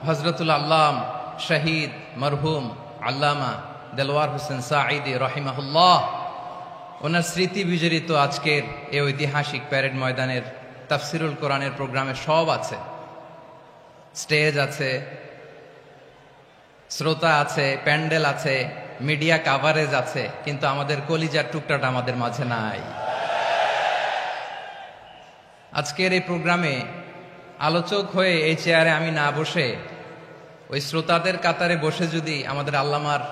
হযরতুল আল্লাম শহীদ মরহুম আল্লামা দেলওয়ার হোসেন সাঈদী রাহিমাহুল্লাহ ওনার স্মৃতি বিজড়িত আজকের এই ঐতিহাসিক প্যারেড ময়দানের তাফসিরুল কোরআনের প্রোগ্রামে সব আছে। স্টেজ আছে, শ্রোতা আছে, প্যান্ডেল আছে, মিডিয়া কাভারেজ আছে, কিন্তু আমাদের কলিজার টুকটাটা আমাদের মাঝে নাই। আজকের এই প্রোগ্রামে আলোচক হয়ে এই চেয়ারে আমি না বসে ওই শ্রোতাদের কাতারে বসে যদি আমাদের আল্লামার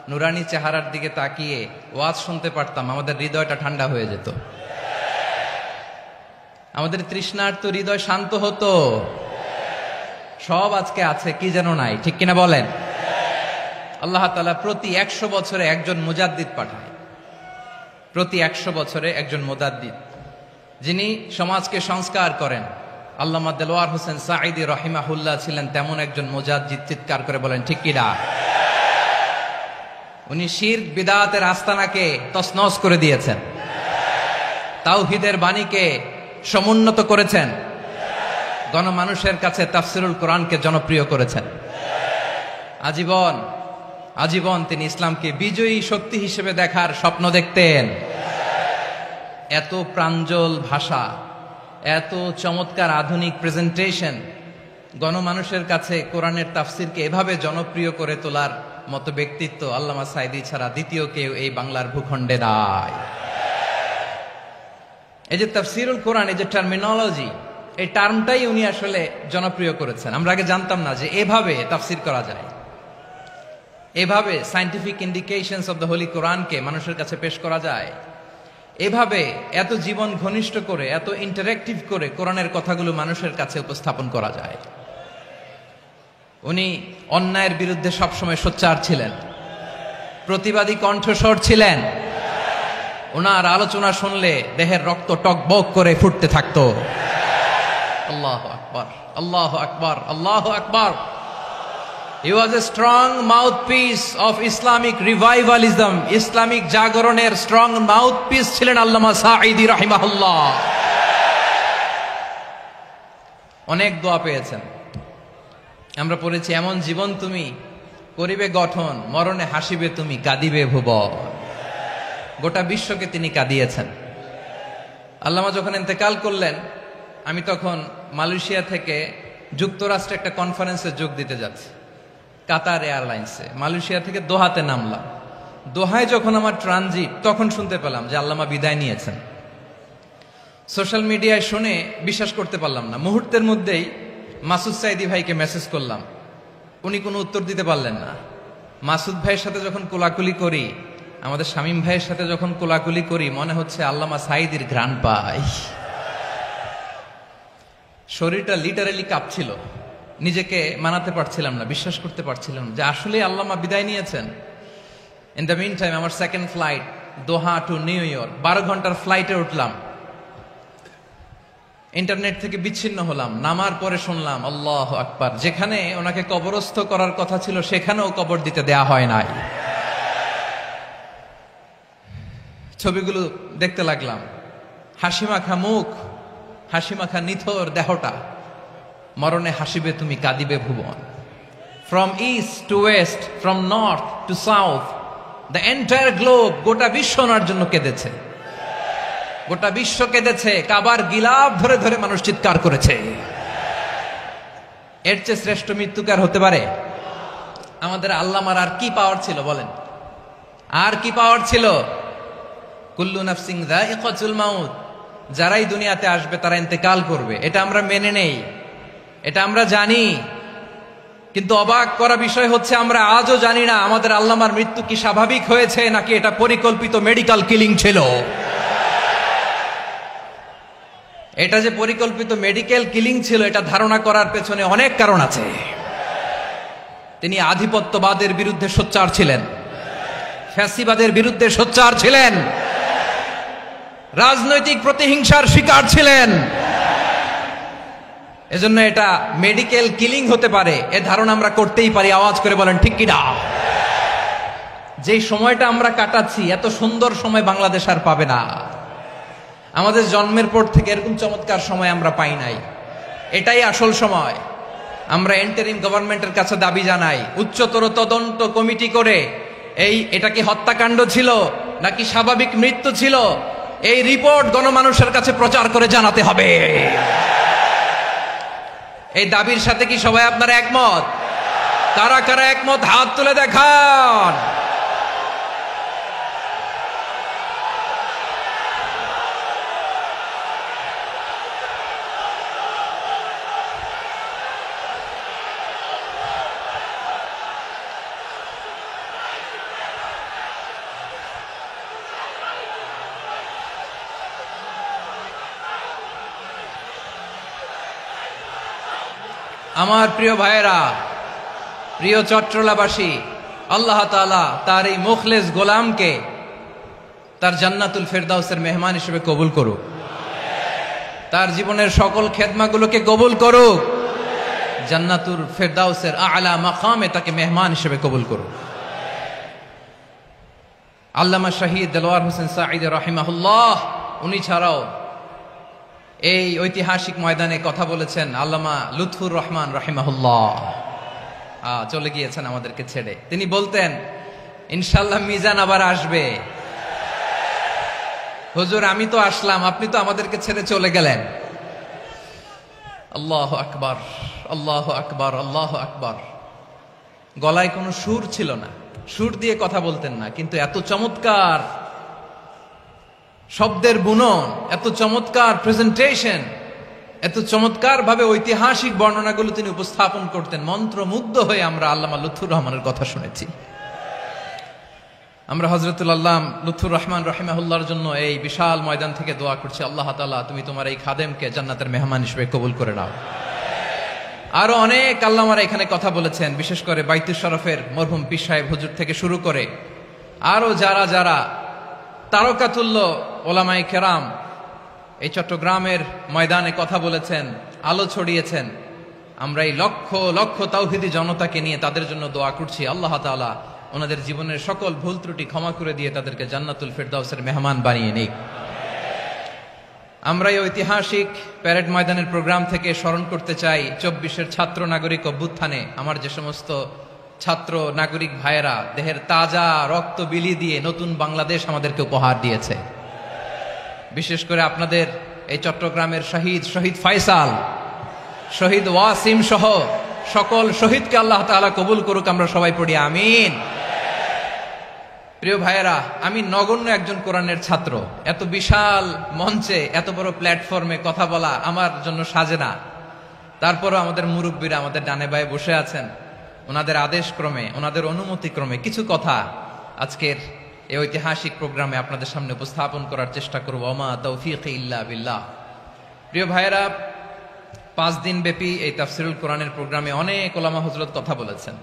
নুরানি চেহারার দিকে তাকিয়ে ওয়াজ শুনতে পারতাম, আমাদের হৃদয়টা ঠান্ডা হয়ে যেত, আমাদের তৃষ্ণার্ত হৃদয় শান্ত হতো। সব আজকে আছে, কি যেন নাই, ঠিক কিনা বলেন? আল্লাহ তাআলা প্রতি 100 বছরে একজন মুজাদ্দিদ পাঠায়, প্রতি 100 বছরে একজন মুজাদ্দিদ, যিনি সমাজকে সংস্কার করেন। আল্লামা দেলওয়ার হোসেন সাঈদী রাহিমাহুল্লাহ ছিলেন তেমন একজন মুজাদ্দিদ। চিৎকার করে বলেন ঠিক কিনা? উনি শিরক বিদআতের আস্তানাকে তছনছ করে দিয়েছেন, তাওহীদের বাণীকে সমুন্নত করেছেন, গণমানুষের কাছে তাফসিরুল কোরআনকে জনপ্রিয় করেছেন। আজীবন আজীবন তিনি ইসলামকে বিজয়ী শক্তি হিসেবে দেখার স্বপ্ন দেখতেন। এত প্রাঞ্জল ভাষা, এত চমৎকার আধুনিক প্রেজেন্টেশন, গণমানুষের কাছে কোরআনের তাফসিরকে এভাবে জনপ্রিয় করে তোলার মতো ব্যক্তিত্ব আল্লামা সাঈদী ছাড়া দ্বিতীয় কেউ এই বাংলার ভূখণ্ডে নাই। এই যে তাফসিরুল কোরআন, এই যে টার্মিনোলজি, এই টার্মটাই উনি আসলে জনপ্রিয় করেছেন। আমরা আগে জানতাম না যে এভাবে তাফসির করা যায়, এভাবে scientific indications of the Holi কোরআনকে মানুষের কাছে পেশ করা যায়, এভাবে এত জীবন ঘনিষ্ঠ করে, এত ইন্টারেক্টিভ করে কোরআনের কথাগুলো মানুষের কাছে উপস্থাপন করা যায়। উনি অন্যায়ের বিরুদ্ধে সবসময় সোচ্চার ছিলেন, প্রতিবাদী কণ্ঠস্বর ছিলেন। ওনার আলোচনা শুনলে দেহের রক্ত টকবক করে ফুটতে থাকতো। আল্লাহু আকবার, আল্লাহু আকবার, আল্লাহু আকবার। He was a strong mouthpiece of Islamic revivalism. Islamic জাগরণের স্ট্রং মাউথপিস ছিলেন আল্লামা সাঈদী রাহিমাহুল্লাহ। অনেক দোয়া পেয়েছেন, আমরা পড়েছি, এমন জীবন তুমি করিবে গঠন, মরণে হাসিবে তুমি, কাঁদিবে ভুবন। গোটা বিশ্বকে তিনি কাঁদিয়েছেন। আল্লামা যখন ইন্তেকাল করলেন, আমি তখন মালয়েশিয়া থেকে যুক্তরাষ্ট্রে একটা কনফারেন্সে যোগ দিতে যাচ্ছি, কাতার এয়ারলাইন্সে। মালয়েশিয়া থেকে দোহাতে নামলাম। দোহায় যখন আমার ট্রানজিট, তখন শুনতে পেলাম যে আল্লামা বিদায় নিয়েছেন। সোশ্যাল মিডিয়ায় শুনে বিশ্বাস করতে পারলাম না। মুহূর্তের মধ্যেই মাসুদ সাঈদী ভাইকে মেসেজ করলাম, উনি কোনো উত্তর দিতে পারলেন না। মাসুদ ভাইয়ের সাথে যখন কোলাকুলি করি, আমাদের শামীম ভাইয়ের সাথে যখন কোলাকুলি করি, মনে হচ্ছে আল্লামা সাঈদীর ঘ্রাণ পাই। শরীরটা লিটারালি কাঁপছিল, নিজেকে মানাতে পারছিলাম না, বিশ্বাস করতে পারছিলাম যে আসলে আল্লামা বিদায় নিয়েছেন। ইন দ্য মিন টাইম আমার সেকেন্ড ফ্লাইট, দোহা টু নিউ ইয়র্ক, 12 ঘন্টার ফ্লাইটে উঠলাম। ইন্টারনেট থেকে বিচ্ছিন্ন হলাম। নামার পরে শুনলাম আল্লাহু আকবার, যেখানে ওনাকে কবরস্থ করার কথা ছিল সেখানেও কবর দিতে দেয়া হয় নাই। ছবিগুলো দেখতে লাগলাম, হাসিমাখা মুখ, হাসিমাখা নিথর দেহটা, মরণে হাসিবে তুমি, কাঁদিবে ভুবন। From east to west, from north to south, the entire globe, গোটা বিশ্ব ওনার জন্য কেঁদেছে, গোটা বিশ্ব কেঁদেছে। কাবার গিলাফ ধরে ধরে মানুষ চিৎকার করেছে। এর চেয়ে শ্রেষ্ঠ মৃত্যুকার হতে পারে? আমাদের আল্লামার আর কি পাওয়ার ছিল বলেন? আর কি পাওয়ার ছিল? কুল্লু নাফসিন যায়িকাতুল মাউত, যারাই দুনিয়াতে আসবে তারা ইন্তেকাল করবে, এটা আমরা মেনে নেই, এটা আমরা জানি। কিন্তু অবাক করা বিষয় হচ্ছে আমরা আজও জানি না আমাদের আল্লামার মৃত্যু কি স্বাভাবিক হয়েছে নাকি এটা পরিকল্পিত মেডিকেল কিলিং ছিল। এটা যে পরিকল্পিত মেডিকেল কিলিং ছিল এটা ধারণা করার পেছনে অনেক কারণ আছে। তিনি আধিপত্যবাদের বিরুদ্ধে সোচ্চার ছিলেন, ফ্যাসিবাদের বিরুদ্ধে সোচ্চার ছিলেন, রাজনৈতিক প্রতিহিংসার শিকার ছিলেন। এজন্য এটা মেডিকেল কিলিং হতে পারে এ ধারণা আমরা করতেই পারি। আওয়াজ করে বলেন ঠিক কিনা? যেই সময়টা আমরা কাটাচ্ছি এত সুন্দর সময় বাংলাদেশ আর পাবে না। আমাদের জন্মের পর থেকে এরকম চমৎকার সময় আমরা পাই নাই। এটাই আসল সময়। আমরা ইন্টারিম গভর্নমেন্টের কাছে দাবি জানাই, উচ্চতর তদন্ত কমিটি করে এটা কি হত্যাকাণ্ড ছিল নাকি স্বাভাবিক মৃত্যু ছিল, এই রিপোর্ট গণমানুষের কাছে প্রচার করে জানাতে হবে। এই দাবির সাথে কি সবাই আপনারা একমত? কারা কারা একমত হাত তুলে দেখান। আমার প্রিয় ভাইয়েরা, প্রিয় চট্টলাবাসী, আল্লাহ তাআলা তার এই মুখলেস গোলামকে তার জান্নাতুল ফেরদাউসের মেহমান হিসেবে কবুল করুক, তার জীবনের সকল খেদমাগুলোকে কবুল করুক, জান্নাতুল ফেরদাউসের আলা মাকামে তাকে মেহমান হিসেবে কবুল করুক। আল্লামা শহীদ দেলোয়ার হোসেন সাঈদ রাহিমাহুল্লাহ, উনি ছাড়াও এই ঐতিহাসিক ময়দানে কথা বলেছেন আল্লামা লুৎফুর রহমান রাহিমাহুল্লাহ। চলে গিয়েছেন আমাদেরকে ছেড়ে। তিনি বলতেন, ইনশাআল্লাহ মিজান আবার আসবে। হুজুর আমি তো আসলাম, আপনি তো আমাদেরকে ছেড়ে চলে গেলেন। আল্লাহু আকবার, আল্লাহু আকবার, আল্লাহু আকবার। গলায় কোনো সুর ছিল না, সুর দিয়ে কথা বলতেন না, কিন্তু এত চমৎকার শব্দের বুনন, এত চমৎকার প্রেজেন্টেশন, এত চমৎকার ভাবে ঐতিহাসিক বর্ণনাগুলো তিনি উপস্থাপন করতেন। মন্ত্রমুগ্ধ হয়ে আমরা আল্লামা লুৎফুর রহমানের কথা শুনেছি। আমরা হযরতুল আল্লাম লুৎফুর রহমান রাহিমাহুল্লাহর জন্য এই বিশাল ময়দান থেকে দোয়া করছি, আল্লাহ তাআলা তুমি তোমার এই খাদেমকে জান্নাতের মেহমান হিসেবে কবুল করে নাও। আরো অনেক আল্লামারা এখানে কথা বলেছেন, বিশেষ করে বাইতুল শরফের মরহুম পীর সাহেব হুজুর থেকে শুরু করে আরো যারা যারা তারকাতুল্য ওলামায়ে কেরাম এই চট্টগ্রামের ময়দানে কথা বলেছেন, আলো ছড়িয়েছেন। আমরা এই লক্ষ লক্ষ তাওহীদি জনতাকে নিয়ে তাদের জন্য দোয়া করছি, আল্লাহ তাআলা ওনাদের জীবনের সকল ভুল ত্রুটি ক্ষমা করে দিয়ে তাদেরকে জান্নাতুল ফেরদাউসের মেহমান বানিয়ে নিক। আমরা এই ঐতিহাসিক প্যারেড ময়দানের প্রোগ্রাম থেকে স্মরণ করতে চাই 24-এর ছাত্র নাগরিক অভ্যুত্থানে আমার যে সমস্ত ছাত্র নাগরিক ভাইয়েরা দেহের তাজা রক্ত বিলি দিয়ে নতুন বাংলাদেশ আমাদেরকে উপহার দিয়েছে। বিশেষ করে আপনাদের এই চট্টগ্রামের শহীদ ফয়সাল, শহীদ ওয়াসিম সহ সকল শহীদকে আল্লাহ তাআলা কবুল করুক। আমরা সবাই পড়ি আমিন। প্রিয় ভাইয়েরা, আমি নগণ্য একজন কোরআনের ছাত্র, এত বিশাল মঞ্চে এত বড় প্ল্যাটফর্মে কথা বলা আমার জন্য সাজে না। তারপরও আমাদের মুরব্বীরা আমাদের ডানে বায়ে বসে আছেন, ওনাদের আদেশ ক্রমে, ওনাদের অনুমতি ক্রমে কিছু কথা আজকের এই ঐতিহাসিক প্রোগ্রামে আপনাদের সামনে উপস্থাপন করার চেষ্টা করব। ওমা তৌফিকি ইল্লা বিল্লাহ। প্রিয় ভাইয়েরা, 5 দিন ব্যাপী এই তাফসিরুল কোরআনের প্রোগ্রামে অনেক ওলামা হযরত কথা বলেছেন।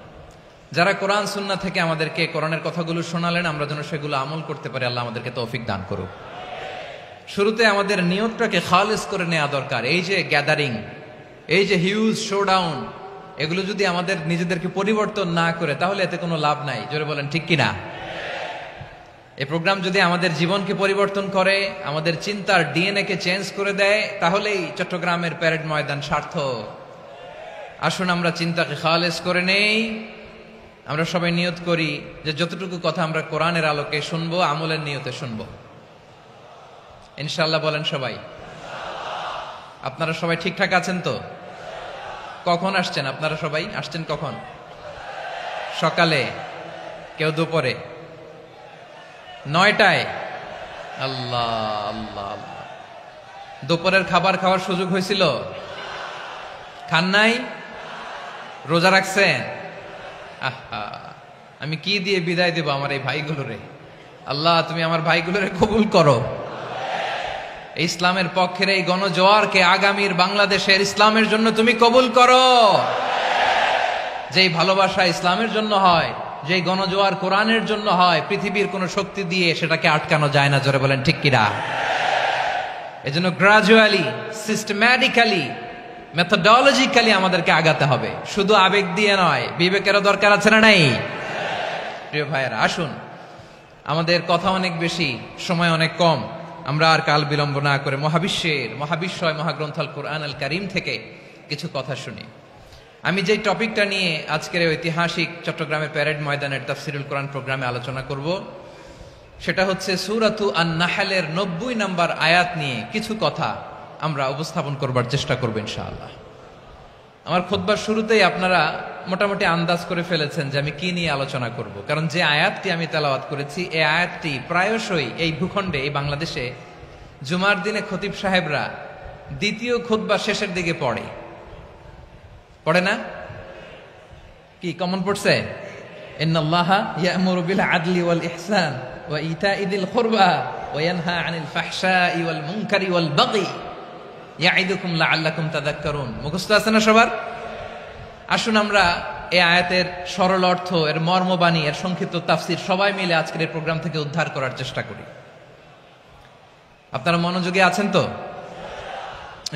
যারা কোরআন সুন্নাহ থেকে আমাদেরকে কোরআনের কথাগুলো শোনালেন, আমরা যেন সেগুলো আমল করতে পারি, আল্লাহ আমাদেরকে তৌফিক দান করুক। শুরুতে আমাদের নিয়তটাকে খালেস করে নেওয়া দরকার। এই যে গ্যাদারিং, এই যে হিউজ শোডাউন, এগুলো যদি আমাদের নিজেদেরকে পরিবর্তন না করে তাহলে এতে কোনো লাভ নাই। জোরে বলেন ঠিক কিনা? এই প্রোগ্রাম যদি আমাদের জীবনকে পরিবর্তন করে, আমাদের চিন্তার ডিএনএ কে চেঞ্জ করে দেয়, তাহলেই চট্টগ্রামের প্যারেড ময়দান সার্থক। আসুন আমরা চিন্তাকে খালেস করে নেই। আমরা সবাই নিয়ত করি যে যতটুকু কথা আমরা কোরআনের আলোকে শুনবো, আমলের নিয়তে শুনবো ইনশাআল্লাহ। বলেন সবাই। আপনারা সবাই ঠিকঠাক আছেন তো? কখন আসছেন? আপনারা সবাই আসছেন কখন? সকালে, কেউ দুপুরে, 9টায়, আল্লাহ আল্লাহ আল্লাহ। দুপুরের খাবার খাওয়ার সুযোগ হয়েছিল? খান নাই? রোজা রাখছেন? আহা, আমি কি দিয়ে বিদায় দেব আমার এই ভাইগুলোরে? আল্লাহ তুমি আমার ভাইগুলোরে কবুল করো। ইসলামের পক্ষের এই গণজোয়ারকে আগামীর বাংলাদেশের ইসলামের জন্য তুমি কবুল করো। যেই ভালোবাসা ইসলামের জন্য হয়, যেই গণজোয়ার কোরআনের জন্য হয়, পৃথিবীর কোন শক্তি দিয়ে সেটাকে আটকানো যায় না। জোরে বলেন ঠিক কিনা? এজন্য গ্রাজুয়ালি, সিস্টেম্যাটিক্যালি, মেথোডোলজিক্যালি আমাদেরকে আগাতে হবে, শুধু আবেগ দিয়ে নয়। বিবেকেরও দরকার আছে না নাই? প্রিয় ভাইয়েরা, আসুন, আমাদের কথা অনেক বেশি, সময় অনেক কম। আমরা আর কাল বিলম্ব না করে মহাবিশ্বয় মহাগ্রন্থ আল কুরআন আল কারীম থেকে কিছু কথা শুনি। আমি যে টপিকটা নিয়ে আজকের ঐতিহাসিক চট্টগ্রামের প্যারেড ময়দানের তাফসিরুল কোরআন প্রোগ্রামে আলোচনা করব, সেটা হচ্ছে সূরাতু আন-নাহলের 90 নম্বর আয়াত নিয়ে কিছু কথা আমরা উপস্থাপন করবার চেষ্টা করব ইনশাআল্লাহ। আমার খুতবার শুরুতেই আপনারা মোটামুটি আন্দাজ করে ফেলেছেন যে আমি কি নিয়ে আলোচনা করব, কারণ যে আয়াতটি আমি তেলাওয়াত করেছি এই আয়াতটি প্রায়শই এই ভূখণ্ডে, এই বাংলাদেশে জুমার দিনে খতিব সাহেবরা দ্বিতীয় খুতবা শেষের দিকে পড়ে না? কি কমন পড়ছে? ইন্নাল্লাহা ইয়া'মুরু বিল আদলি ওয়াল ইহসান ওয়া ইতা'i যিল কুরবা ওয়া ইয়ানহা আনিল ফাহশাই ওয়াল মুনকারি ওয়াল বাগি ইয়া'iদুকুম লাআল্লাকুম তাযাক্কারুন। মুখস্থ আছে না সবার? আসুন আমরা এই আয়াতের সরল অর্থ, এর মর্মবাণী, এর সংক্ষিপ্ত তাফসীর সবাই মিলে আজকের এই প্রোগ্রাম থেকে উদ্ধার করার চেষ্টা করি। আপনারা মনোযোগী আছেন তো?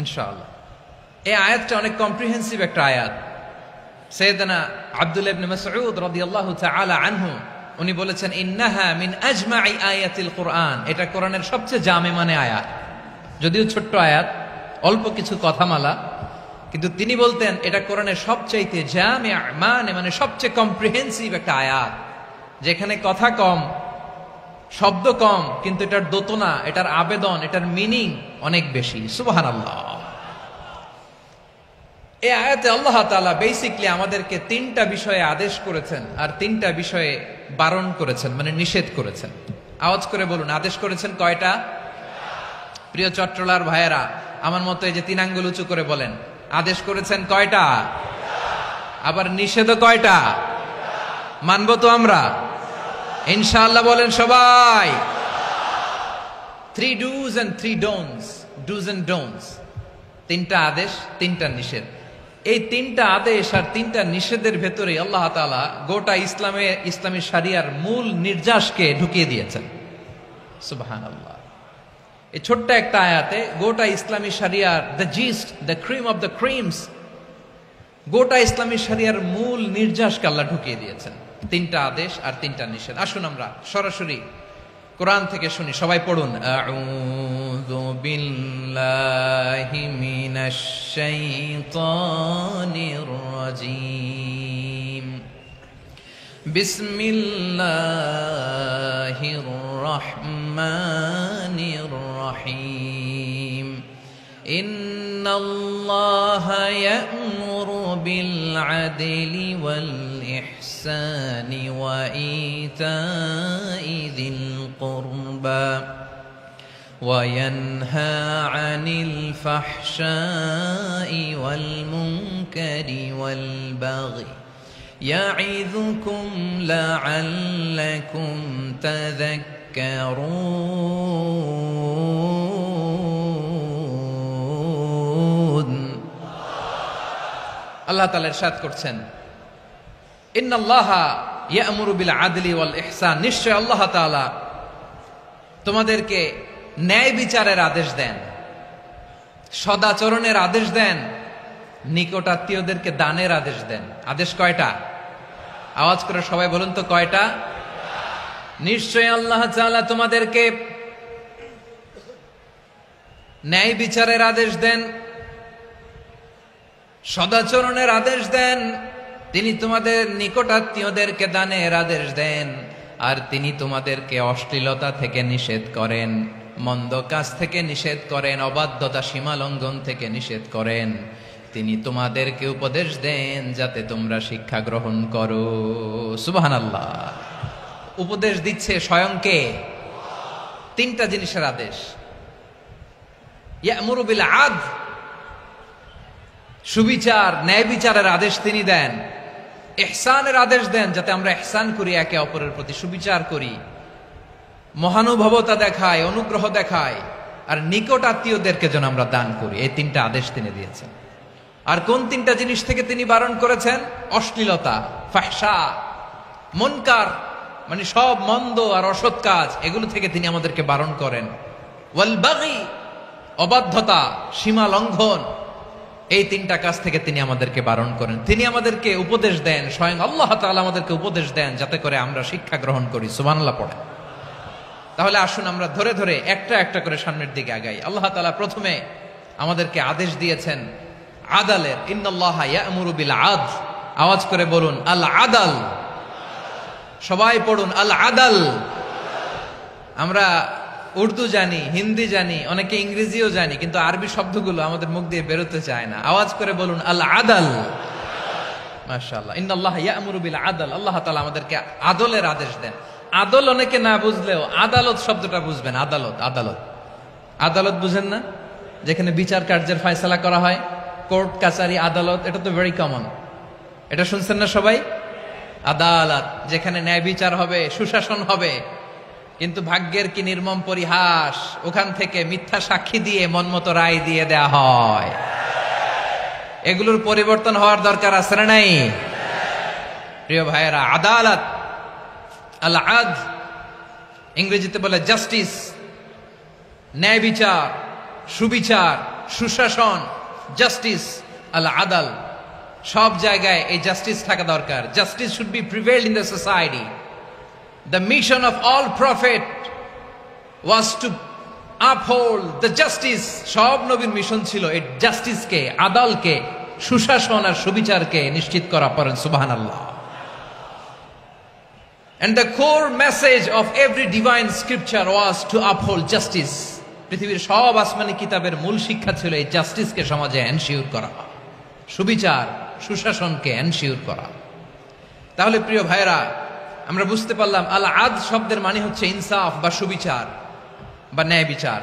ইনশাআল্লাহ। এই আয়াতটা অনেক কম্প্রিহেন্সিভ একটা আয়াত। সাইয়েদনা আব্দুল্লাহ ইবনে মাসউদ রাদিয়াল্লাহু তাআলা আনহু উনি বলেছেন, ইন্নাহা মিন আজমাই আয়াতিল কুরআন। এটা কোরআনের সবচেয়ে জামে মানে আয়াত। যদিও ছোট্ট আয়াত, অল্প কিছু কথামালা, কিন্তু তিনি বলতেন এটা কোরআনের সবচাইতে জামে মানে সবচেয়ে কম্প্রিহেন্সিভ একটা আয়াত, যেখানে কথা কম, শব্দ কম, কিন্তু এটার দোতনা, এটার আবেদন, এটার মিনিং অনেক বেশি। সুবহানাল্লাহ। এই আয়াতে আল্লাহ তাআলা বেসিকলি আমাদেরকে 3টা বিষয়ে আদেশ করেছেন আর 3টা বিষয়ে বারণ করেছেন, মানে নিষেধ করেছেন। আওয়াজ করে বলুন, আদেশ করেছেন কয়টা? প্রিয় চট্টলার ভাইয়েরা, আমার মতো এই যে 3 আঙ্গুল উঁচু করে বলেন, আদেশ করেছেন কয়টা? আবার নিষেধও কয়টা? মানবো তো আমরা ইনশাআল্লাহ? বলেন সবাই। 3 do's and 3 don'ts, do's and don'ts। 3টা আদেশ, 3টা নিষেধ। এই 3টা আদেশ আর 3টা নিষেধের ভেতরে আল্লাহ তাআলা গোটা ইসলামী শরিয়ার মূল নির্যাসকে ঢুকিয়ে দিয়েছেন। সুবহানাল্লাহ। এই ছোট্ট একটা আয়াতে গোটা ইসলামী শরিয়ার, the gist, the cream of the creams, গোটা ইসলামী শরিয়ার মূল নির্যাসকে আল্লাহ ঢুকিয়ে দিয়েছেন। 3টা আদেশ আর 3টা নিষেধ। আসুন আমরা সরাসরি কোরআন থেকে শুনি, সবাই পড়ুন। আউযু বিল্লাহি মিনাশ শাইতানির রাজীম। বিসমিল্লাহির রহমানির রহিম। ইন্নাল্লাহা ইয়া'মুরু বিল আদলি ওয়াল ইহসানি ওয়া ইতা'i যিল কুরবা ওয়া ইয়ানহা আনিল ফাহশাই ওয়াল মুনকারি ওয়াল বাগি ইয়া'ইযুকুম লা'আল্লাকুম তাযাক্কারুন। আল্লাহ তাআলা ইরশাদ করছেন, ইন্নাল্লাহা ইয়া'মুরু বিল আদলি ওয়াল ইহসান। নিশ্চয় আল্লাহ তাআলা তোমাদেরকে ন্যায় বিচারের আদেশ দেন, সদাচরণের আদেশ দেন, নিকটাত্মীয়দেরকে দানের আদেশ দেন। আদেশ কয়টা? আওয়াজ করে সবাই বলুন তো কয়টা? নিশ্চয় আল্লাহ তাআলা তোমাদেরকে ন্যায় বিচারের আদেশ দেন, সদাচরণের আদেশ দেন, তিনি তোমাদের নিকটাত্মীয়দেরকে দানের আদেশ দেন, আর তিনি তোমাদেরকে অশ্লীলতা থেকে নিষেধ করেন, মন্দ কাজ থেকে নিষেধ করেন, অবাধ্যতা সীমা লঙ্ঘন থেকে নিষেধ করেন। তিনি তোমাদেরকে উপদেশ দেন যাতে তোমরা শিক্ষা গ্রহণ করো। সুবহানাল্লাহ। উপদেশ দিচ্ছে স্বয়ং কে? তিনটা জিনিসের আদেশ। ইয়া'মুরু বিল আদল, সুবিচার ন্যায় বিচারের আদেশ তিনি দেন। ইহসানের আদেশ দেন, যাতে আমরা ইহসান করি, একে অপরের প্রতি সুবিচার করি, মহানুভবতা দেখায়, অনুগ্রহ দেখায়, আর নিকট আত্মীয়দেরকে যেন আমরা দান করি। এই তিনটা আদেশ তিনি দিয়েছেন। আর কোন তিনটা জিনিস থেকে তিনি বারণ করেছেন? অশ্লীলতা, ফাহশা, মুনকার, মানে সব মন্দ আর অসৎ কাজ, এগুলো থেকে তিনি আমাদেরকে বারণ করেন। ওয়াল বাগি, অবাধ্যতা, সীমা লঙ্ঘন, এই তিনটা কাজ থেকে তিনি আমাদেরকে বারণ করেন। তিনি আমাদেরকে উপদেশ দেন, স্বয়ং আল্লাহ তাআলা আমাদেরকে উপদেশ দেন, যাতে করে আমরা শিক্ষা গ্রহণ করি। সুবহানাল্লাহ পড়ে। তাহলে আসুন আমরা ধরে ধরে একটা একটা করে সামনের দিকে আগাই। আল্লাহ তাআলা প্রথমে আমাদেরকে আদেশ দিয়েছেন আদালের। ইন্নাল্লাহা ইয়া'মুরু বিল আদল। আওয়াজ করে বলুন আল আদাল। সবাই পড়ুন আল আদাল। আমরা উর্দু জানি, হিন্দি জানি, অনেকে ইংরেজিও জানি, কিন্তু আরবি শব্দগুলো আমাদের মুখ দিয়ে বেরোতে চায় না। আওয়াজ করে বলুন আল আদাল। মাশাআল্লাহ। ইন্নাল্লাহা ইয়া'মুরু বিল আদল। আল্লাহ তাআলা আমাদেরকে আদলের আদেশ দেন। আদল অনেকে না বুঝলেও আদালত শব্দটা বুঝবেন। আদালত, আদালত, আদালত বুঝেন না? যেখানে বিচার কার্যের ফয়সালা করা হয়, কোর্ট কাচারি আদালত, এটা তো ভেরি কমন। এটা শুনছেন না সবাই? আদালত, যেখানে ন্যায় বিচার হবে, সুশাসন হবে। কিন্তু ভাগ্যের কি নির্মম পরিহাস, ওখান থেকে মিথ্যা সাক্ষী দিয়ে মনমতো রায় দিয়ে দেয়া হয়। এগুলোর পরিবর্তন হওয়ার দরকার আছে না নাই? প্রিয় ভাইয়েরা, আদালত, আল আদল, ইংরেজিতে বলে জাস্টিস, ন্যায় বিচার, সুবিচার, সুশাসন, জাস্টিস, আল আদল, সব জায়গায় এই জাস্টিস থাকা দরকার। Justice should be prevailed in the society. The mission of all prophet was to uphold the justice. সব নবীর মিশন ছিল এই জাস্টিসকে, আদালকে, সুশাসন আর সুবিচারকে নিশ্চিত করা। পড়েন সুবহানাল্লাহ। And the core message of every divine scripture was to uphold justice. পৃথিবীর সব আসমানি কিতাবের মূল শিক্ষা ছিল এই জাস্টিসকে সমাজে এনশিওর করা, সুবিচার, সুশাসনকে এনশিওর করা। তাহলে প্রিয় ভাইরা, আমরা বুঝতে পারলাম আল আদল শব্দের মানে হচ্ছে ইনসাফ বা সুবিচার বা ন্যায় বিচার।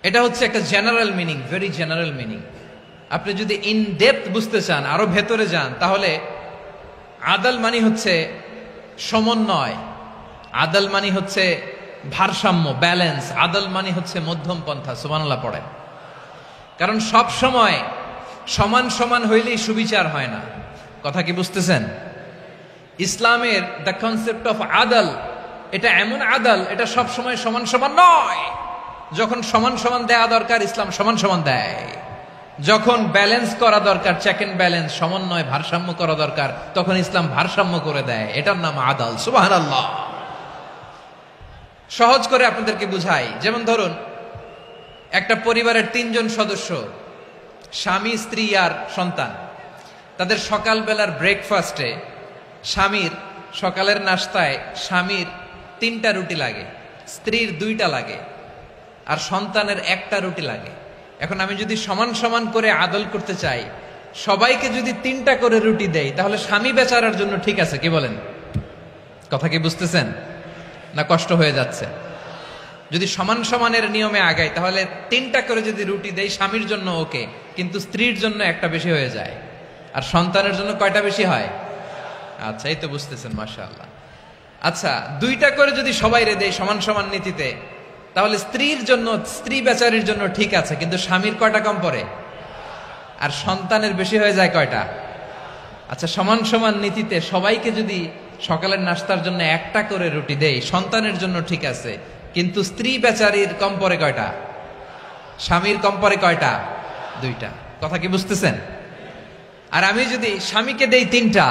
এটা হচ্ছে একটা general meaning, very general meaning. আপনি যদি ইন ডেপথ বুঝতে চান, আরো ভেতরে যান, তাহলে আদল মানে হচ্ছে সমন্বয়, আদল মানে হচ্ছে ভারসাম্য, ব্যালেন্স। আদল মানে হচ্ছে মধ্যম পন্থা। সুবহানাল্লাহ পড়ে। কারণ সব সময় সমান সমান হইলেই সুবিচার হয় না। কথা কি বুঝতেছেন? ইসলামের দ্য কনসেপ্ট অফ আদল, এটা এমন আদল, এটা সব সময় সমান সমান নয়। যখন সমান সমান দেয়া দরকার, ইসলাম সমান সমান দেয়। যখন ব্যালেন্স করা দরকার, চেক এন্ড ব্যালেন্স, সমন্বয়, ভারসাম্য করা দরকার, তখন ইসলাম ভারসাম্য করে দেয়। এটার নাম আদল। সুবহানাল্লাহ। সহজ করে আপনাদেরকে বুঝাই। যেমন ধরুন, একটা পরিবারের 3 জন সদস্য, স্বামী, স্ত্রী আর সন্তান। তাদের সকালবেলার ব্রেকফাস্টে, স্বামীর সকালের নাস্তায় স্বামীর 3টা রুটি লাগে, স্ত্রীর 2টা লাগে, আর সন্তানের 1টা রুটি লাগে। এখন আমি যদি সমান সমান করে আদল করতে চাই, সবাইকে যদি 3টা করে রুটি দেই, তাহলে স্বামী বেচারার জন্য ঠিক আছে? কি বলেন? কথা কি বুঝতেছেন না কষ্ট হয়ে যাচ্ছে? যদি সমান সমানের নিয়মে আগাই, তাহলে 3টা করে যদি রুটি দেই, স্বামীর জন্য ওকে, কিন্তু স্ত্রীর জন্য 1টা বেশি হয়ে যায়। আর সন্তানের জন্য কয়টা বেশি হয়? আচ্ছা, এই তো বুঝতেছেন, মাশাআল্লাহ। আচ্ছা, 2টা করে যদি সবাই রে দেয় সমান সমান নীতিতে, তাহলে স্ত্রীর জন্য, স্ত্রী বেচারির জন্য ঠিক আছে, কিন্তু স্বামীর কয়টা কম পড়ে? আর সন্তানের বেশি হয়ে যায় কয়টা? আচ্ছা, সমান সমান নীতিতে সবাইকে যদি সকালের নাস্তার জন্য 1টা করে রুটি দেই, সন্তানের জন্য ঠিক আছে, কিন্তু স্ত্রী বেচারির কম পড়ে কয়টা? স্বামীর কম পড়ে কয়টা? 2টা। কথা কি বুঝতেছেন? আর আমি যদি স্বামীকে দেই 3টা,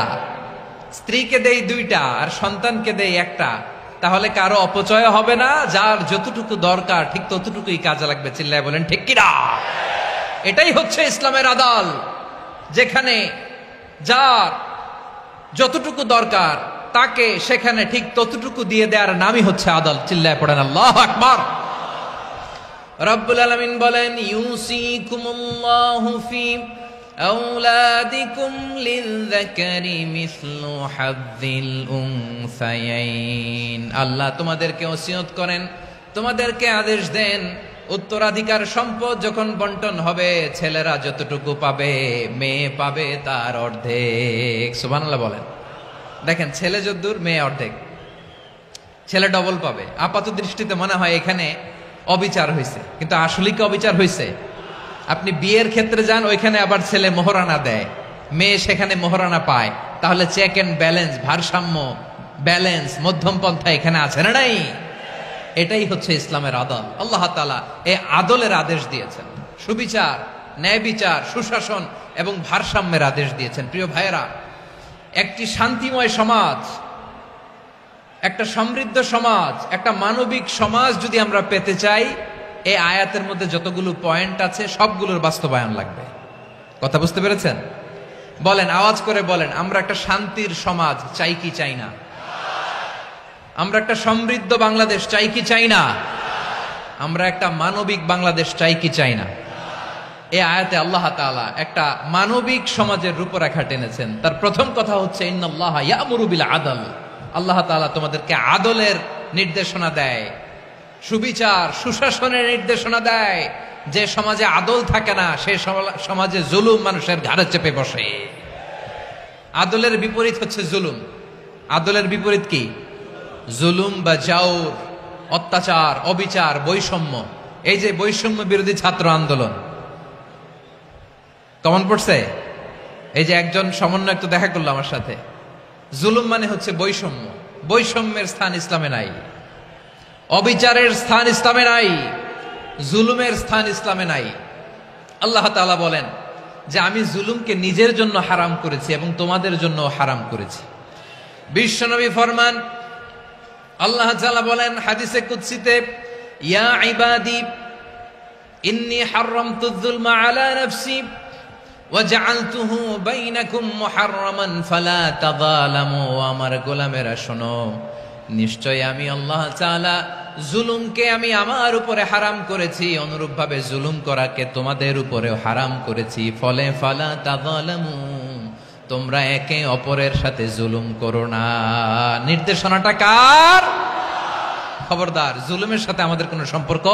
স্ত্রীকে দেই 2টা, আর সন্তানকে দেই 1টা, তাহলে কারো অপচয় হবে না। যার যতটুকু দরকার ঠিক ততটুকুই কাজে লাগবে। চিল্লায় বলেন ঠিক কিনা? এটাই হচ্ছে ইসলামের আদল, যেখানে যার যতটুকু দরকার তাকে সেখানে ঠিক ততটুকু দিয়ে দেওয়ার নামই হচ্ছে আদল। চিল্লায় পড়েন আল্লাহু আকবার। রব্বুল আলামিন বলেন, ইউসিকুমুল্লাহু ফি আওলাদিকুম লিযযাকারি মিসলু হাযযিল উনসায়াইন। আল্লাহ তোমাদেরকে ওসিয়ত করেন তোমাদেরকে আদেশ দেন উত্তরাধিকার সম্পদ যখন বন্টন হবে ছেলেরা যতটুকু পাবে মেয়ে পাবে তার অর্ধেক। সুবহানাল্লাহ বলেন। দেখেন ছেলে যদ্দূর মেয়ে অর্ধেক, ছেলে ডবল পাবে। আপাত দৃষ্টিতে মনে হয় এখানে অবিচার হয়েছে, কিন্তু আসলে কি অবিচার হয়েছে? আপনি বিয়ের ক্ষেত্রে যান, ওইখানে আবার ছেলে মোহরানা দেয়, মেয়ে সেখানে মোহরানা পায়। তাহলে চেক এন্ড ব্যালেন্স, ভারসাম্য, ব্যালেন্স, মধ্যম পন্থা এখানে আছে না নাই? এটাই হচ্ছে ইসলামের আদল। আল্লাহ তাআলা এই আদলের আদেশ দিয়েছেন, সুবিচার, ন্যায় বিচার, সুশাসন এবং ভারসাম্যের আদেশ দিয়েছেন। প্রিয় ভাইয়েরা, একটি শান্তিময় সমাজ, একটা সমৃদ্ধ সমাজ, একটা মানবিক সমাজ যদি আমরা পেতে চাই, এই আয়াতের মধ্যে যতগুলো পয়েন্ট আছে সবগুলোর বাস্তবায়ন লাগবে। কথা বুঝতে পেরেছেন? বলেন, আওয়াজ করে বলেন, আমরা একটা শান্তির সমাজ চাই কি চাই না? আমরা একটা সমৃদ্ধ বাংলাদেশ চাই কি চাই না? আমরা একটা মানবিক বাংলাদেশ চাই কি চাই না? এই আয়াতে আল্লাহ তাআলা একটা মানবিক সমাজের রূপরেখা টেনেছেন। তার প্রথম কথা হচ্ছে ইন্নাল্লাহা ইয়ামুরু বিল আদল। আল্লাহ তাআলা তোমাদেরকে আদলের নির্দেশনা দেয়, সুবিচার, সুশাসনের নির্দেশনা দেয়। যে সমাজে আদল থাকে না সে সমাজে জুলুম মানুষের ঘাড়ে চেপে বসে। আদলের বিপরীত হচ্ছে জুলুম। আদলের বিপরীত কি? জুলুম বা জাওর, অত্যাচার, অবিচার, বৈষম্য। এই যে বৈষম্য বিরোধী ছাত্র আন্দোলন কমন পড়ছে? এই যে একজন সমন্বয়ক তো দেখা করলো আমার সাথে। জুলুম মানে হচ্ছে বৈষম্য। বৈষম্যের স্থান ইসলামে নাই, অবিচারের স্থান ইসলামে নাই, জুলুমের স্থান ইসলামে নাই। আল্লাহ তাআলা বলেন যে আমি জুলুমকে নিজের জন্য হারাম করেছি এবং তোমাদের জন্য হারাম করেছি। বিশ্বনবী ফরমান, আল্লাহ তাআলা বলেন হাদিসে কুদসিতে, ইয়া ইবাদি ইন্নী হারামতুয যুলমা আলা নাফসি ওয়া জাআলতুহু বাইনাকুম মুহাররামান ফালা তাযালামু। আমার গোলামেরা শোনো, নিশ্চয় আমি আল্লাহ তাআলা জুলুমকে আমি আমার উপরে হারাম করেছি, অনুরূপভাবে জুলুম করাকে তোমাদের উপরেও হারাম করেছি। ফলে ফালা তাযালামু, তোমরা একে অপরের সাথে জুলুম করো না। নির্দেশনাটা কার? খবরদার, জুলুমের সাথে আমাদের কোনো সম্পর্ক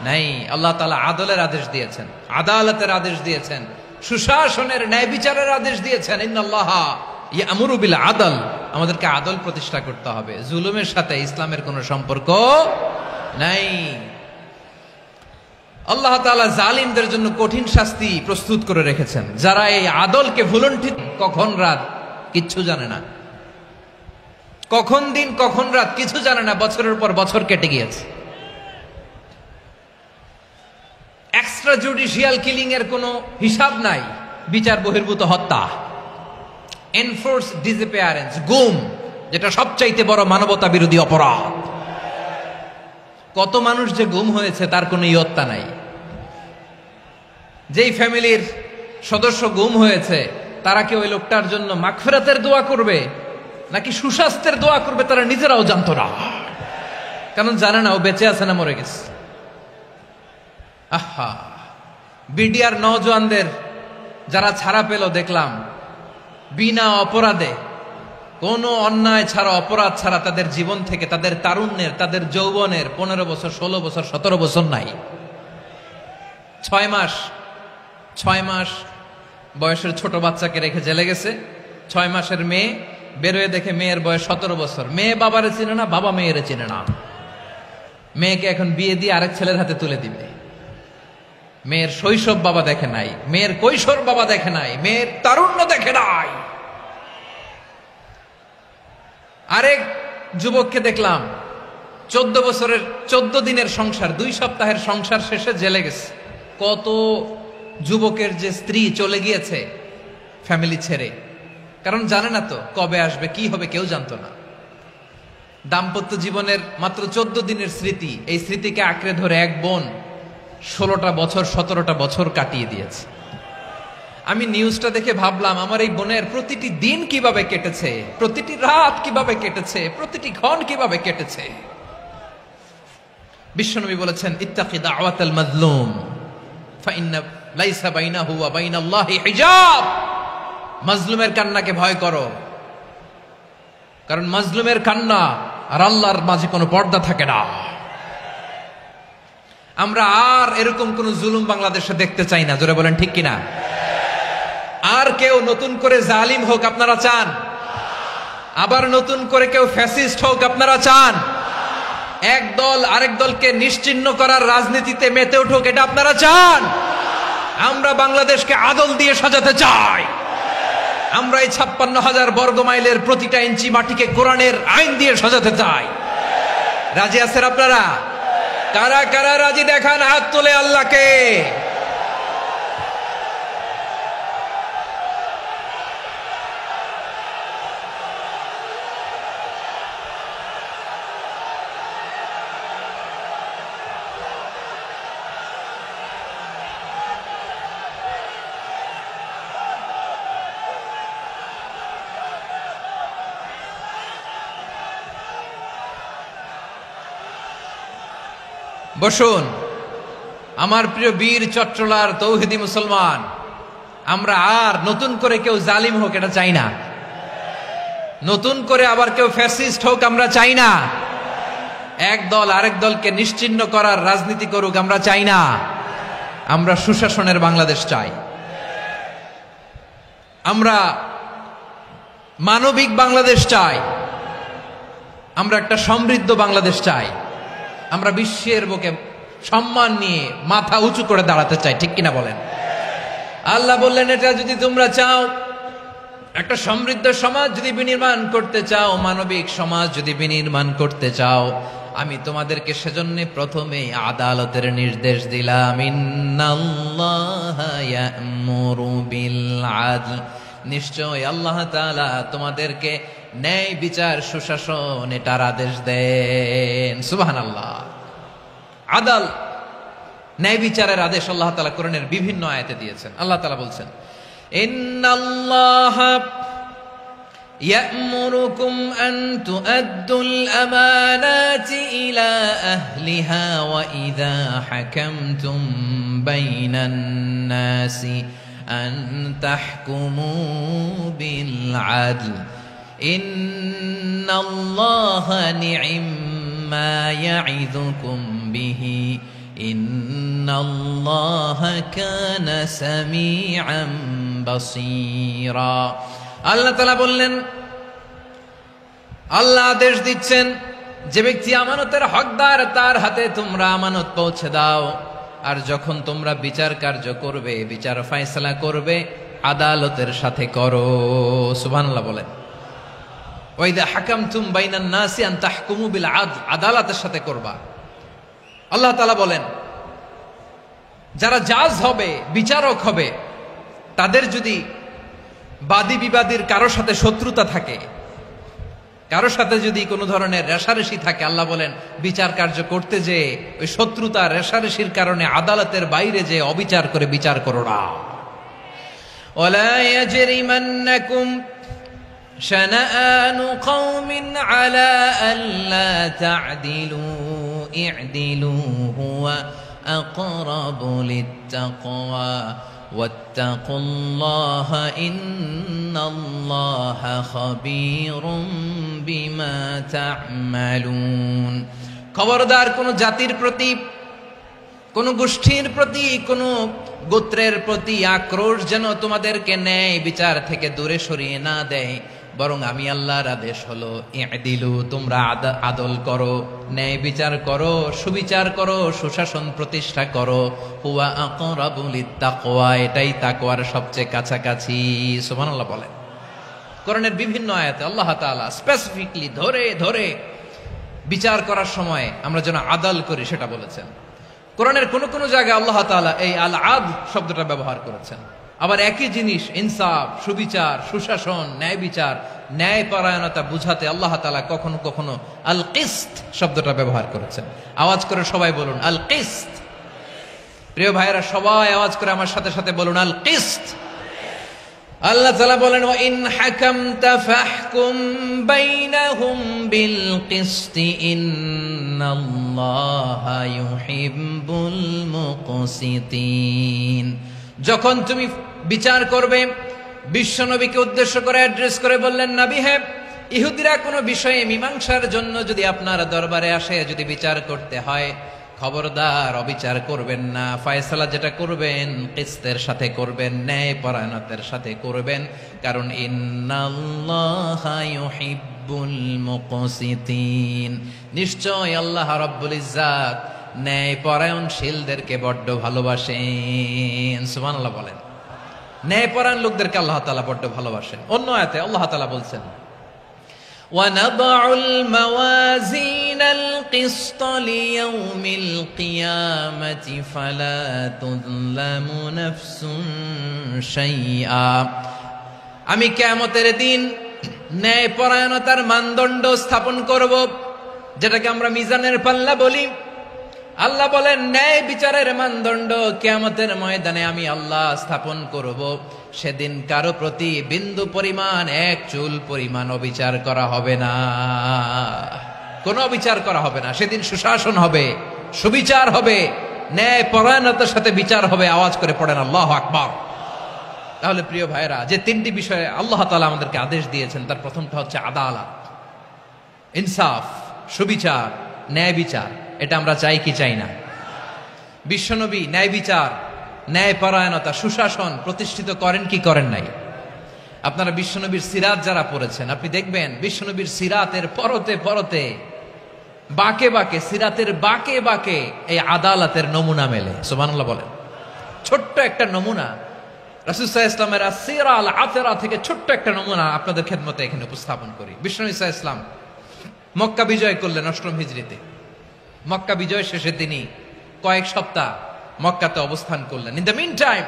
নাই। আল্লাহ তাআলা আদলের আদেশ দিয়েছেন, আদালতের আদেশ দিয়েছেন, সুশাসনের, ন্যায় বিচারের আদেশ দিয়েছেন। ইন্নাল্লাহা ইয়ামুরু বিল আদল। আমাদেরকে আদল প্রতিষ্ঠা করতে হবে। জুলুমের সাথে ইসলামের কোনো সম্পর্ক নাই। আল্লাহ তাআলা জালিমদের জন্য কঠিন শাস্তি প্রস্তুত করে রেখেছেন। যারা এই আদলকে ভুলুণ্ঠিত, কখন রাত কিচ্ছু জানে না, কখন দিন কখন রাত কিছু জানে না, বছরের পর বছর কেটে গিয়েছে। এক্সট্রা জুডিশিয়াল কিলিং এর কোনো হিসাব নাই, বিচার বহির্ভূত হত্যা, এনফোর্স ডিসঅ্যাপিয়ারেন্স, গুম, যেটা সবচাইতে বড় মানবতা বিরোধী অপরাধ। কত মানুষ যে গুম হয়েছে তার কোনো ইয়ত্তা নাই। যেই ফ্যামিলির সদস্য গুম হয়েছে তারা কি ওই লোকটার জন্য মাগফিরাতের দোয়া করবে নাকি সুস্বাস্থ্যের দোয়া করবে তারা নিজেরাও জানতো না, কারণ জানে না ও বেঁচে আছে না মরে গেছে। আহা, বিডিআর নওজোয়ানদের যারা ছাড়া পেল দেখলাম, বিনা অপরাধে, কোনো অন্যায় ছাড়া, অপরাধ ছাড়া তাদের জীবন থেকে, তাদের তারুণ্যের, তাদের যৌবনের 15 বছর, 16 বছর, 17 বছর নাই। 6 মাস বয়সের ছোট বাচ্চাকে রেখে জেলে গেছে। 6 মাসের মেয়ে বেরোয় দেখে মেয়ের বয়স 17 বছর। মেয়ে বাবারে চিনে না, বাবা মেয়েরে চিনে না। মেয়েকে এখন বিয়ে দিয়ে আরেক ছেলের হাতে তুলে দিবে। মেয়ের শৈশব বাবা দেখে নাই, মেয়ের কৈশোর বাবা দেখে নাই, মেয়ের তারুণ্য দেখে নাই। আরেক যুবককে দেখলাম 14 বছরের 14 দিনের সংসার, 2 সপ্তাহের সংসার শেষে জেলে গেছে। কত যুবকের যে স্ত্রী চলে গিয়েছে ফ্যামিলি ছেড়ে, কারণ জানে না তো কবে আসবে, কি হবে, কেউ জানতো না। দাম্পত্য জীবনের মাত্র 14 দিনের স্মৃতি, এই স্মৃতিকে আঁকড়ে ধরে এক বোন 16টা বছর, 17টা বছর কাটিয়ে দিয়েছে। আমি নিউজটা দেখে ভাবলাম, আমার এই বোনের প্রতিটি দিন কিভাবে কেটেছে, প্রতিটি রাত কিভাবে কেটেছে, প্রতিটি ক্ষণ কিভাবে কেটেছে। বিশ্বনবী বলেছেন, ইত্তাকি দাওয়াতাল মাজলুম ফাইন্না লাইসা বাইনাহু ওয়া বাইনাল্লাহি হিজাব। মাজলুমের কান্নাকে ভয় করো, কারণ মাজলুমের কান্না আর আল্লাহর মাঝে কোনো পর্দা থাকে না। আমরা আর এরকম কোন জুলুম বাংলাদেশে দেখতে চাই না। জোরে বলেন ঠিক কিনা? আর কেউ নতুন করে জালিম হোক আপনারা চান? আবার নতুন করে কেউ ফ্যাসিস্ট হোক আপনারা চান? এক দল আরেক দলকে নিশ্চিহ্ন করার রাজনীতিতে মেতে উঠুক এটা আপনারা চান? আমরা বাংলাদেশকে আদল দিয়ে সাজাতে চাই। আমরা এই 56,000 বর্গ মাইলের প্রতিটা ইঞ্চি মাটিকে কোরআনের আইন দিয়ে সাজাতে চাই। রাজি আছেন আপনারা? কারা কারা রাজি দেখান হাত তুলে আল্লাহকে। বসুন আমার প্রিয় বীর চট্টলার তৌহিদি মুসলমান, আমরা আর নতুন করে কেউ জালিম হোক এটা চাই না। নতুন করে আবার কেউ ফ্যাসিস্ট হোক আমরা চাই না। এক দল আরেক দলকে নিশ্চিহ্ন করার রাজনীতি করুক আমরা চাই না। আমরা সুশাসনের বাংলাদেশ চাই। আমরা মানবিক বাংলাদেশ চাই। আমরা একটা সমৃদ্ধ বাংলাদেশ চাই। আমরা বিশ্বের বুকে সম্মান নিয়ে মাথা উঁচু করে দাঁড়াতে চাই, ঠিক কিনা বলেন? আল্লাহ বললেন এটা যদি তোমরা চাও, একটা সমৃদ্ধ সমাজ যদি বিনির্মাণ করতে চাও, মানবিক সমাজ যদি বিনির্মাণ করতে চাও, আমি তোমাদেরকে সেজন্য প্রথমে আদালতের নির্দেশ দিলাম। ইন্নাল্লাহা ইয়া'মুরু বিল আদল, নিশ্চয় আল্লাহ তাআলা তোমাদেরকে ন্যায় বিচার সুশাসন এটার আদেশ দেন। সুবহানাল্লাহ। আদাল ন্যায় বিচারের আদেশ আল্লাহ তাআলা কোরআনের বিভিন্ন আয়াতে দিয়েছেন। আল্লাহ তাআলা বলছেন ইন্নাল্লাহা ইয়া'মুরুকুম আন তুআদ্দুল আমানাতি ইলা আহলিহা ওয়া ইযা হাকামতুম বাইনান নাসি আন তাহকুমু বিল আদল ইন্নাল্লাহা নি'ম্মা ইয়া'iযুকুম বিহি ইন্নাল্লাহা কানা সামিআন বাসীরা। আল্লাহ তাআলা বললেন, আল্লাহ আদেশ দিচ্ছেন যে ব্যক্তি আমানতের হকদার তার হাতে তোমরা আমানত পৌঁছে দাও। আর যখন তোমরা বিচার কার্য করবে, বিচার ফয়সালা করবে, আদালতের সাথে করো। সুবহানাল্লাহ বলেন। ওয়াইদা হাকামতুম বাইনান নাসি আন তাহকুমু বিল আদল, আদালতের সাথে করবা। আল্লাহ তাআলা বলেন যারা জাজ হবে, বিচারক হবে, তাদের যদি বাদী বিবাদীর কারোর সাথে শত্রুতা থাকে, কারোর সাথে যদি কোনো ধরনের রেষারেষি থাকে, আল্লাহ বলেন বিচার কার্য করতে যে ওই শত্রুতা রেষারেষির কারণে আদালতের বাইরে যে অবিচার করে বিচার করো না। ওয়ালা ইয়াজরিমান্নাকুম শানাআনু কওমিন আলা আল্লা তা'দিলু ই'দিলু হুয়া আকরাবু লিত্তাকওয়া ওয়াত্তাকুল্লাহা ইন্নাল্লাহা খাবীরুম বিমা তা'মালুন। খবরদার কোন জাতির প্রতি, কোন গোষ্ঠীর প্রতি, কোন গোত্রের প্রতি আক্রোশ যেন তোমাদেরকে ন্যায় বিচার থেকে দূরে সরিয়ে না দেয়, বরং আমি আল্লাহর আদেশ হলো ই'দিলু, তোমরা আদল করো, ন্যায় বিচার করো, সুবিচার করো, সুশাসন প্রতিষ্ঠা করো। হুয়া আকরাবু লিত্তাকওয়া, এটাই তাকওয়ার সবচেয়ে কাছাকাছি। সুবহানাল্লাহ বলেন। কোরআনের বিভিন্ন আয়াতে আল্লাহ তাআলা স্পেসিফিকলি ধরে ধরে বিচার করার সময় আমরা যেন আদল করি সেটা বলেছেন। কোরআনের কোন কোন জায়গায় আল্লাহ তাআলা এই আল আদল শব্দটা ব্যবহার করেছেন। আবার একই জিনিস ইনসাফ, সুবিচার, সুশাসন, ন্যায় বিচার, ন্যায় পরায়ণতা বুঝাতে আল্লাহ তাআলা কখনো কখনো আল কিসত শব্দটা ব্যবহার করেছেন। আওয়াজ করে সবাই বলুন আল কিসত। প্রিয় ভাইয়েরা সবাই আওয়াজ করে আমার সাথে সাথে বলুন আল কিসত। আল্লাহ তাআলা বলেন ওয়া ইন হাকামতা ফাহকুম বাইনাহুম বিল কিসতি ইন্নাল্লাহা ইউহিব্বুল মুকসিতিন। যখন তুমি বিচার করবে, বিশ্বনবীকে উদ্দেশ্য করে অ্যাড্রেস করে বললেন, নবী হে, ইহুদিরা কোনো বিষয়ে মীমাংসার জন্য যদি আপনার দরবারে আসে, যদি বিচার করতে হয়, খবরদার অবিচার করবেন না, ফয়সালা যেটা করবেন কিসতের সাথে করবেন, ন্যায় পরায়ণতার সাথে করবেন, কারণ ইন্নাল্লাহা ইউহিব্বুল মুকসিতিন, নিশ্চয় আল্লাহ রাব্বুল ইজ্জাত ন্যায় পরায়ণশীলদেরকে বড্ড ভালোবাসেন। সুবহানাল্লাহ বলেন। ন্যায় পরায়ণ লোকদেরকে আল্লাহ তাআলা বড্ড ভালোবাসেন। অন্য আয়াতে আল্লাহ তাআলা বলছেন, وَنَضَعُ الْمَوَازِينَ الْقِسْطَ لِيَوْمِ الْقِيَامَةِ فَلَا تُظْلَمُ نَفْسٌ شَيْئًا, আমি কিয়ামতের দিন ন্যায়পরায়ণতার মানদণ্ড স্থাপন করব, যেটাকে আমরা মিজানের পাল্লা বলি। আল্লাহ বলেন ন্যায় বিচারের মানদণ্ড কিয়ামতের ময়দানে আমি আল্লাহ স্থাপন করব। সেদিন কারো প্রতি বিন্দু পরিমাণ, এক চুল পরিমাণ অবিচার করা হবে না, কোনো অবিচার করা হবে না। সেদিন সুশাসন হবে, সুবিচার হবে, ন্যায় পরায়ণতার সাথে বিচার হবে। আওয়াজ করে পড়েন আল্লাহু আকবার। তাহলে প্রিয় ভাইরা, যে তিনটি বিষয়ে আল্লাহ তাআলা আমাদেরকে আদেশ দিয়েছেন, তার প্রথমটা হচ্ছে আদালত, ইনসাফ, সুবিচার, ন্যায় বিচার। এটা আমরা চাই কি চাই না? বিশ্বনবী ন্যায় বিচার, ন্যায় পরায়ণতা, সুশাসন প্রতিষ্ঠিত করেন কি করেন নাই? আপনারা বিশ্বনবীর সিরাত যারা পড়েছেন, আপনি দেখবেন বিশ্বনবীর সিরাতের পরতে পরতে, বাঁকে বাঁকে, সিরাতের বাঁকে বাঁকে এই আদালতের নমুনা মেলে। সুবহানাল্লাহ বলেন। ছোট্ট একটা নমুনা রাসূল সাল্লাল্লাহু আলাইহি ওয়াসাল্লামের আসিরা আল আতরা থেকে ছোট্ট একটা নমুনা আপনাদের খেদমতে এখানে উপস্থাপন করি। বিশ্বনবী সাল্লাল্লাহু আলাইহি ওয়াসাল্লাম মক্কা বিজয় করলেন ৮ম হিজরিতে। মক্কা বিজয় শেষে তিনি কয়েক সপ্তাহ মক্কাতে অবস্থান করলেন। ইন দ্য মিন টাইম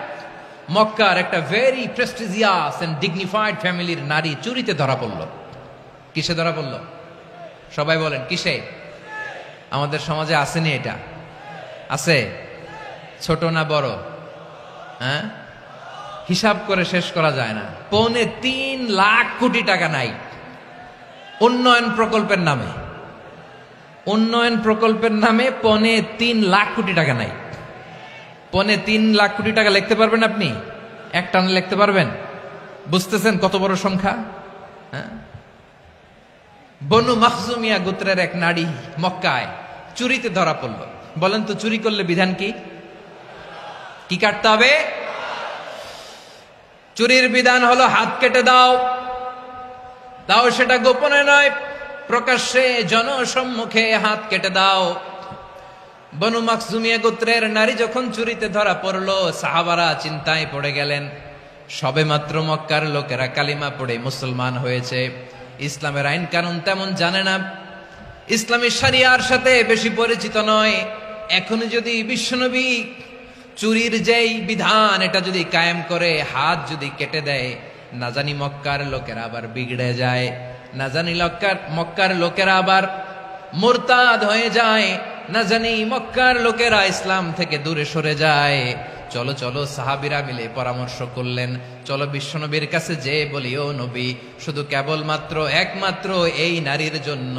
মক্কার একটা ভেরি প্রেস্টিজিয়াস এন্ড ডিগনিফাইড ফ্যামিলির নারী চুরিতে ধরা পড়ল। কিসে ধরা পড়ল? সবাই বলেন কিসে? আমাদের সমাজে আসেনি এটা? আছে? ছোট না বড়? হ্যাঁ, হিসাব করে শেষ করা যায় না। ৩.৫ লাখ কোটি টাকা নাই উন্নয়ন প্রকল্পের নামে। উন্নয়ন প্রকল্পের নামে ৩.৫ লাখ কোটি টাকা নাই। ৩.৫ লাখ কোটি টাকা লিখতে পারবেন আপনি? এক টানে লিখতে পারবেন? বুঝতেছেন কত বড় সংখ্যা? হ্যাঁ, বনু মাখজুমিয়া গোত্রের এক নারী মক্কায় চুরিতে ধরা পড়ল। বলেন তো চুরি করলে বিধান কি? কি কাটতে হবে? চুরির বিধান হলো হাত কেটে দাও। তাও সেটা গোপনে নয়, প্রকাশ্যে জনসম্মুখে হাত কেটে দাও। বনু মাখজুমিয়া গোত্রের নারী যখন চুরিতে ধরা পড়লো, সাহাবারা চিন্তায় পড়ে গেলেন। সবেমাত্র মক্কার লোকেরা কালিমা পড়ে মুসলমান হয়েছে, ইসলামের আইন কানুন তেমন জানে না, ইসলামী শরিয়ার সাথে বেশি পরিচিত নয়। এখনো যদি বিশ্বনবী চুরির যেই বিধান এটা যদি কায়েম করে হাত যদি কেটে দেয়, না জানি মক্কার লোকেরা আবার বিগড়ে যায়, না জানি মক্কার লোকেরা আবার মুরতাদ হয়ে যায়, না জানি মক্কার লোকেরা ইসলাম থেকে দূরে সরে যায়। চলো চলো, সাহাবীরা মিলে পরামর্শ করলেন, চলো বিশ্বনবীর কাছে যে বলি, ও নবী, শুধু কেবলমাত্র একমাত্র এই নারীর জন্য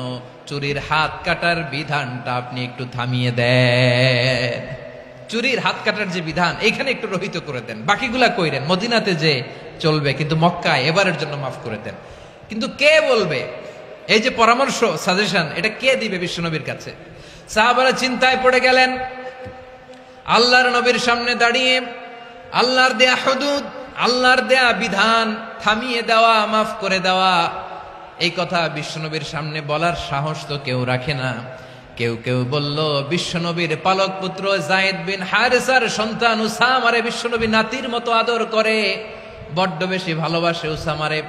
চুরির হাত কাটার বিধানটা আপনি একটু থামিয়ে দেন। চুরির হাত কাটার যে বিধান এখানে একটু রহিত করে দেন, বাকিগুলা কইরেন মদিনাতে যে চলবে, কিন্তু মক্কায় এবারের জন্য মাফ করে দেন। কিন্তু কে বলবে? এই যে পরামর্শ, সাজেশন, এটা কে দিবে বিশ্বনবীর কাছে? সাহাবারা চিন্তায় পড়ে গেলেন। আল্লাহর নবীর সামনে দাঁড়িয়ে আল্লাহর দেয়া হুদুদ, আল্লাহর দেয়া বিধান থামিয়ে দেওয়া, মাফ করে দেওয়া, এই কথা বিশ্বনবীর সামনে বলার সাহস তো কেউ রাখে না। কেউ কেউ বলল, বিশ্বনবীর পালক পুত্র যায়েদ বিন হারেসার সন্তান উসামারে বিশ্বনবী নাতির মতো আদর করে, বড্ড বেশি ভালোবাসে উসামারে।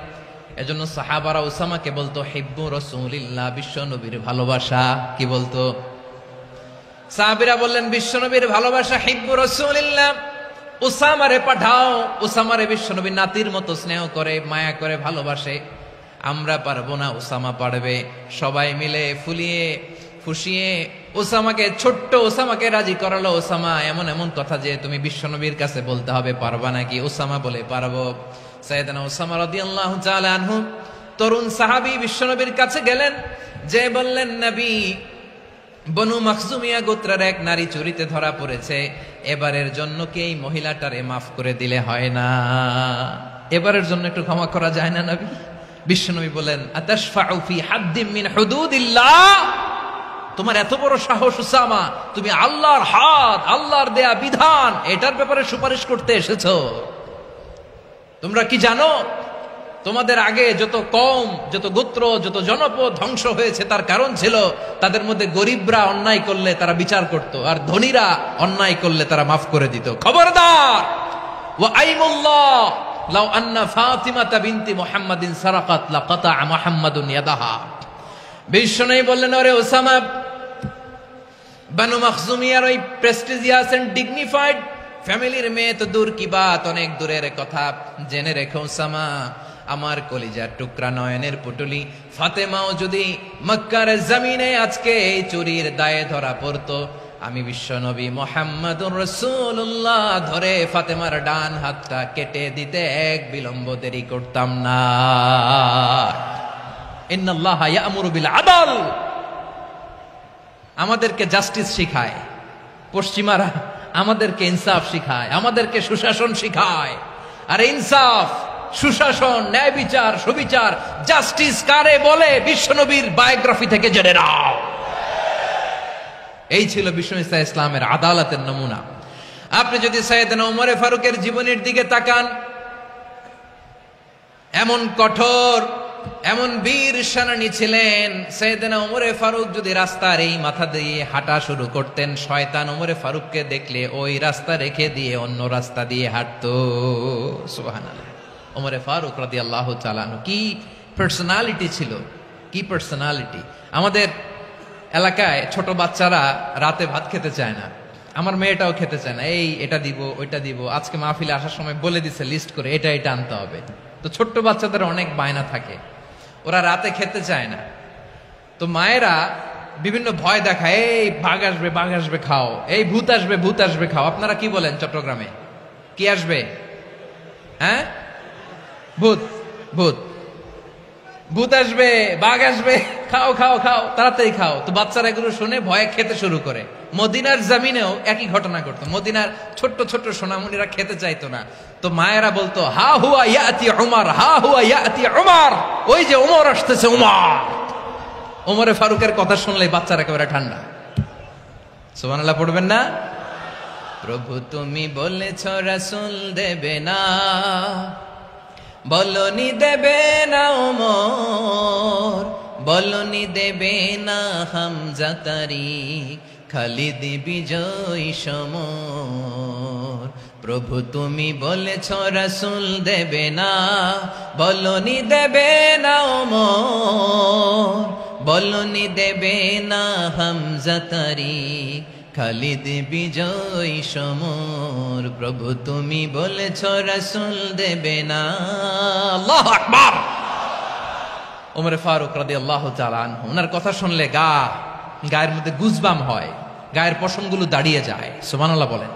এজন্য সাহাবারা উসামাকে বলতো হিব্বু রাসূলিল্লাহ, বিশ্বনবীর ভালোবাসা। কি বলতো? সাহাবীরা বললেন বিশ্বনবীর ভালোবাসা হিব্বু রাসূলিল্লাহ, উসামারে পাঠাও। উসামারে বিশ্বনবী নাতির মতো স্নেহ করে, মায়া করে, ভালোবাসে। আমরা পারবো না, উসামা পারবে। সবাই মিলে ফুলিয়ে ফুসিয়ে ওসামাকে, ছোট্ট ওসামাকে রাজি করালো। ওসামা এমন এমন কথা যে তুমি বিশ্বনবীর কাছে বলতে হবে, পারবা নাকি? ওসামা বলে পারবো। সাইয়েদনা ওসামা রাদিয়াল্লাহু তাআলা আনহু তরুণ সাহাবী বিশ্বনবীর কাছে গেলেন, যে বললেন, নবী, বনু মাখজুমিয়া গোত্রের এক নারী চুরিতে ধরা পড়েছে, এবারের জন্য কি এই মহিলাটারে মাফ করে দিলে হয় না? এবারের জন্য একটু ক্ষমা করা যায় না নবী? বিশ্বনবী বলেন, আতাশফাউ ফি হাদ্দিম মিন হুদুদিল্লাহ, তোমার এত বড় সাহস উসামা, তুমি আল্লাহর হাত, আল্লাহর দেয়া বিধান এটার ব্যাপারে সুপারিশ করতে এসেছো? তোমরা কি জানো তোমাদের আগে যত কওম, যত গোত্র, যত জনপদ ধ্বংস হয়েছে তার কারণ ছিল তাদের মধ্যে গরিবরা অন্যায় করলে তারা বিচার করত, আর ধনীরা অন্যায় করলে তারা মাফ করে দিত। খবরদার! ওয়া আইমুল্লাহ লাউ আন্না ফাতিমাতা বিনতি মুহাম্মাদিন সারাকাত লাকাতা মুহাম্মাদুন ইয়াদাহা। বিশ্বনবী বললেন, ওরে ওসামা, বানু মাখজুমিয়ার ওই প্রেস্টিজিয়াস এন্ড ডিগনিফাইড ফ্যামিলির মেয়ে তো দূর কি বাত, অনেক দূরের কথা। জেনে রেখো ওসামা, আমার কলিজার টুকরা নয়নের পুটুলি ফাতেমাও যদি মক্কার জমিনে আজকে এই চুরির দায়ে ধরা পড়তো, আমি বিশ্বনবী মুহাম্মাদুর রাসূলুল্লাহ ধরে ফাতেমার ডান হাতটা কেটে দিতে এক বিলম্ব দেরি করতাম না। ইন্নাল্লাহা ইয়া'মুরু বিল আদল। আমাদেরকে জাস্টিস শিখায় পশ্চিমারা, আমাদেরকে ইনসাফ শিখায়, আমাদেরকে সুশাসন শিখায়। আর ইনসাফ, সুশাসন, ন্যায় বিচার, সুবিচার, জাস্টিস কারে বলে বিশ্বনবীর বায়োগ্রাফি থেকে জেনে নাও। এই ছিল বিষ্ণু ইসা ইসলামের আদালতের নমুনা। আপনি যদি সাইয়েদনা ওমরে ফারুকের জীবনের দিকে তাকান, এমন কঠোর, এমন বীর সেনানী ছিলেন। সাইয়েদনা ওমরে ফারুক যদি রাস্তার এই মাথা দিয়ে হাঁটা শুরু করতেন, শয়তান ওমরে ফারুককে দেখলে ওই রাস্তা রেখে দিয়ে অন্য রাস্তা দিয়ে হাঁটতো। সুবহানাল্লাহ। ওমরে ফারুক রাদিয়াল্লাহু তাআলা আনহু কি পার্সোনালিটি ছিল, কি পার্সোনালিটি! আমাদের এলাকায় ছোট বাচ্চারা রাতে ভাত খেতে চায় না, আমার মেয়েটাও খেতে চায় না। এই এটা দিব, ওইটা দিব, আজকে মাহফিলে আসার সময় বলে দিছে লিস্ট করে এটা এটা আনতে হবে। তো ছোট্ট বাচ্চাদের অনেক বায়না থাকে, ওরা রাতে খেতে চায় না। তো মায়েরা বিভিন্ন ভয় দেখায়, এই বাঘ আসবে, বাঘ আসবে খাও, এই ভূত আসবে, ভূত আসবে খাও। আপনারা কি বলেন চট্টগ্রামে? কি আসবে? হ্যাঁ, ভূত, ভূত, ভূত আসবে, বাঘ আসবে, খাও খাও খাও, তাড়াতাড়ি খাও। তো বাচ্চারা এগুলো শুনে ভয়ে খেতে শুরু করে। মদিনার জমিনেও একই ঘটনা ঘটতো। মদিনার ছোট্ট ছোট্ট সোনামণিরা খেতে চাইতো না। তো মায়েরা বলতো, হা হুয়া ইয়াতি উমর, হা হুয়া ইয়াতি উমর, ওই যে উমর আসতেছে, উমর। ওমরে ফারুকের কথা শুনলে বাচ্চারা একেবারে ঠান্ডা। সুবহানাল্লাহ পড়বেন না? প্রভু তুমি বলেছ রাসূল দেবে না, বলনি দেবে না ওমর, বলনি দেবে না হামজা তারিক, খালিদ বিজয় সমর। প্রভু তুমি বলেছ রাসূল দেবে না, বলনি দেবে না ওমর, বলনি দেবে না হামজা তারিক, খালিদ বিজয় সমর। প্রভু তুমি বলেছ রাসূল দেবে না। আল্লাহু আকবার। ওমর ফারুক রাদিয়াল্লাহু তাআলা আনহু, ওনার কথা শুনলে গায়ের মধ্যে গুজবাম হয়, গায়ের পশমগুলো দাঁড়িয়ে যায়। সুবহানাল্লাহ বলেন।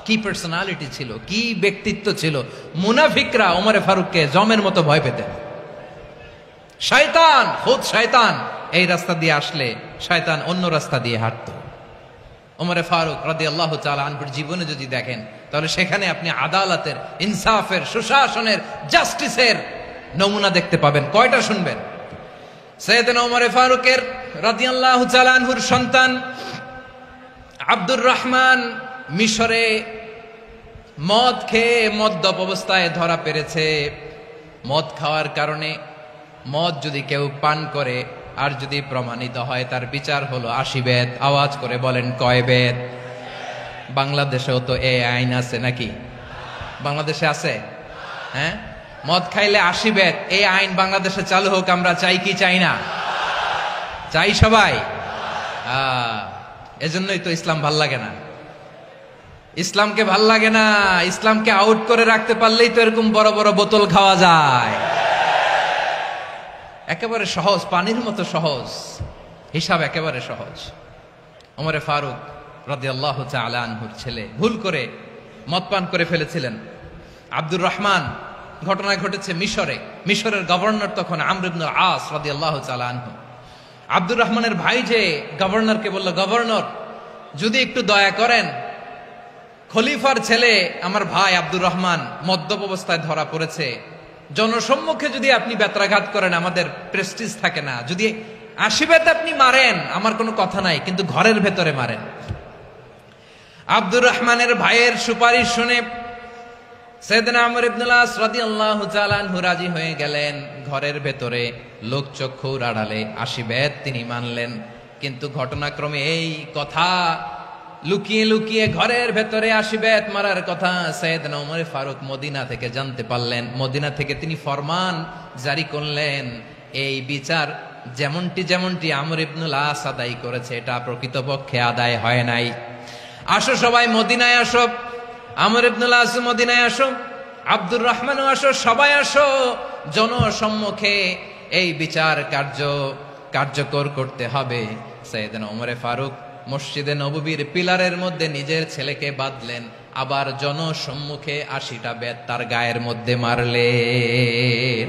কি পার্সোনালিটি ছিল, কি ব্যক্তিত্ব ছিল! মুনাফিকরা ওমর ফারুককে জমের মতো ভয় পেতেন। শয়তান, খুদ শয়তান এই রাস্তা দিয়ে আসলে শয়তান অন্য রাস্তা দিয়ে হাঁটতো। ওমর ফারুক রাদিয়াল্লাহু তাআলা আনহুর জীবনে যদি দেখেন, তাহলে সেখানে আপনি আদালতের, ইনসাফের, সুশাসনের, জাস্টিসের নমুনা দেখতে পাবেন। কয়টা শুনবেন? সাইয়েদনা ওমর ফারুকের রাদিয়াল্লাহু তাআলা আনহুর সন্তান আব্দুর রহমান মিশরে মদ খেয়ে মদ্যপ অবস্থায় ধরা পড়েছে। মদ খাওয়ার কারণে, মদ যদি কেউ পান করে আর যদি প্রমাণিত হয়, তার বিচার হলো 80 বেত। আওয়াজ করে বলেন, কয় বেত? বাংলাদেশেও তো এই আইন আছে নাকি? বাংলাদেশে আছে? হ্যাঁ, মদ খাইলে 80 বেত, এই আইন বাংলাদেশে চালু হোক। আমরা চাই কি চাই না? চাই সবাই। এজন্যই তো ইসলাম ভাল লাগে না। ইসলামকে ভাল লাগে না। ইসলামকে আউট করে রাখতে পারলেই তো এরকম বড় বড় বোতল খাওয়া যায়। একেবারে সহজ, পানির মতো সহজ, হিসাব একেবারে সহজ। ওমর ফারুক রাদিয়াল্লাহু তাআলা আনহুর ছেলে ভুল করে মদ পান করে ফেলেছিলেন। আব্দুর রহমান, ঘটনা ঘটেছে মিশরে। মিশরের গভর্নর তখন আমর ইবনুল আস রাদিয়াল্লাহু তাআলা আনহু। আব্দুর রহমানের ভাই যে গভর্নরকে বলল, গভর্নর যদি একটু দয়া করেন, খলিফার ছেলে আমার ভাই আব্দুর রহমান মদ্যপ অবস্থায় ধরা পড়েছে, জনসম্মুখে যদি আপনি বেত্রাঘাত করেন আমাদের প্রেস্টিজ থাকে না, যদি আসিবেত আপনি মারেন, আমার কোনো কথা নাই, কিন্তু ঘরের ভেতরে মারেন। আব্দুর রহমানের ভাইয়ের সুপারিশ শুনে সাইয়েদনা আমর ইবনে আস রাদিয়াল্লাহু তাআলা আনহু রাজি হয়ে গেলেন। ঘরের ভেতরে লোকচক্ষুর আড়ালে আসিবেত তিনি মানলেন। কিন্তু ঘটনাক্রমে এই কথা লুকিয়ে লুকিয়ে ঘরের ভেতরে আসিবেত মারার কথা সাইয়েদনা ওমর ফারুক মদিনা থেকে জানতে পারলেন। মদিনা থেকে তিনি ফরমান জারি করলেন, এই বিচার যেমনটি আমর ইবনুল আস আদায় করেছে এটা প্রকৃতপক্ষে আদায় হয় নাই। আসো সবাই মদিনায় আসো, আমর ইবনুল আস মদিনায় আসো, আব্দুর রহমানও আসো, সবাই আসো, জনসম্মুখে এই বিচার কার্যকর করতে হবে। সাইয়েদনা ওমর ফারুক মসজিদে নববীর পিলারের মধ্যে নিজের ছেলেকে বাঁধলেন, আবার জনসম্মুখে 80টা বেত তার গায়ের মধ্যে মারলেন।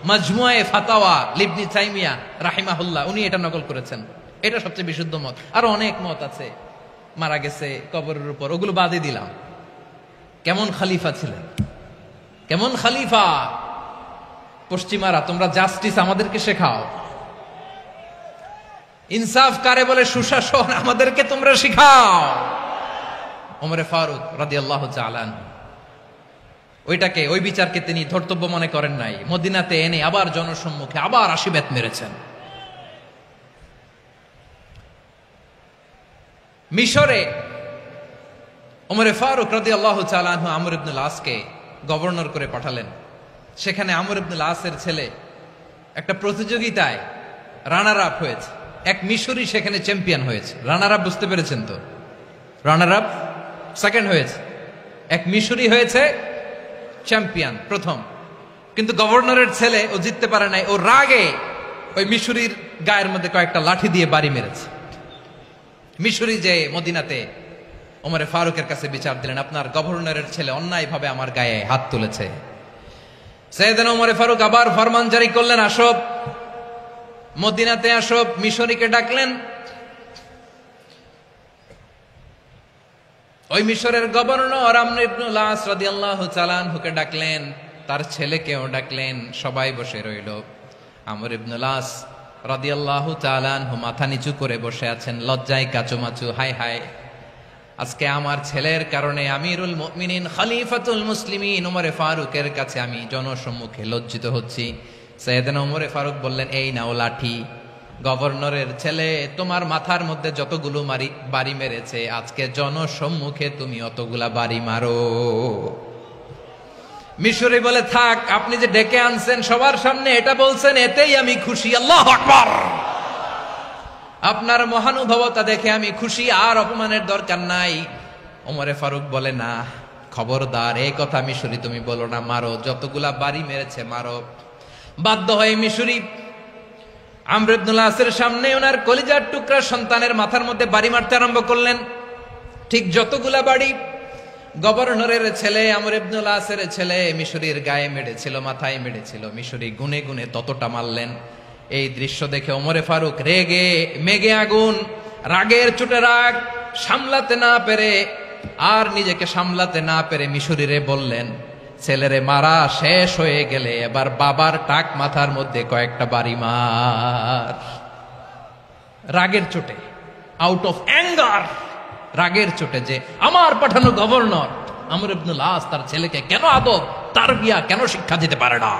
মাজমুয়ে ফাতাওয়া ইবনে তাইমিয়া রাহিমাহুল্লাহ উনি এটা নকল করেছেন। এটা সবচেয়ে বিশুদ্ধ মত, আর অনেক মত আছে। মারা গেছে কবরের উপর, ওগুলো বাদই দিলাম। কেমন খলিফা ছিলেন, কেমন খলিফা! পশ্চিমারা তোমরা জাস্টিস আমাদেরকে শেখাও, ইনসাফ কারে বলে সুশাসন আমাদেরকে তোমরা শিখাও। ওমরে ফারুক রাদিয়াল্লাহু তাআলা ওই বিচারকে তিনি ধর্তব্য মনে করেন নাই। মদিনাতে এনে আবার জনসম্মুখে আবার 80 বেত মেরেছেন। মিশরে ওমরে ফারুক রাদিয়াল্লাহু তাআলা আনহু আমর ইবনুল আসকে গভর্নর করে পাঠালেন। সেখানে আমর ইবনুল আসের ছেলে একটা প্রতিযোগিতায় রানার আপ হয়েছে। এক মিশরি সেখানে চ্যাম্পিয়ন হয়েছে। রানার আপ বুঝতে পেরেছেন তো? রানার আপ সেকেন্ড হয়েছে, এক মিশরি হয়েছে চ্যাম্পিয়ন প্রথম। কিন্তু গভর্নরের ছেলে ও জিততে পারে নাই। ও রাগে ওই মিশরির গায়ের মধ্যে কয়েকটা লাঠি দিয়ে বাড়ি মেরেছে। মিশরি যে মদিনাতে ওমরে ফারুকের কাছে বিচার দিলেন, আপনার গভর্নরের ছেলে অন্যায়ভাবে আমার গায়ে হাত তুলেছে। সাইয়েদনা ওমরে ফারুক আবার ফরমান জারি করলেন, আসো মদিনাতে আসো। মিশরীকে ডাকলেন। ওই মিশরের গভর্নর আমর ইবনুল আস রাদিয়াল্লাহু তাআলা আনহুকে ডাকলেন, তার ছেলেকেও ডাকলেন। সবাই বসে রইল। আমর ইবনুল আস রাদিয়াল্লাহু তাআলা আনহু মাথা নিচু করে বসে আছেন, লজ্জায় কাচুমাচু। হায় হায়, আজকে আমার ছেলের কারণে আমিরুল মুমিনিন খলিফাতুল মুসলিমিন ওমরে ফারুকের কাছে আমি জনসম্মুখে লজ্জিত হচ্ছি। সাইয়েদনা ওমরে ফারুক বললেন, এই নাও লাঠি, গভর্নরের ছেলে তোমার মাথার মধ্যে যতগুলো বাড়ি মেরেছে, আজকে জনসম্মুখে তুমি অতগুলা বাড়ি মারো। মিশরি বলে, থাক, আপনি যে ডেকে আনছেন সবার সামনে এটা বলছেন, এতেই আমি খুশি। আল্লাহু আকবার! আপনার মহানুভবতা দেখে আমি খুশি, আর অপমানের দরকার নাই। ওমরে ফারুক বলে, না, খবরদার, এই কথা মিশরি তুমি বলো না, মারো, যতগুলা বাড়ি মেরেছে মারো। বাধ্য হয়ে মিশরি আমর ইবনুল আসের সামনে ওনার কলিজার টুকরা সন্তানের মাথার মধ্যে বাড়ি মারতে আরম্ভ করলেন। ঠিক যতগুলা বাড়ি গভর্নরের ছেলে আমর ইবনুল আসের ছেলে মিশরির গায়ে মেরেছিল, মাথায় মেরেছিল, মিশরি গুনে গুনে ততটা মারলেন। এই দৃশ্য দেখে ওমরে ফারুক রেগে মেগে আগুন, রাগের চোটে রাগ সামলাতে না পেরে, আর নিজেকে সামলাতে না পেরে মিশরিরে বললেন, ছেলেরে মারা শেষ হয়ে গেলে এবার বাবার টাক মাথার মধ্যে কয়েকটা বাড়ি মার। রাগের চোটে, আউট অফ অ্যাঙ্গার, রাগের চোটে, যে আমার পাঠানো গভর্নর আমর ইবনুল আস তার ছেলেকে কেন আদব তারবিয়া কেন শিক্ষা দিতে পারে না।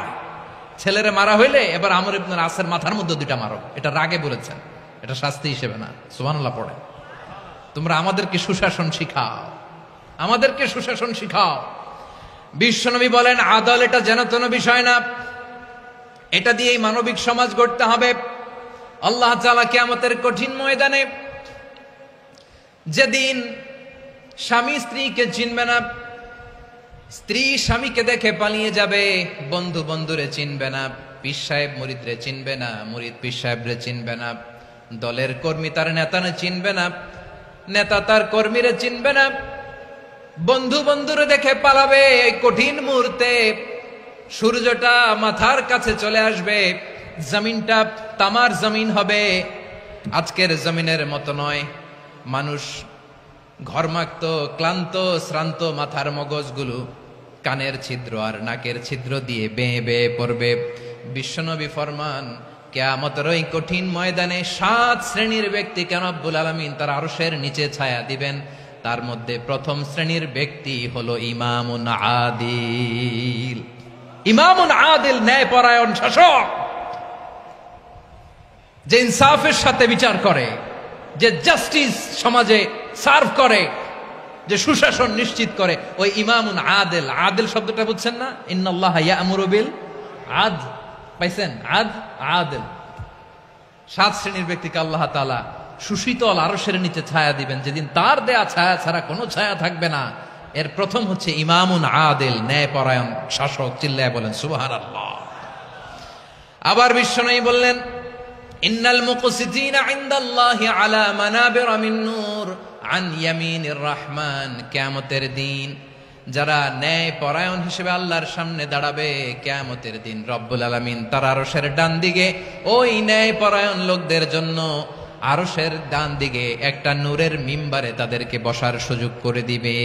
ছেলেরে মারা হইলে এবার আমর ইবনুল আসের মাথার মধ্যে দুইটা মারো। এটা রাগে বলেছেন, এটা শাস্তি হিসেবে না। সুবহানাল্লাহ পড়ে। তোমরা আমাদেরকে সুশাসন শিখাও, আমাদেরকে সুশাসন শিখাও। বিশ্বনবী বলেন, আদল এটা যেন তেন বিষয় না, এটা দিয়েই মানবিক সমাজ গড়তে হবে। আল্লাহ তাআলা কিয়ামতের কঠিন ময়দানে, যেদিন স্বামী স্ত্রীকে চিনবে না, স্ত্রী স্বামীকে দেখে পালিয়ে যাবে, বন্ধু বন্ধুরে চিনবে না, পীর সাহেব মুরিদরে চিনবে না, মুরিদ পীর সাহেবরে চিনবে না, দলের কর্মী তার নেতারে চিনবে না, নেতা তার কর্মীরে চিনবে না, বন্ধু বন্ধুরে দেখে পালাবে। এই কঠিন মুহূর্তে সূর্যটা মাথার কাছে চলে আসবে, জমিনটা তামার জমিন হবে। আজকের জমিনের মতো নয়। মানুষ ঘর্মাক্ত, ক্লান্ত, শ্রান্ত মাথার মগজগুলো কানের ছিদ্র আর নাকের ছিদ্র দিয়ে বেয়ে বেয়ে পড়বে। বিশ্বনবী ফরমান, কিয়ামতের ওই কঠিন ময়দানে 7 শ্রেণীর ব্যক্তিকে রব্বুল আলামিন তার আরশের নিচে ছায়া দিবেন। তার মধ্যে প্রথম শ্রেণীর ব্যক্তি হলো ইমামুন আদিল। ইমামুন আদিল, ন্যায়পরায়ণ শাসক, যে ইনসাফের সাথে বিচার করে, যে জাস্টিস সমাজে সার্ভ করে, যে সুশাসন নিশ্চিত করে, ওই ইমামুন আদিল। আদিল শব্দটা বুঝছেন না? ইন্নাল্লাহা ইয়া'মুরু বিল আদল। পাইছেন? আদিল। 7 শ্রেণীর ব্যক্তিকে আল্লাহ তাআলা সুশীতল আরশের নিচে ছায়া দিবেন, যেদিন তার দেয়া ছায়া ছাড়া কোনো ছায়া থাকবে না। এর প্রথম হচ্ছে ইমামুন আদিল, ন্যায়পরায়ণ শাসক। চিল্লায় বলেন সুবহানাল্লাহ। আবার বিশ্বনবী বললেন, ইন্নাল মুকসিতিনা ইনদাল্লাহি আলা মানাবিরা মিন নূর আন ইয়ামিনির রহমান। কিয়ামতের দিন যারা ন্যায়পরায়ণ হিসেবে আল্লাহর সামনে দাঁড়াবে, কিয়ামতের দিন রব্বুল আলামিন তার আরশের ডান দিকে ওই ন্যায়পরায়ণ লোকদের জন্য আরশের ডান দিকে একটা নূরের মিম্বারে তাদেরকে বসার সুযোগ করে দিবে।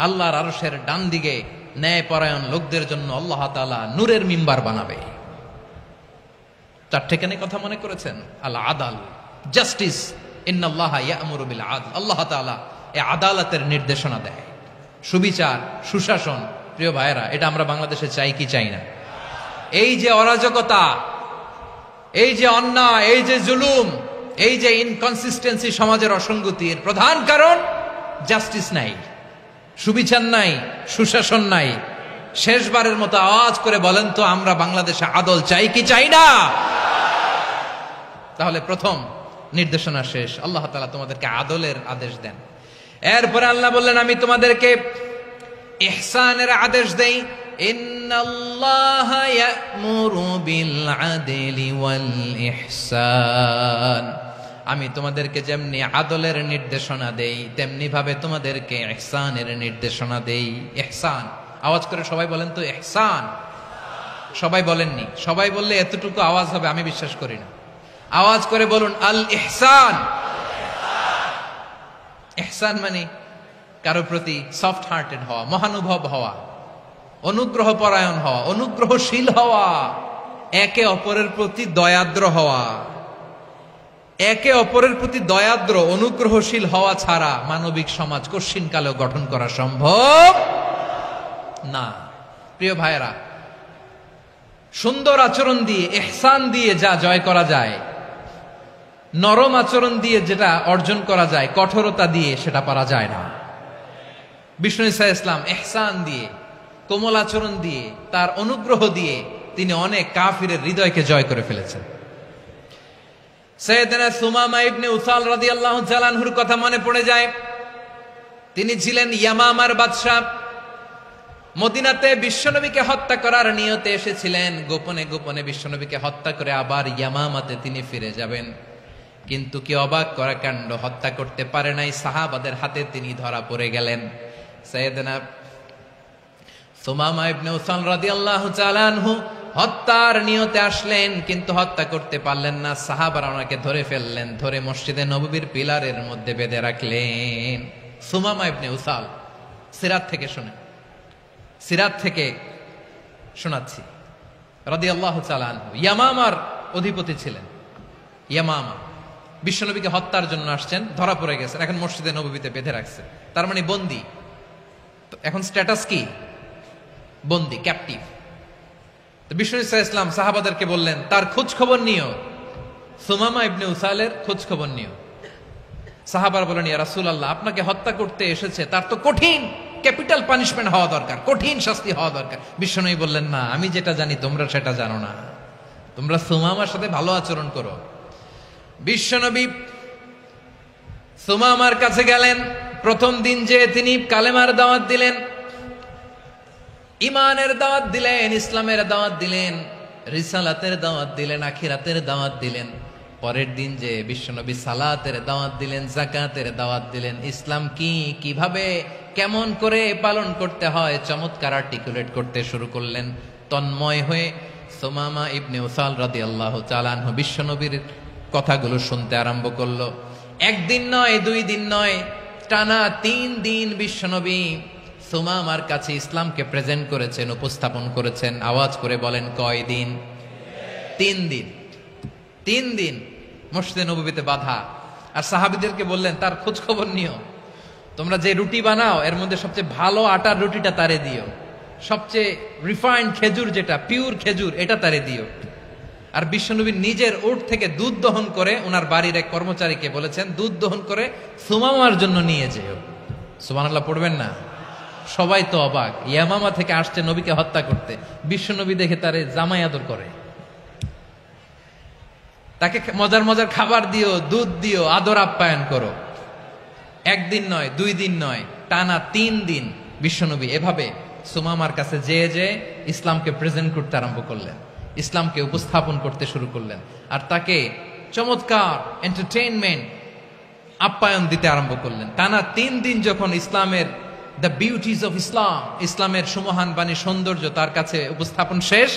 আল্লাহর আরশের ডান দিকে ন্যায়পরায়ণ লোকদের জন্য আল্লাহ তাআলা নূরের মিম্বার বানাবে। 4টে কেন কথা মনে করেছেন? আল আদাল, জাস্টিস। ইন্নাল্লাহা ইয়া'মুরু বিল আদল। আল্লাহ তাআলা এই আদালতের নির্দেশনা দেয়, সুবিচার, সুশাসন। প্রিয় ভাইয়েরা, এটা আমরা বাংলাদেশে চাই কি চাই না? এই যে অরাজকতা, এই যে অন্যায়, এই যে জুলুম, এই যে ইনকনসিস্টেন্সি, সমাজের অসঙ্গতির প্রধান কারণ জাস্টিস নাই, সুবিচার নাই, সুশাসন নাই। শেষবারের মতো আওয়াজ করে বলেন তো, আমরা বাংলাদেশে আদল চাই কি চাই না? তাহলে প্রথম নির্দেশনা শেষ। আল্লাহ তাআলা তোমাদেরকে আদলের আদেশ দেন। এরপরে আল্লাহ বললেন, আমি তোমাদেরকে ইহসানের আদেশ দেই। ইন্নাল্লাহা ইয়া'মুরু বিল আদলি ওয়াল ইহসান। আমি তোমাদেরকে যেমনি আদলের নির্দেশনা দেই, তেমনি ভাবে তোমাদেরকে ইহসানের নির্দেশনা দেই। ইহসান, আওয়াজ করে সবাই বলেন তো ইহসান। সবাই বলেননি? সবাই বললে এতটুকু আওয়াজ হবে আমি বিশ্বাস করি না। আওয়াজ করে বলুন আল ইহসান। ইহসান মানে কারো প্রতি সফট হার্টেড হওয়া, মহানুভব হওয়া, অনুগ্রহ পরায়ণ হওয়া, অনুগ্রহশীল হওয়া, একে অপরের প্রতি দয়াদ্র হওয়া। একে অপরের প্রতি দয়াদ্র, অনুগ্রহশীল হওয়া ছাড়া মানবিক সমাজ কশিনকালেও গঠন করা সম্ভব না। প্রিয় ভাইয়েরা, সুন্দর আচরণ দিয়ে, ইহসান দিয়ে যা জয় করা যায়, নরম আচরণ দিয়ে যেটা অর্জন করা যায়, কঠোরতা দিয়ে সেটা পারা যায় না। বিষ্ণু ঈসা ইসলাম ইহসান দিয়ে, কোমল আচরণ দিয়ে, তার অনুগ্রহ দিয়ে তিনি অনেক কাফিরের হৃদয়কে জয় করে ফেলেছেন। সাইয়েদনা সুমামা ইবনে উসাল রাদিয়াল্লাহু তাআলা আনহুর কথা মনে পড়ে যায়। তিনি ছিলেন ইয়ামামার বাদশা। মদিনাতে বিশ্বনবীকে হত্যা করার নিয়তে এসেছিলেন। গোপনে গোপনে বিশ্বনবীকে হত্যা করে আবার ইয়ামামাতে তিনি ফিরে যাবেন। কিন্তু কি অবাক করা কাণ্ড, হত্যা করতে পারে নাই, সাহাবাদের হাতে তিনি ধরা পড়ে গেলেন। সাইয়েদনা সুমামা ইবনে উসাল রাদিয়াল্লাহু তাআলা আনহু হত্যার নিয়তে আসলেন, কিন্তু হত্যা করতে পারলেন না। সাহাবারা ওনাকে ধরে ফেললেন, ধরে মসজিদে নববীর পিলারের মধ্যে বেঁধে রাখলেন। সুমামা ইবনে উসাল, সিরাত থেকে শুনে, সিরাত থেকে শোনাচ্ছি, রাদিয়াল্লাহু তাআলা আনহু ইয়ামামার অধিপতি ছিলেন। ইয়ামামা বিশ্বনবীকে হত্যার জন্য আসছেন, ধরা পড়ে গেছেন, এখন মসজিদে নববীতে বেঁধে রাখছে, তার মানে বন্দী। এখন স্ট্যাটাস কি? বন্দী, ক্যাপটিভ। বিষ্ণু ঈসা ইসলাম সাহাবাদেরকে বললেন, তার খোঁজ খবর নিও, সুমামা ইবনে উসালের খোঁজ খবর নিও। সাহাবার বলেন, ইয়া রাসূলুল্লাহ, আপনাকে হত্যা করতে এসেছে, তার তো কঠিন ক্যাপিটাল পানিশমেন্ট হওয়া দরকার, কঠিন শাস্তি হওয়া দরকার। বিশ্বনবী বললেন, না, আমি যেটা জানি তোমরা সেটা জানো না, তোমরা সুমামার সাথে ভালো আচরণ করো। বিশ্বনবী সুমামার কাছে গেলেন। প্রথম দিন যে তিনি কালেমার দাওয়াত দিলেন, ইমানের দাওয়াত দিলেন, ইসলামের দাওয়াত দিলেন, রিসালাতের দাওয়াত দিলেন, আখিরাতের দাওয়াত দিলেন। পরের দিন যে বিশ্বনবী সালাতের দাওয়াত দিলেন, যাকাতের দাওয়াত দিলেন, ইসলাম কি, কিভাবে, কেমন করে পালন করতে হয় চমৎকার আর্টিকুলেট করতে শুরু করলেন। তন্ময় হয়ে সুমামা ইবনে উসাল রাদিয়াল্লাহু তাআলা আনহু বিশ্বনবীর কথাগুলো শুনতে আরম্ভ করলো। একদিন নয়, 2 দিন নয়, টানা 3 দিন বিশ্বনবী সুমামার কাছে ইসলামকে প্রেজেন্ট করেছেন, উপস্থাপন করেছেন। আওয়াজ করে বলেন, কয়দিন? তিন দিন মসজিদে নববীতে বাধা। আর সাহাবীদেরকে বললেন তার খোঁজ খবর নিও, তোমরা যে রুটি বানাও এর মধ্যে সবচেয়ে ভালো আটার রুটিটা তারে দিও, সবচেয়ে রিফাইন্ড খেজুর যেটা পিওর খেজুর এটা তারে দিও। আর বিশ্বনবী নিজের উট থেকে দুধ দহন করে ওনার বাড়ির এক কর্মচারীকে বলেছেন দুধ দহন করে সুমামার জন্য নিয়ে যেও। সুবহানাল্লাহ পড়বেন না? সবাই তো অবাক, ইয়ামামা থেকে আসছে নবীকে হত্যা করতে, বিশ্বনবী দেখে তারে জামাই আদর করে, তাকে মজার মজার খাবার দিও, দুধ দিও, আদর আপ্যায়ন করো। একদিন নয়, 2 দিন নয়, টানা 3 দিন বিশ্বনবী এভাবে সুমামার কাছে যেয়ে ইসলামকে প্রেজেন্ট করতে আরম্ভ করলেন, ইসলামকে উপস্থাপন করতে শুরু করলেন। আর তাকে চমৎকার এন্টারটেইনমেন্ট আপ্যায়ন দিতে আরম্ভ করলেন। টানা 3 দিন যখন ইসলামের দ্য বিউটিজ অফ ইসলামের সুমহান বাণী সৌন্দর্য তার কাছে উপস্থাপন শেষ,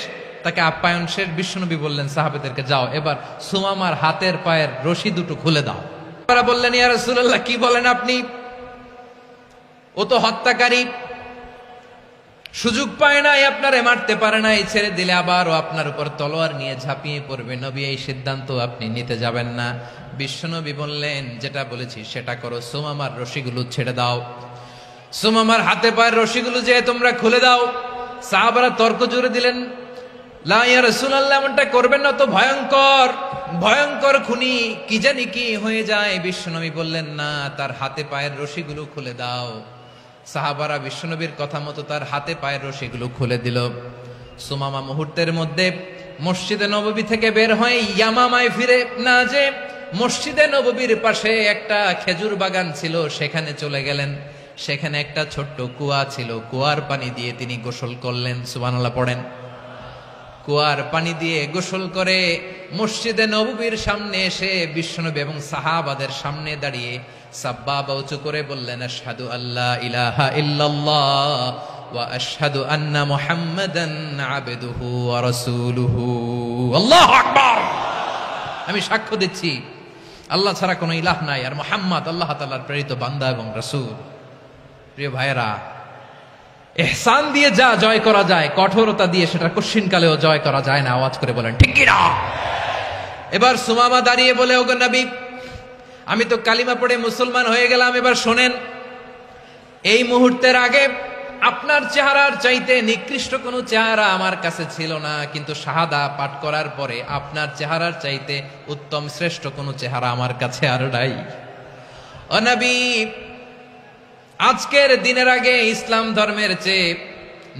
তাকে আপ্যায়ন শেষ, বিশ্বনবী বললেন সাহাবেদেরকে যাও এবার সুমামার হাতের পায়ের রশি দুটো খুলে দাও। তারা বললেন ইয়া রাসূলুল্লাহ কি বলেন আপনি, ও তো হত্যাকারী, সুযোগ পায় নাই, আপনারে মারতে পারে নাই, ছেড়ে দিলে আবার ও আপনার উপর তলোয়ার নিয়ে ঝাঁপিয়ে পড়বে, নবী এই সিদ্ধান্ত আপনি নিতে যাবেন না। বিশ্বনবী বললেন যেটা বলেছি সেটা করো, সুমামার রশিগুলো ছেড়ে দাও, সুমামার হাতে পায়ের রশিগুলো যে তোমরা খুলে দাও। সাহাবারা তর্ক জুড়ে দিলেন লা ইয়া রাসূলুল্লাহ এমনটা করবেন না, তো ভয়ঙ্কর ভয়ঙ্কর খুনি, কি জানি কি হয়ে যায়। বিশ্বনবী বললেন না, তার হাতে পায়ের রশিগুলো খুলে দাও। সাহাবারা বিশ্বনবীর কথা মতো তার হাতে পায়ের রশিগুলো খুলে দিল। সুমামা মুহূর্তের মধ্যে মসজিদে নববী থেকে বের হয়ে ইয়ামামায় ফিরে না যে মসজিদে নববীর পাশে একটা খেজুর বাগান ছিল সেখানে চলে গেলেন। সেখানে একটা ছোট্ট কুয়া ছিল, কুয়ার পানি দিয়ে তিনি গোসল করলেন। সুবহানাল্লাহ পড়েন। কুয়ার পানি দিয়ে গোসল করে মসজিদে নববীর সামনে এসে বিশ্বনবী এবং সাহাবাদের সামনে দাঁড়িয়ে সাব্বাবা উঁচু করে বললেন আশহাদু আল্লা ইলাহা ইল্লাল্লাহ ওয়া আশহাদু আন্না মুহাম্মাদান আবদুহু ওয়া রাসূলুহু। আল্লাহু আকবার। আমি সাক্ষ্য দিচ্ছি আল্লাহ ছাড়া কোনো ইলাহ নাই আর মুহাম্মদ আল্লাহ তাআলার প্রেরিত বান্দা এবং রাসূল। প্রিয় ভাইয়েরা, ইহসান দিয়ে যা জয় করা যায়, কঠোরতা দিয়ে সেটা কঠিনকালেও জয় করা যায় না। আওয়াজ করে বলেন ঠিক কি না? এবার সুমামা দাঁড়িয়ে বলে ওগো নবী, আমি তো কালিমা পড়ে মুসলমান হয়ে গেলাম, এবার শোনেন, এই মুহূর্তের আগে আপনার চেহারার চাইতে নিকৃষ্ট কোনো চেহারা আমার কাছে ছিল না, কিন্তু শাহাদা পাঠ করার পরে আপনার চেহারার চাইতে উত্তম শ্রেষ্ঠ কোনো চেহারা আমার কাছে আর নাই। ও নবী, আজকের দিনের আগে ইসলাম ধর্মের চেয়ে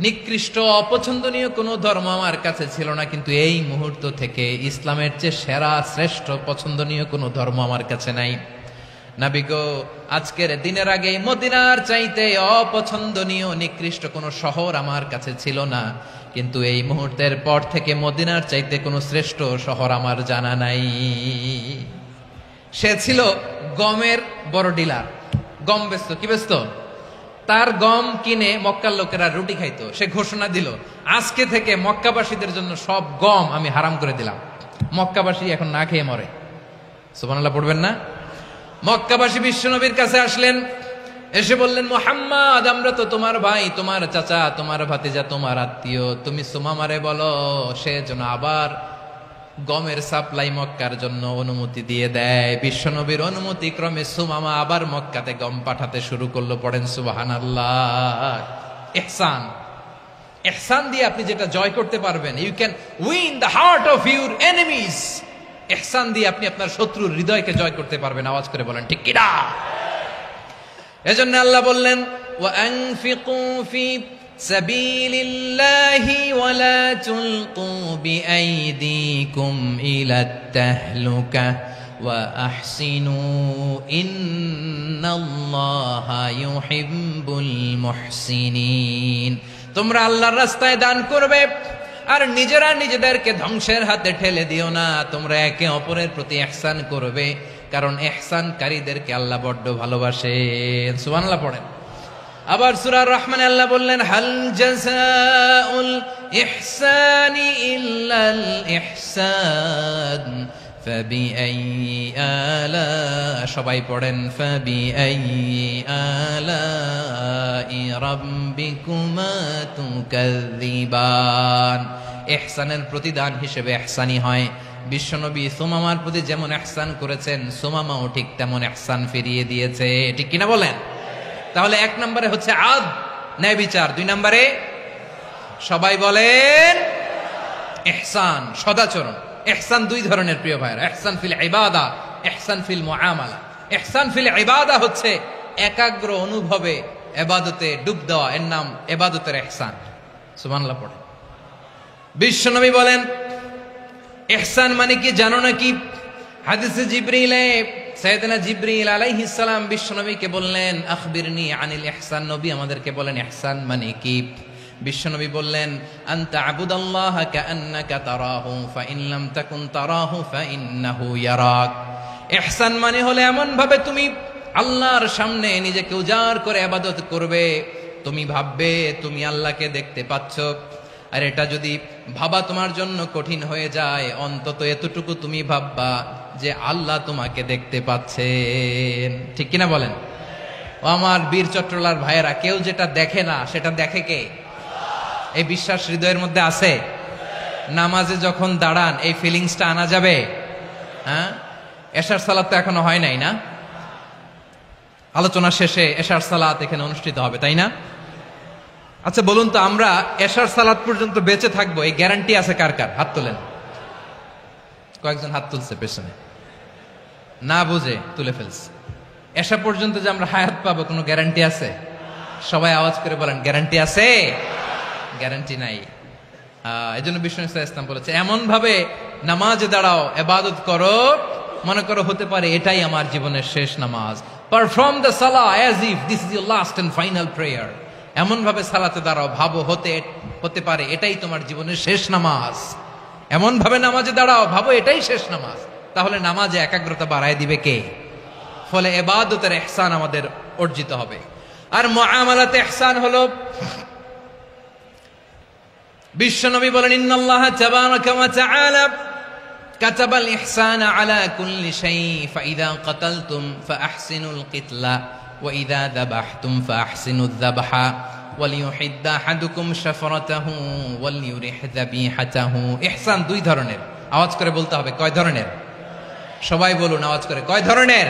নিকৃষ্ট অপছন্দনীয় কোনো ধর্ম আমার কাছে ছিল না, কিন্তু এই মুহূর্ত থেকে ইসলামের চেয়ে সেরা শ্রেষ্ঠ পছন্দনীয় কোনো ধর্ম আমার কাছে নাই। নবী গো, আজকের দিনের আগে মদিনার চাইতে অপছন্দনীয় নিকৃষ্ট কোনো শহর আমার কাছে ছিল না, কিন্তু এই মুহূর্তের পর থেকে মদিনার চাইতে কোনো শ্রেষ্ঠ শহর আমার জানা নাই। সে ছিল গমের বড় ডিলার, গম বেচত। কি বেচত? তার গম কিনে মক্কার লোকেরা রুটি খাইতো। সে ঘোষণা দিল, আজকে থেকে মক্কাবাসীদের জন্য সব গম আমি হারাম করে দিলাম, মক্কাবাসী এখন না খেয়ে মরে। সুবহানাল্লাহ পড়বেন না? মক্কাবাসী বিশ্বনবীর কাছে আসলেন, এসে বললেন মুহাম্মদ, আমরা তো তোমার ভাই, তোমার চাচা, তোমার ভাতিজা, তোমার আত্মীয়, তুমি সুমামারে বলো সে যেন আবার গমের সাপ্লাই মক্কার জন্য অনুমতি দিয়ে দেয়। বিশ্বনবীর অনুমতি ক্রমে সুমামা আবার মক্কাতে গম পাঠাতে শুরু করলো। পড়েন সুবহানাল্লাহ। ইহসান, ইহসান দিয়ে আপনি যেটা জয় করতে পারবেন, you can win the heart of your enemies. ইহসান দিয়ে আপনি আপনার শত্রুর হৃদয়কে জয় করতে পারবেন। আওয়াজ করে বলেন ঠিক কি না? এজন্য আল্লাহ বললেন ওয়া আনফিকু ফি সাবিলিল্লাহি ওয়া লা তুলকু বিআইদিকুম ইলাত তাহলুকা ওয়া আহসিনু ইন্নাল্লাহা ইউহিব্বুল মুহসিনিন। তোমরা আল্লাহর রাস্তায় দান করবে আর নিজেরা নিজেদেরকে ধ্বংসের হাতে ঠেলে দিও না। তোমরা একে অপরের প্রতি ইহসান করবে, কারণ ইহসানকারীদেরকে আল্লাহ বড্ড ভালোবাসেন। সুবহানাল্লাহ পড়েন। আবার সূরা রহমানে আল্লাহ বললেন হাল জাযাউল ইহসানি ইল্লাল ইহসান ফাবিআইয়ি আলা, সবাই পড়েন ফাবিআইয়ি আলাই রাব্বিকুমা তুকাযযিবান। ইহসানের প্রতিদান হিসেবে ইহসানি হয়। বিশ্বনবী সুমামার প্রতি যেমন ইহসান করেছেন, সুমামাও ঠিক তেমন ইহসান ফিরিয়ে দিয়েছে। ঠিক কিনা বলেন? তাহলে 1 নম্বরে হচ্ছে আদ, ন্যায় বিচার। 2 নম্বরে সবাই বলেন ইহসান, সদাচরণ। ইহসান 2 ধরনের প্রিয় ভাইরা, ইহসান ফিল ইবাদা, ইহসান ফিল মুআমালা। ইহসান ফিল ইবাদা হচ্ছে একাগ্র অনুভবে ইবাদতে ডুব দেওয়া, এর নাম ইবাদতের ইহসান। সুবহানাল্লাহ পড়ে। বিশ্বনবী বলেন ইহসান মানে কি জানো নাকি? হাদিসে জিবরিলে সাইয়েদনা জিবরিল আলাইহিস সালাম বিশ্বনবীকে বললেন আখবিরনি আনিল ইহসান। নবী আমাদেরকে বলেন ইহসান মানে কি? বিশ্বনবী বললেন আনতা আবুদাল্লাহা কাআন্নাকা তারাহু ফাইন লাম তাকুন তারাহু ফাইন্নাহু ইয়ারাক। ইহসান মানে হলো এমন ভাবে তুমি আল্লাহর সামনে নিজেকে উজাড় করে ইবাদত করবে, তুমি ভাববে তুমি আল্লাহকে দেখতে পাচ্ছ। আর এটা যদি ভাবা তোমার জন্য কঠিন হয়ে যায়, অন্তত এতটুকু তুমি ভাববা যে আল্লাহ তোমাকে দেখতে পাচ্ছেন। ঠিক কিনা বলেন? ও আমার বীর চট্টলার ভাইয়েরা, কেউ যেটা দেখে না সেটা দেখে কে? এই বিশ্বাস হৃদয়ের মধ্যে আছে? নামাজে যখন দাঁড়ান এই ফিলিংসটা আনা যাবে? হ্যাঁ, এশার সালাত তো এখনো হয় নাই না? আলোচনা শেষে এশার সালাত এখানে অনুষ্ঠিত হবে, তাই না? আচ্ছা বলুন তো, আমরা এশার সালাত পর্যন্ত বেঁচে থাকবো এই গ্যারান্টি আছে কার কার? হাত তোলেন। কয়েকজন হাত তুলছে পেছনে, না বুঝে তুলে ফেলছে। এশা পর্যন্ত যে আমরা হায়াত পাবো কোনো গ্যারান্টি আছে? সবাই আওয়াজ করে বলেন গ্যারান্টি আছে? গ্যারান্টি নাই। এই জন্য বিষ্ণু ইসলাম বলেছে এমন ভাবে নামাজে দাঁড়াও, ইবাদত করো, মনে করো হতে পারে এটাই আমার জীবনের শেষ নামাজ। পারফর্ম দ্য সালাহ as if this is your last and final prayer. এমন ভাবে সালাতে দাঁড়াও, ভাবো হতে পারে এটাই তোমার জীবনের শেষ নামাজ। এমন ভাবে নামাজে দাঁড়াও, ভাবো এটাই শেষ নামাজ। তাহলে নামাজে একাগ্রতা বাড়ায় দিবে কে? ফলে ইবাদতের ইহসান আমাদের অর্জিত হবে। আর মুআমালাতে ইহসান হলো, বিশ্বনবী বলেন ইন্নাল্লাহা তাবারাকা ওয়া তাআলা কাতাবাল ইহসানা আলা কুল্লি শাই ফাইদা কাতালতুম ফাআহসিনুল কিতলা ওয়া ইযা যাবাহতুম ফাআহসিনুয যাবহা ওয়ালিয়ুহিদ্দা আহাদুকুম শাফরাতাহু ওয়ালিয়ুরিহ যাবিহাতাহু। ইহসান 2 ধরনের। আওয়াজ করে বলতে হবে কয় ধরনের? সবাই বলুন আওয়াজ করে, কয় ধরনের?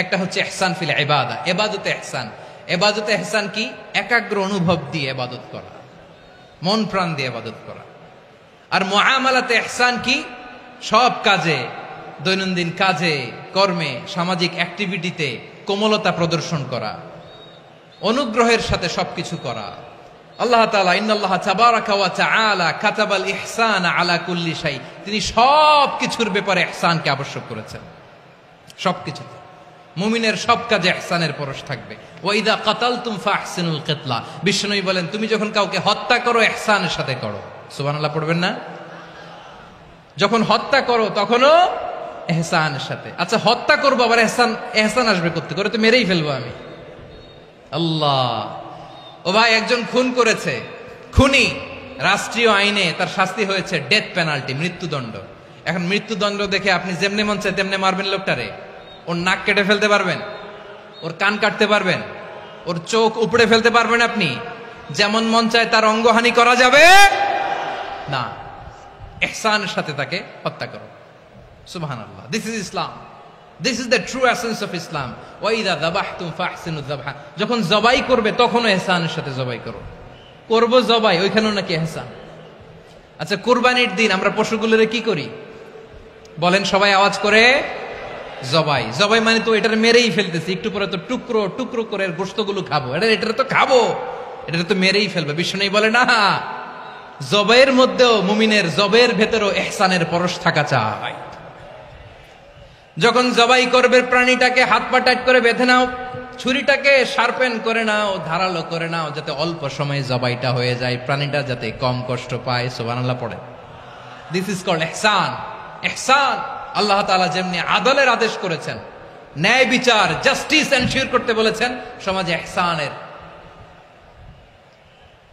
একটা হচ্ছে ইহসান ফিল ইবাদা, ইবাদতে ইহসান। ইবাদতে ইহসান কি? একাগ্র অনুভব দিয়ে ইবাদত করা, মন প্রাণ দিয়ে ইবাদত করা। আর মুআমালাতে ইহসান কি? সব কাজে, দৈনন্দিন কাজে, কর্মে, সামাজিক অ্যাক্টিভিটিতে কোমলতা প্রদর্শন করা, অনুগ্রহের সাথে সবকিছু করা। আল্লাহ তাআলা ইন্নাল্লাহা তাবারাকা ওয়া তাআলা কাতাবাল ইহসানা আলা কুল্লি শাই, তিনি সব কিছুর ব্যাপারে ইহসানকে আবশ্যক করেছেন। সবকিছুতে মুমিনের সব কাজে ইহসানের পরশ থাকবে। ওয়া ইযা কাতালতুম ফাহসিনুল কিতলা, বিশ্বনবী বলেন তুমি যখন কাউকে হত্যা করো ইহসানের সাথে করো। সুবহানাল্লাহ পড়বেন না? যখন হত্যা করো তখনও ইহসানের সাথে। আচ্ছা হত্যা করবো আবার ইহসান আসবে করতে করে, তো মেরেই ফেলবো আমি। আল্লাহ, ও ভাই একজন খুন করেছে, খুনি, রাষ্ট্রীয় আইনে তার শাস্তি হয়েছে ডেথ পেনাল্টি, মৃত্যুদণ্ড। এখন মৃত্যুদণ্ড দেখে আপনি যেমনে মন চায় তেমনে মারবেন লোকটারে? ওর নাক কেটে ফেলতে পারবেন? ওর কান কাটতে পারবেন? ওর চোখ উপড়ে ফেলতে পারবেন আপনি? যেমন মন চায় তার অঙ্গহানি করা যাবে না। ইহসানের সাথে তাকে হত্যা করো। সুবহানাল্লাহ, this is Islam, this is the true essence of Islam. ওয়া ইযা যাবাহতুম ফাহসিনুয যাবহা, যখন জবাই করবে তখনও ইহসানের সাথে জবাই করো। করব জবাই, ওইখানেও নাকি ইহসান। আচ্ছা কুরবানির দিন আমরা পশুগুলোরে কি করি বলেন সবাই আওয়াজ করে? জবাই। জবাই মানে তো এটার মেরেই ফেলতেছি, একটু পরে তো টুকরো টুকরো করে গোশতগুলো খাবো, এটা তো খাবো, এটা তো মেরেই ফেলবে। বিষ্ণু বলে না, জবাইয়ের মধ্যেও মুমিনের জবের ভেতরেও ইহসানের পরশ থাকা চাই। যখন জবাই করবে প্রাণীটাকে হাত পা টাইট করে বেঁধে নাও, ছুরিটাকে শার্পেন করে নাও, ধারালো করে নাও, যাতে অল্প সময়ে জবাইটা হয়ে যায়, প্রাণীটা যাতে কম কষ্ট পায়। সুবহানাল্লাহ পড়ে। দিস ইজ কল্ড ইহসান। ইহসান আল্লাহ তাআলা যেমনি আদলের আদেশ করেছেন, ন্যায় বিচার, জাস্টিস এনশিওর করতে বলেছেন, সমাজে ইহসানের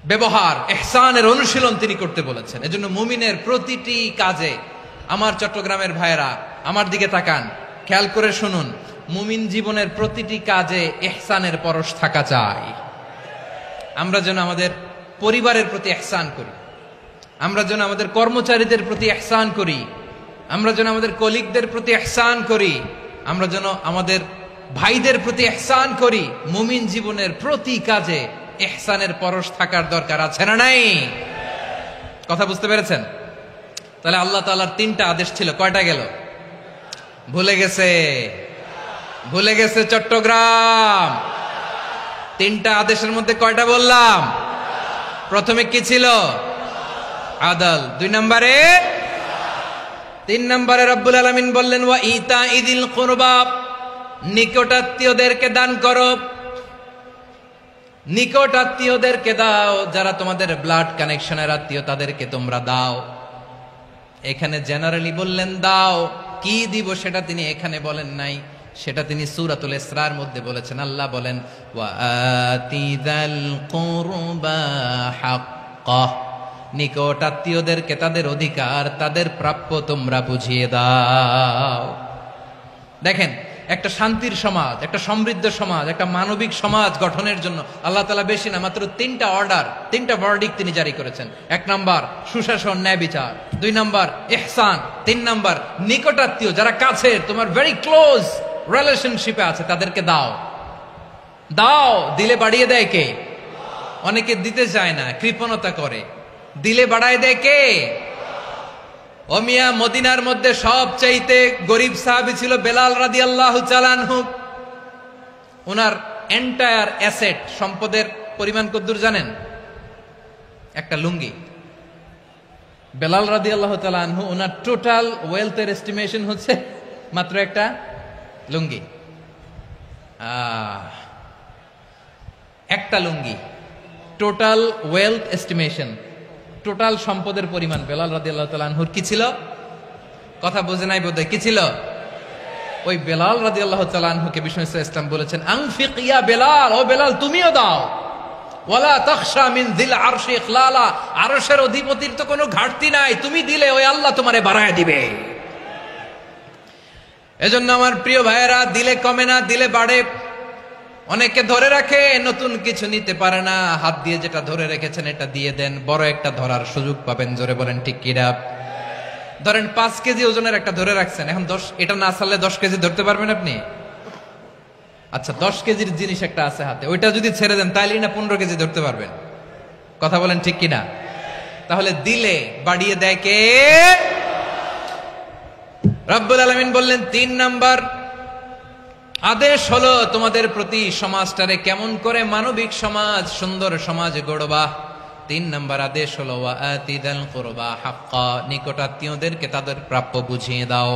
ব্যবহার, ইহসানের অনুশীলন তিনি করতে বলেছেন। এজন্য মুমিনের প্রতিটি কাজে, আমার চট্টগ্রামের ভাইয়েরা আমার দিকে তাকান, খেয়াল করে শুনুন, মুমিন জীবনের প্রতিটি কাজে ইহসানের পরশ থাকা চাই। আমরা যেন আমাদের পরিবারের প্রতি ইহসান করি, আমরা যেন আমাদের কর্মচারীদের প্রতি ইহসান করি, আমরা যেন আমাদের কলিগদের প্রতি ইহসান করি, আমরা যেন আমাদের ভাইদের প্রতি ইহসান করি। মুমিন জীবনের প্রতি কাজে ইহসানের পরশ থাকার দরকার আছে না নাই? কথা বুঝতে পেরেছেন? তাহলে আল্লাহ তাআলার 3টা আদেশ ছিল, কয়টা গেল? ভুলে গেছে, ভুলে গেছে চট্টগ্রাম। 3টা আদেশের মধ্যে কয়টা বললাম? প্রথমে কি ছিল? আদল। 2 নম্বরে, 3 নম্বরে রব্বুল আলামিন বললেন ওয়া ইতা ইদিল কুরবা, নিকটাত্মীয়দেরকে দান করো, নিকটাত্মীয়দেরকে দাও, যারা তোমাদের ব্লাড কানেকশনের আত্মীয় তাদেরকে তোমরা দাও। এখানে জেনারেলি বললেন দাও, কি দিব সেটা তিনি এখানে বলেন নাই, সেটা তিনি সূরাতুল ইসরার মধ্যে বলেছেন। আল্লাহ বলেন ওয়া আতিযাল কুরবা হাক্কাহ, নিকটাত্মীয়দেরকে তাদের অধিকার, তাদের প্রাপ্য তোমরা বুঝিয়ে দাও। দেখেন, একটা শান্তির সমাজ, একটা সমৃদ্ধ সমাজ, একটা মানবিক সমাজ গঠনের জন্য আল্লাহ তাআলা বেশি না, মাত্র 3টা অর্ডার, 3টা ভার্ডিক্ট তিনি জারি করেছেন। 1 নাম্বার সুশাসন, ন্যায় বিচার। 2 নাম্বার ইহসান। 3 নাম্বার নিকটাত্মীয়, যারা কাছের, তোমার ভেরি ক্লোজ রিলেশনশিপে আছে, তাদেরকে দাও। দাও, দিলে বাড়িয়ে দেয় কে? অনেকে দিতে চায় না, কৃপণতা করে। দিলে বাড়ায় দেয় কে? ও মিয়া, মদিনার মধ্যে সবচাইতে গরিব সাহাবী ছিল বেলাল রাদিয়াল্লাহু তাআলা আনহু। ওনার এন্টায়ার অ্যাসেট, সম্পদের পরিমাণ কতদূর জানেন? একটা লুঙ্গি। বেলাল রাদিয়াল্লাহু তাআলা আনহু, ওনার টোটাল ওয়েলথের এস্টিমেশন হচ্ছে মাত্র একটা লুঙ্গি। একটা লুঙ্গি, টোটাল ওয়েলথ এস্টিমেশন, টোটাল সম্পদের পরিমাণ বেলাল রাদিয়াল্লাহু তাআলা আনহুর কি ছিল? কথা বুঝে নাই বোধহয়। কি ছিল? ওই বেলাল রাদিয়াল্লাহু তাআলা আনহুকে বিষ্ণু ইসলাম বলেছেন আনফিক ইয়া বেলাল, ও বেলাল তুমিও দাও। ওয়ালা তাখশা মিন যিল আরশি ইখলালা, আরশের অধিপতির তো কোনো ঘাটতি নাই, তুমি দিলে ওই আল্লাহ তোমারে বাড়ায় দিবে। এজন্য আমার প্রিয় ভাইয়েরা, দিলে কমে না, দিলে বাড়ে। অনেকে ধরে রাখে, নতুন কিছু নিতে পারে না, হাত দিয়ে যেটা ধরে রেখেছেন এটা দিয়ে দেন, বড় একটা ধরার সুযোগ পাবেন। জোরে বলেন ঠিক কিনা? ধরেন 5 কেজি ওজনের একটা ধরে রাখছেন, এখন 10, এটা না ছাড়লে 10 কেজি ধরতে পারবেন আপনি? আচ্ছা, 10 কেজির জিনিস একটা আছে হাতে, ওইটা যদি ছেড়ে দেন তাইলেই না 15 কেজি ধরতে পারবেন। কথা বলেন ঠিক কিনা? তাহলে দিলে বাড়িয়ে দেয় কে? রব্বুল আলামিন বললেন 3 নাম্বার আদেশ হলো তোমাদের প্রতি সমাজটারে কেমন করে মানবিক সমাজ, সুন্দর সমাজ গড়বা। 3 নাম্বার আদেশ হলো ওয়া আতিযাল কুরবা হাক্কা, নিকটাত্মীয়দেরকে তাদের প্রাপ্য বুঝিয়ে দাও।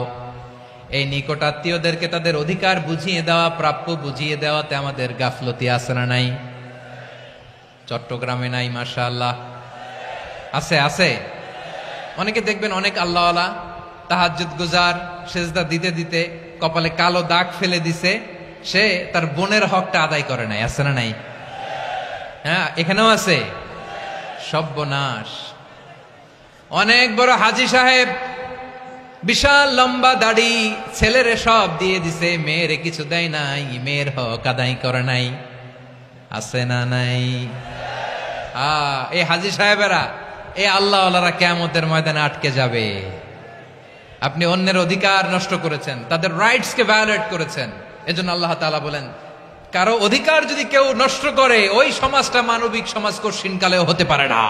এই নিকটাত্মীয়দেরকে তাদের অধিকার বুঝিয়ে দেওয়া, প্রাপ্য বুঝিয়ে দেওয়াতে আমাদের গাফলতি আছে না নাই? চট্টগ্রামে নাই? মাশাআল্লাহ আছে, আছে। অনেকে দেখবেন অনেক আল্লাহওয়ালা, তাহাজ্জুদ গুজার, সেজদা দিতে দিতে কপালে কালো দাগ ফেলে দিছে, সে তার বোনের হকটা আদায় করে নাই। আছে না নাই? হ্যাঁ, এখানেও আছে। সর্বনাশ। অনেক বড় হাজী সাহেব, বিশাল লম্বা দাড়ি, ছেলেরে সব দিয়ে দিছে, মেয়েরে কিছু দেয় নাই, মেয়ের হক আদায় করে নাই। আছে না নাই? এই হাজী সাহেবেরা, এই আল্লাহওয়ালারা কিয়ামতের ময়দানে আটকে যাবে। আপনি অন্যের অধিকার নষ্ট করেছেন, তাদের রাইটস কে ভায়োলেট করেছেন। এজন্য আল্লাহ তাআলা বলেন, কারো অধিকার যদি কেউ নষ্ট করে, ওই সমাজটা মানবিক সমাজ কঠিনকালেও হতে পারে না।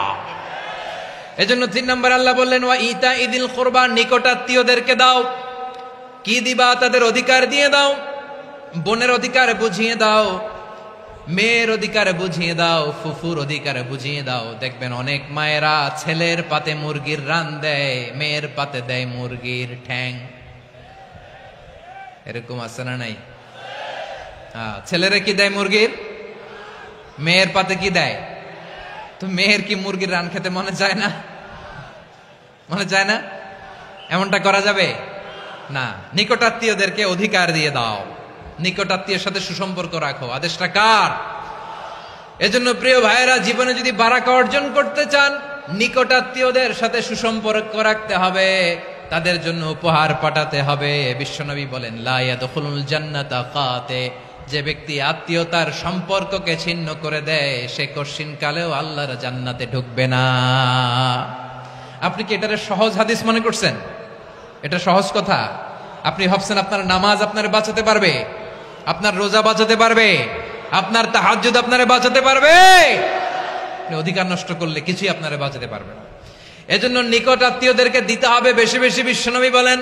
এজন্য 3 নম্বর আল্লাহ বললেন ওয়া ইতা ইদিল কুরবা, নিকটাত্মীয়দেরকে দাও। কি দিবা? তাদের অধিকার দিয়ে দাও। বোনের অধিকার বুঝিয়ে দাও, মেয়ের অধিকার বুঝিয়ে দাও, ফুফুর অধিকার বুঝিয়ে দাও। দেখবেন অনেক মায়েরা ছেলের পাতে মুরগির রান দেয়, মেয়ের পাতে দেয় মুরগির ঠ্যাং। এরকম আছে না নাই? ছেলেরা কি দেয়? মুরগির। মেয়ের পাতে কি দেয়? তো মেয়ের কি মুরগির রান খেতে মনে চায় না? মনে চায় না? এমনটা করা যাবে না। নিকটাত্মীয়দেরকে অধিকার দিয়ে দাও, নিকটাত্মীয়ের সাথে সুসম্পর্ক রাখো। আদেশটা কার? এজন্য প্রিয় ভাইয়েরা, জীবনে যদি বারাকা অর্জন করতে চান, নিকটাত্মীয়দের সাথে সুসম্পর্ক রাখতে হবে, তাদের জন্য উপহার পাঠাতে হবে। বিশ্বনবী বলেন লা ইয়াদখুলুল জান্নাতা কাতে, যে ব্যক্তি আত্মীয়তার সম্পর্ককে ছিন্ন করে দেয়, সে কঠিনকালেও আল্লাহর জান্নাতে ঢুকবে না। আপনি কি এটারে সহজ হাদিস মনে করছেন? এটা সহজ কথা? আপনি ভাবছেন আপনার নামাজ আপনারে বাঁচাতে পারবে, আপনার রোজা বাঁচাতে পারবে, আপনার তাহাজ্জুদ আপনারে বাঁচাতে পারবে? অধিকার নষ্ট করলে কিছুই আপনারে বাঁচাতে পারবে না। এজন্য নিকট আত্মীয়দেরকে দিতে হবে বেশি বেশি। বিশ্বনবী বলেন,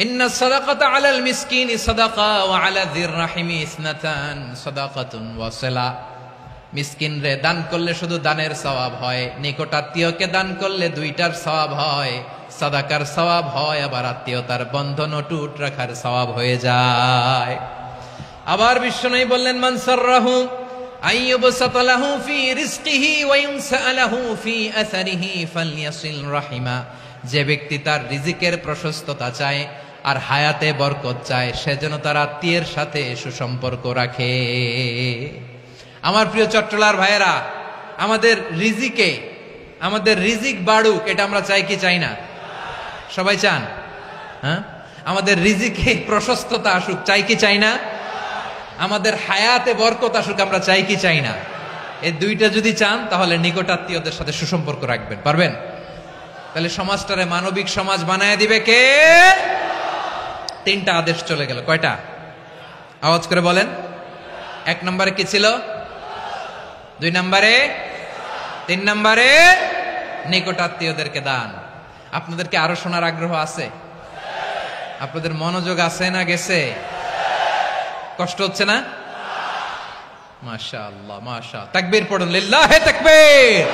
ইন্না সাদাকাতা আলাল মিসকিনি সাদাকা ওয়া আলা যির রাহিমি ইসনাতান সাদাকাতুন ওয়া সিলা। মিসকিন রে দান করলে শুধু দানের সওয়াব হয়, নিকট আত্মীয়কে দান করলে দুইটার সওয়াব হয়, সাদাকার সওয়াব হয়, আবার আত্মীয়তার বন্ধন অটুট রাখার সওয়াব হয়ে যায়। আবার বিশ্বনবী বললেন, মান সাররাহু আইয়ুবসাতা লাহু ফি রিজকিহি ওয়া ইউনসা লাহু ফি আসারিহি ফালইয়াসিল রাহিমা। যে ব্যক্তি তার রিজিকের প্রশস্ততা চায় আর হায়াতে বরকত চায়, সে যেন তার আত্মীয়ের সাথে সুসম্পর্ক রাখে। আমার প্রিয় চট্টলার ভাইয়েরা, আমাদের রিজিক বাড়ুক, এটা আমরা চাই কি চাই না? সবাই চান? হ্যাঁ, আমাদের রিজিকে প্রশস্ততা আসুক, চাই কি চাই না? আমাদের হায়াতে বরকত আসুক, আমরা চাই কি চাই না? এই দুইটা যদি চান তাহলে নিকট আত্মীয়দের সাথে সুসম্পর্ক রাখবেন, পারবেন? তাহলে সমাজটারে মানবিক সমাজ বানায় দিবে কে? তিনটা আদেশ চলে গেল। কয়টা? আওয়াজ করে বলেন। 1 নম্বরে কি ছিল? 2 নম্বরে, 3 নম্বরে নিকট আত্মীয়দেরকে দান। আপনাদেরকে আরো শোনার আগ্রহ আছে? আপনাদের মনোযোগ আছে না গেছে? কষ্ট হচ্ছে না? মাশাআল্লাহ, মাশাআল্লাহ। তাকবীর পড়ুন, লিল্লাহে তাকবীর।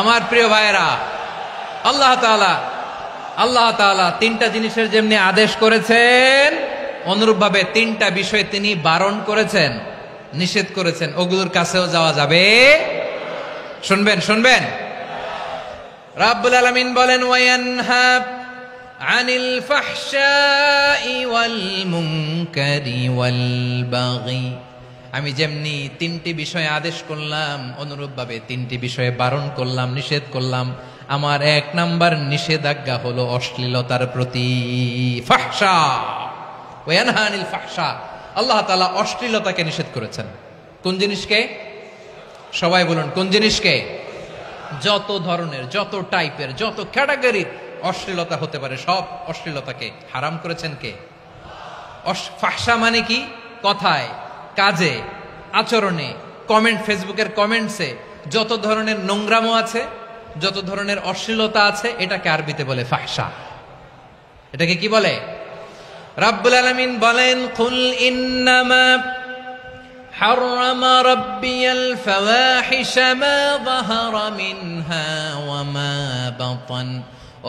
আমার প্রিয় ভাইয়েরা, আল্লাহ তাআলা তিনটা জিনিসের যেমনি আদেশ করেছেন, অনুরূপভাবে তিনটা বিষয় তিনি বারণ করেছেন, নিষেধ করেছেন। ওগুলোর কাছেও যাওয়া যাবে। শুনবেন। রাব্বুল আলামিন বলেন, ওয়ায়ানহা আনিল ফাহশাই ওয়াল মুনকারি ওয়াল বাগি। আমি যেমনি তিনটি বিষয়ে আদেশ করলাম, অনুরূপভাবে তিনটি বিষয়ে বারণ করলাম, নিষেধ করলাম। আমার 1 নাম্বার নিষেধাজ্ঞা হলো অশ্লীলতার প্রতি। ফাহশা, ওয়ায়ানহা আনিল ফাহশা। আল্লাহ তাআলা অশ্লীলতাকে নিষেধ করেছেন। কোন জিনিসকে? সবাই বলুন, কোন জিনিসকে? যত ধরনের, যত টাইপের, যত ক্যাটাগরির অশ্লীলতা হতে পারে, সব অশ্লীলতাকে হারাম করেছেন কে? ফাহশা মানে কি? কথায়, কাজে, আচরণে, কমেন্ট, ফেসবুকের কমেন্টসে যত ধরনের নোংরামো আছে, যত ধরনের অশ্লীলতা আছে, এটাকে আরবিতে বলে ফাহশা। এটাকে কি বলে? রাব্বুল আলামিন বলেন, কুল ইন্নামা হারামা রাব্বিয়াল ফাওয়াহিশা মা যাহারা মিনহা ওয়া মা বাতান।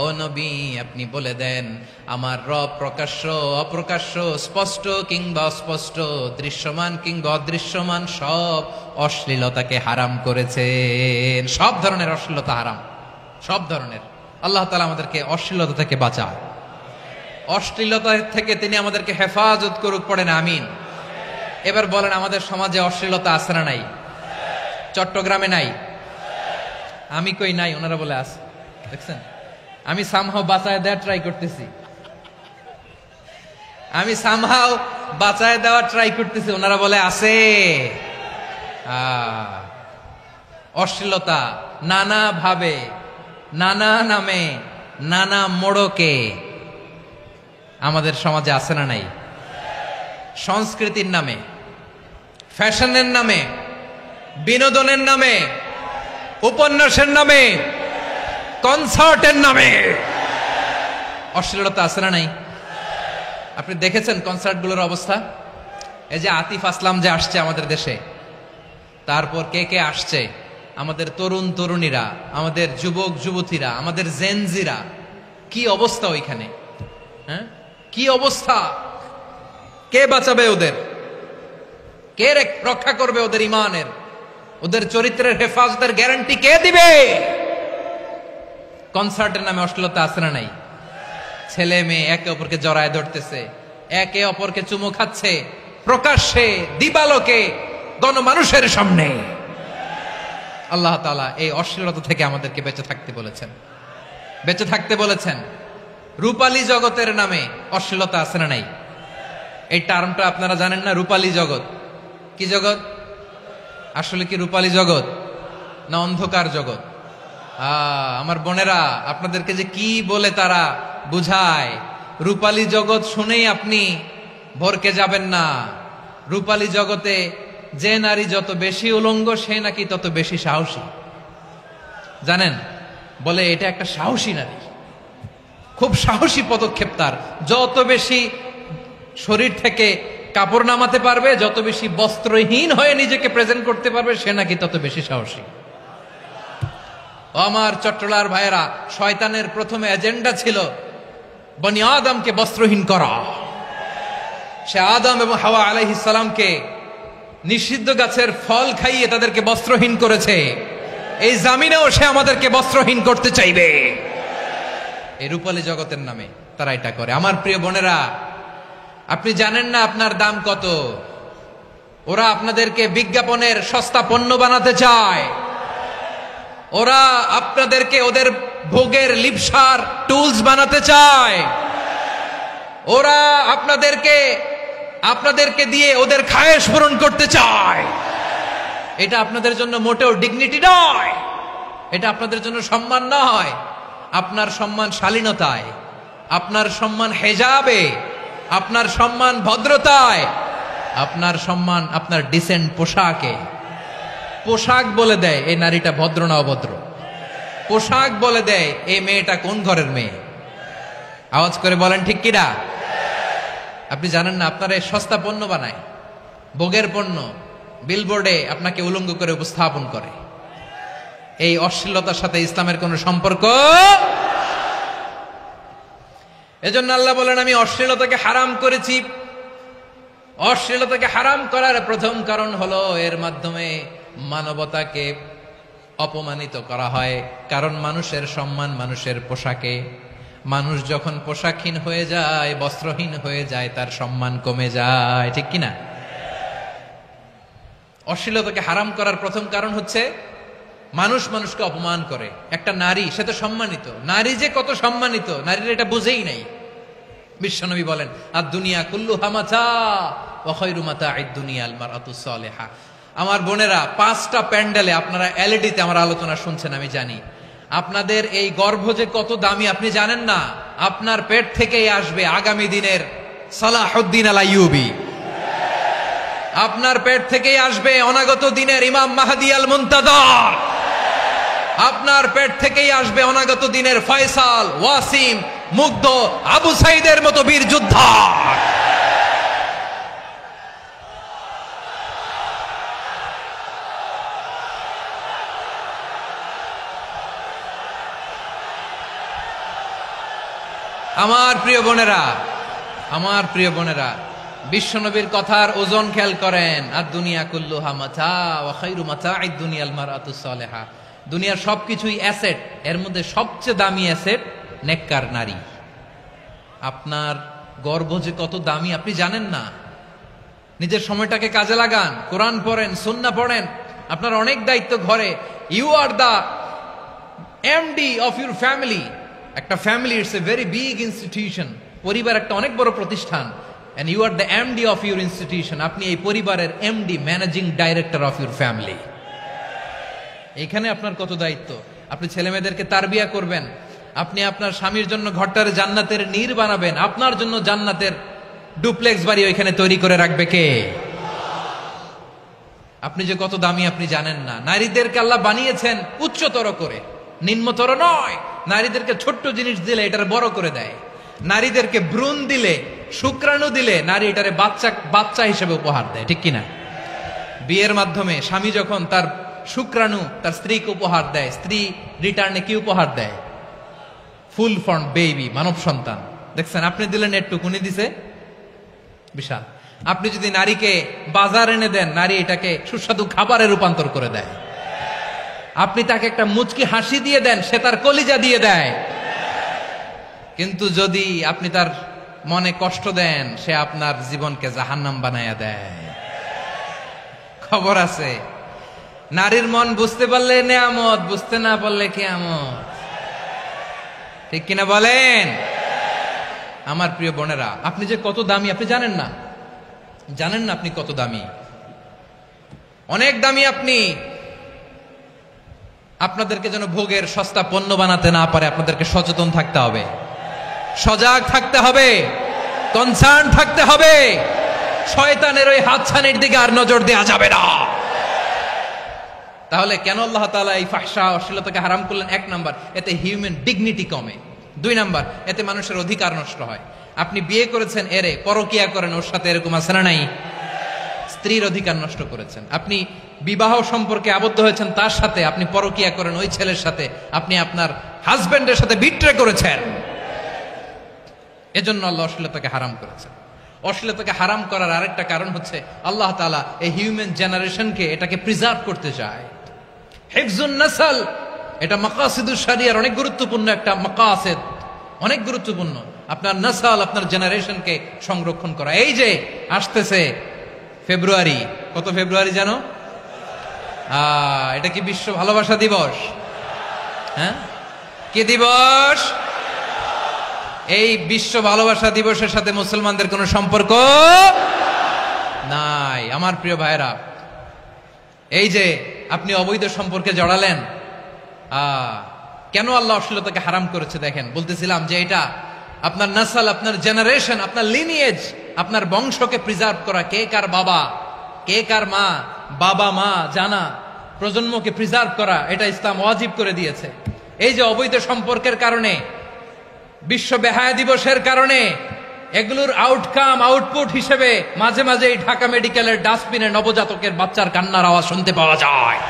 ও নবী, আপনি বলে দেন, আমার রব প্রকাশ্য, অপ্রকাশ্য, স্পষ্ট কিংবা অস্পষ্ট, দৃশ্যমান কিংবা অদৃশ্যমান সব অশ্লীলতাকে হারাম করেছেন। সব ধরনের অশ্লীলতা হারাম, সব ধরনের। আল্লাহ তাআলা আমাদেরকে অশ্লীলতা থেকে বাঁচায়, অশ্লীলতা থেকে তিনি আমাদেরকে হেফাজত করুক। পড়েন আমিন। এবার বলেন, আমাদের সমাজে অশ্লীলতা আছে না নাই? চট্টগ্রামে নাই? আমি কই নাই, ওনারা বলে আছে। দেখছেন, আমি সামহাও বাঁচায় দেওয়ার ট্রাই করতেছি, ওনারা বলে আছে। অশ্লীলতা নানা ভাবে, নানা নামে, নানা মোড়কে আমাদের সমাজে আছে না নাই? সংস্কৃতির নামে, ফ্যাশনের নামে, বিনোদনের নামে, উপন্যাসের নামে, কনসার্টের নামে অশ্লীলতা আছে না নাই? আপনি দেখেছেন কনসার্টগুলোর অবস্থা? এই যে আতিফ আসলাম যে আসছে আমাদের দেশে, তারপর কে কে আসছে, আমাদের তরুণ তরুণীরা, আমাদের যুবক যুবতীরা, আমাদের জেনজিরা, কি অবস্থা ওইখানে? হ্যাঁ, কি অবস্থা? কে বাঁচাবে ওদের? কে রক্ষা করবে ওদের ইমানের, ওদের চরিত্রের হেফাজতের গ্যারান্টি কে দিবে? কনসার্টের নামে অশ্লীলতা আছে না নাই? ছেলে মেয়ে একে অপরকে জড়ায় ধরতেছে, একে অপরকে চুমু খাচ্ছে, প্রকাশ্যে, দিবালোকে, গণমানুষের সামনে। আল্লাহ তাআলা এই অশ্লীলতা থেকে আমাদেরকে বেঁচে থাকতে বলেছেন। বেঁচে থাকতে বলেছেন। রূপালী জগতের নামে অশ্লীলতা আছে না নাই? এই টার্মটা আপনারা জানেন না? রূপালী জগৎ কি জগৎ? আসলে কি রূপালী জগৎ না অন্ধকার জগৎ? আমার বোনেরা, আপনাদেরকে যে কি বলে তারা বুঝায়, রূপালী জগৎ শুনেই আপনি ভরকে যাবেন না। রূপালী জগতে যে নারী যত বেশি উলঙ্গ সে নাকি তত বেশি সাহসী। জানেন, বলে এটা একটা সাহসী নারী, খুব সাহসী পদক্ষেপ তার। যত বেশি শরীর থেকে কাপড় নামাতে পারবে, যত বেশি বস্ত্রহীন হয়ে নিজেকে প্রেজেন্ট করতে পারবে, সে নাকি তত বেশি সাহসী। আমার চট্টলার ভাইয়েরা, শয়তানের প্রথম এজেন্ডা ছিল বনি আদমকে বস্ত্রহীন করা। সে আদম এবং হাওয়া আলাইহিস সালামকে নিষিদ্ধ গাছের ফল খাইয়ে তাদেরকে বস্ত্রহীন করেছে। এই জামিনেও সে আমাদেরকে বস্ত্রহীন করতে চাইবে। এই রূপালী জগতের নামে তারা এটা করে। আমার প্রিয় বোনেরা, আপনি জানেন না আপনার দাম কত। ওরা আপনাদেরকে বিজ্ঞাপনের সস্তা পণ্য বানাতে চায়। ওরা আপনাদেরকে ওদের ভোগের লিপসার টুলস বানাতে চায়। ওরা আপনাদেরকে দিয়ে ওদের খায়েশ পূরণ করতে চায়। এটা আপনাদের জন্য মোটেও ডিগনিটি নয়, এটা আপনাদের জন্য সম্মান নয়। আপনার সম্মান শালীনতায়, আপনার সম্মান হেজাবে, আপনার সম্মান ভদ্রতায়, আপনার সম্মান আপনার ডিসেন্ট পোশাকে। পোশাক বলে দেয় এই নারীটা ভদ্র না অভদ্র। পোশাক বলে দেয় এই মেয়েটা কোন ঘরের মেয়ে। আওয়াজ করে বলেন ঠিক কিনা? আপনি জানেন না, আপনারা সস্তা পণ্য বানায়, ভোগের পণ্য, বিলবোর্ডে আপনাকে উলঙ্গ করে উপস্থাপন করে। এই অশ্লীলতার সাথে ইসলামের কোনো সম্পর্ক। এজন্য আল্লাহ বলেন, আমি অশ্লীলতাকে হারাম করেছি। অশ্লীলতাকে হারাম করার প্রথম কারণ হলো এর মাধ্যমে মানবতাকে অপমানিত করা হয়। কারণ মানুষের সম্মান মানুষের পোশাকে। মানুষ যখন পোশাকহীন হয়ে যায়, বস্ত্রহীন হয়ে যায়, তার সম্মান কমে যায়। ঠিক কিনা? অশ্লীলতাকে হারাম করার প্রথম কারণ হচ্ছে মানুষ মানুষকে অপমান করে। একটা নারী, সে তো সম্মানিত। নারী যে কত সম্মানিত, নারীর এটা বুঝেই নাই। বিশ্বনবী বলেন, আর দুনিয়া কুল্লুহা মাতা ওয়া খায়রু মাতা'আদ দুনিয়া আল মারআতুস সালিহা। আমার বোনেরা, 5টা প্যান্ডেলে আপনারা এলইডিতে আমার আলোচনা শুনছেন, আমি জানি। আপনাদের এই গর্ভ যে কত দামি আপনি জানেন না। আপনার পেট থেকেই আসবে আগামী দিনের সালাহুদ্দিন আল আইয়ুবী। আপনার পেট থেকেই আসবে অনাগত দিনের ইমাম মাহদী আল মুনতাযর। আপনার পেট থেকেই আসবে অনাগত দিনের ফয়সাল, ওয়াসিম, মুগ্ধ, আবু সাইদের মতো বীর যোদ্ধা। আমার প্রিয় বোনেরা, আমার প্রিয় বোনেরা, বিশ্বনবীর কথার ওজন খেয়াল করেন। আর দুনিয়া কুল্লুহা মাতা ওয়া খায়রু মাতা'আদ দুনিয়াল মারআতুস সালিহা। দুনিয়ার সবকিছুই অ্যাসেট, এর মধ্যে সবচেয়ে দামি অ্যাসেট নেককার নারী। আপনার গর্ভ যে কত দামি আপনি জানেন না। নিজের সময়টাকে কাজে লাগান, কোরআন পড়েন, সুন্নাহ পড়েন। আপনার অনেক দায়িত্ব ঘরে। You are the MD of your family. একটা family it's a very big institution. পরিবার একটা অনেক বড় প্রতিষ্ঠান। and you are the MD of your institution. আপনি এই পরিবারের MD, managing director of your family. এখানে আপনার কত দায়িত্ব। আপনি ছেলে মেয়েদেরকে তারবিয়া করবেন। আপনি আপনার স্বামীর জন্য ঘরটার জান্নাতের নীর বানাবেন। আপনার জন্য জান্নাতের ডুপ্লেক্স বাড়ি ওইখানে তৈরি করে রাখবে কে? আপনি যে কত দামি আপনি জানেন না। নারীদেরকে আল্লাহ বানিয়েছেন উচ্চতর করে, নিম্নতর নয়। নারীদেরকে ছোট্ট জিনিস দিলে এটার বড় করে দেয়। নারীদেরকে ভ্রূণ দিলে, শুক্রাণু দিলে নারী এটারে বাচ্চা হিসেবে উপহার দেয়। ঠিক কিনা? বিয়ের মাধ্যমে স্বামী যখন তার শুক্রাণু তার স্ত্রীকে উপহার দেয়, স্ত্রী রিটার্নে কি উপহার দেয়? ফুল ফর্ম বেবি, মানব সন্তান। দেখছেন, আপনি দিলেন একটুকুনি, দিছে বিশাল। আপনি যদি নারীকে বাজার এনে দেন, নারী এটাকে সুস্বাদু খাবারে রূপান্তর করে দেয়। আপনি তাকে একটা মুচকি হাসি দিয়ে দেন, সে তার কলিজা দিয়ে দেয়। কিন্তু যদি আপনি তার মনে কষ্ট দেন, সে আপনার জীবনকে জাহান্নাম বানায়া দেয়। খবর আছে, নারীর মন বুঝতে পারলে নেয়ামত, বুঝতে না পারলে কিয়ামত। ঠিক কিনা বলেন? আমার প্রিয় বোনেরা, আপনি যে কত দামি আপনি জানেন না, জানেন না আপনি কত দামি, অনেক দামি আপনি। আপনাদেরকে যেন ভোগের সস্তা পণ্য বানাতে না পারে আপনাদেরকে সচেতন থাকতে হবে, সজাগ থাকতে হবে, কনসার্ন থাকতে হবে। শয়তানের ওই হাতছানির দিকে আর নজর দেওয়া যাবে না। তাহলে কেন আল্লাহ তাআলা এই ফাহশা অশ্লীলতাকে হারাম করলেন? এক নাম্বার, এতে হিউম্যান ডিগনিটি কমে। দুই নাম্বার, এতে মানুষের অধিকার নষ্ট হয়। আপনি বিয়ে করেছেন এরে, পরকিয়া করেন ওর সাথে, এরকম আছে না নাই? স্ত্রীর অধিকার নষ্ট করেছেন। আপনি বিবাহ সম্পর্কে আবদ্ধ হয়েছেন তার সাথে, আপনি পরকিয়া করেন ওই ছেলের সাথে, আপনি আপনার হাজবেন্ডের সাথে বিট্রে করেছেন। এজন্য আল্লাহ অশ্লীলতাকে হারাম করেছেন। অশ্লীলতাকে হারাম করার আরেকটা কারণ হচ্ছে আল্লাহ তাআলা এই হিউম্যান জেনারেশনকে এটাকে প্রিজার্ভ করতে চায়। হিফজুন নাসল, এটা মাকাসিদুশ শরিয়ার অনেক গুরুত্বপূর্ণ একটা মাকাসিদ, অনেক গুরুত্বপূর্ণ। আপনার নাসল, আপনার জেনারেশনকে সংরক্ষণ করা। এই যে আসতেছে ফেব্রুয়ারি, কত ফেব্রুয়ারি জানো? এটা কি বিশ্ব ভালোবাসা দিবস? হ্যাঁ, কি দিবস? এই বিশ্ব ভালোবাসা দিবসের সাথে মুসলমানদের কোনো সম্পর্ক নাই। আমার প্রিয় ভাইরা, এই যে আপনি অবৈধ সম্পর্কে জড়ালেন, কেন আল্লাহ অশ্লীলতাকে হারাম করেছে দেখেন। বলতেছিলাম যে এটা আপনার নাসল, আপনার জেনারেশন, আপনার লিনিয়েজ, আপনার বংশকে প্রিজার্ভ করা। কে কার বাবা, কে কার মা, বাবা মা জানা, প্রজন্মকে প্রিজার্ভ করা, এটা ইসলাম ওয়াজিব করে দিয়েছে। এই যে অবৈধ সম্পর্কের কারণে, বিশ্ব বেহায়া দিবসের কারণে, এগুলোর আউটকাম, আউটপুট হিসেবে মাঝে মাঝে এই ঢাকা মেডিকেলের ডাস্টবিনে নবজাতকের বাচ্চার কান্নার আওয়াজ শুনতে পাওয়া যায়।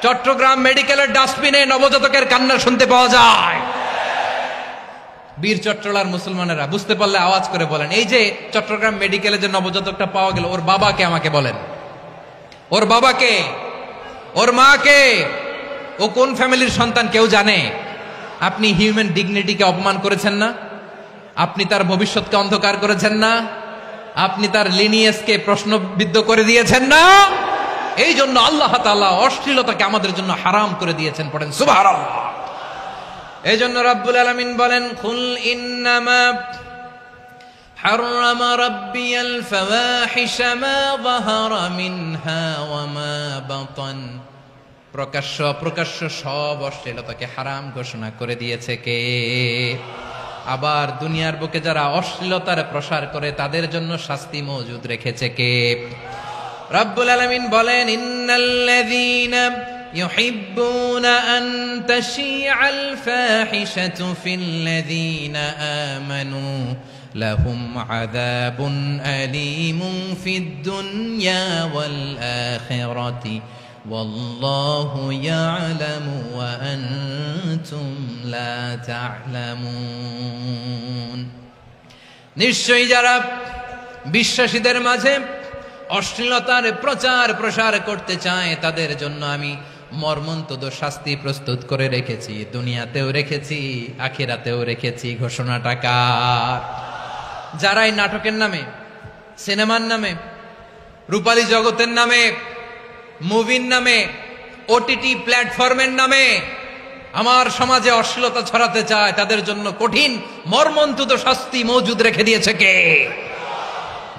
চট্টগ্রাম মেডিকেলের ডাস্টবিনে নবজাতকের কান্না শুনতে পাওয়া যায়। বীর চট্টলার মুসলমানেরা বুঝতে পারলে আওয়াজ করে বলেন, এই যে চট্টগ্রাম মেডিকেলে যে নবজাতকটা পাওয়া গেল, ওর বাবাকে আমাকে বলেন, ওর বাবাকে, ওর মাকে, ও কোন ফ্যামিলির সন্তান কেউ জানে? আপনি হিউম্যান ডিগনিটিকে অপমান করেছেন না? আপনি তার ভবিষ্যৎকে অন্ধকার করেছেন না? আপনি তার লিনিয়েজকে প্রশ্নবিদ্ধ করে দিয়েছেন না? এই জন্য আল্লাহ তাআলা অশ্লীলতাকে আমাদের জন্য হারাম করে দিয়েছেন। পড়েন সুবহানাল্লাহ। এই জন্য রাব্বুল আলামিন বলেন, কুল ইন্নামা হাররামা রাব্বিয়াল ফাওয়াহিশা মা যাহারা মিনহা ওয়া মা বাতান। প্রকাশ্য অপ্রকাশ্য সব অশ্লীলতাকে হারাম ঘোষণা করে দিয়েছে কে? আবার দুনিয়ার বুকে যারা অশ্লীলতার প্রসার করে তাদের জন্য শাস্তি মজুদ রেখেছে কে? রাব্বুল আলামিন বলেন, ইন্নাল্লাযীনা ইউহিব্বুনা আন তাশিআল ফাহিশাতু ফিল্লাযীনা আমানু লাহুম আযাবুন আলীমুন ফিদ দুনিয়া ওয়াল আখিরাতি ওয়াল্লাহু ইয়ালামু ওয়া আনতুম লা তা'লামুন। নিশ্চয়ই যারা বিশ্বাসীদের মাঝে অশ্লীলতার প্রচার প্রসার করতে চায় তাদের জন্য আমি মর্মন্তুদ শাস্তি প্রস্তুত করে রেখেছি, দুনিয়াতেও রেখেছি, আখিরাতেও রেখেছি। ঘোষণাটা কার? যারা এই নাটকের নামে, সিনেমার নামে, রূপালী জগতের নামে, মুভির নামে, ওটিটি প্ল্যাটফর্মের নামে আমার সমাজে অশ্লীলতা ছড়াতে চায়, তাদের জন্য কঠিন মর্মন্তুদ শাস্তি মজুদ রেখে দিয়েছে কে?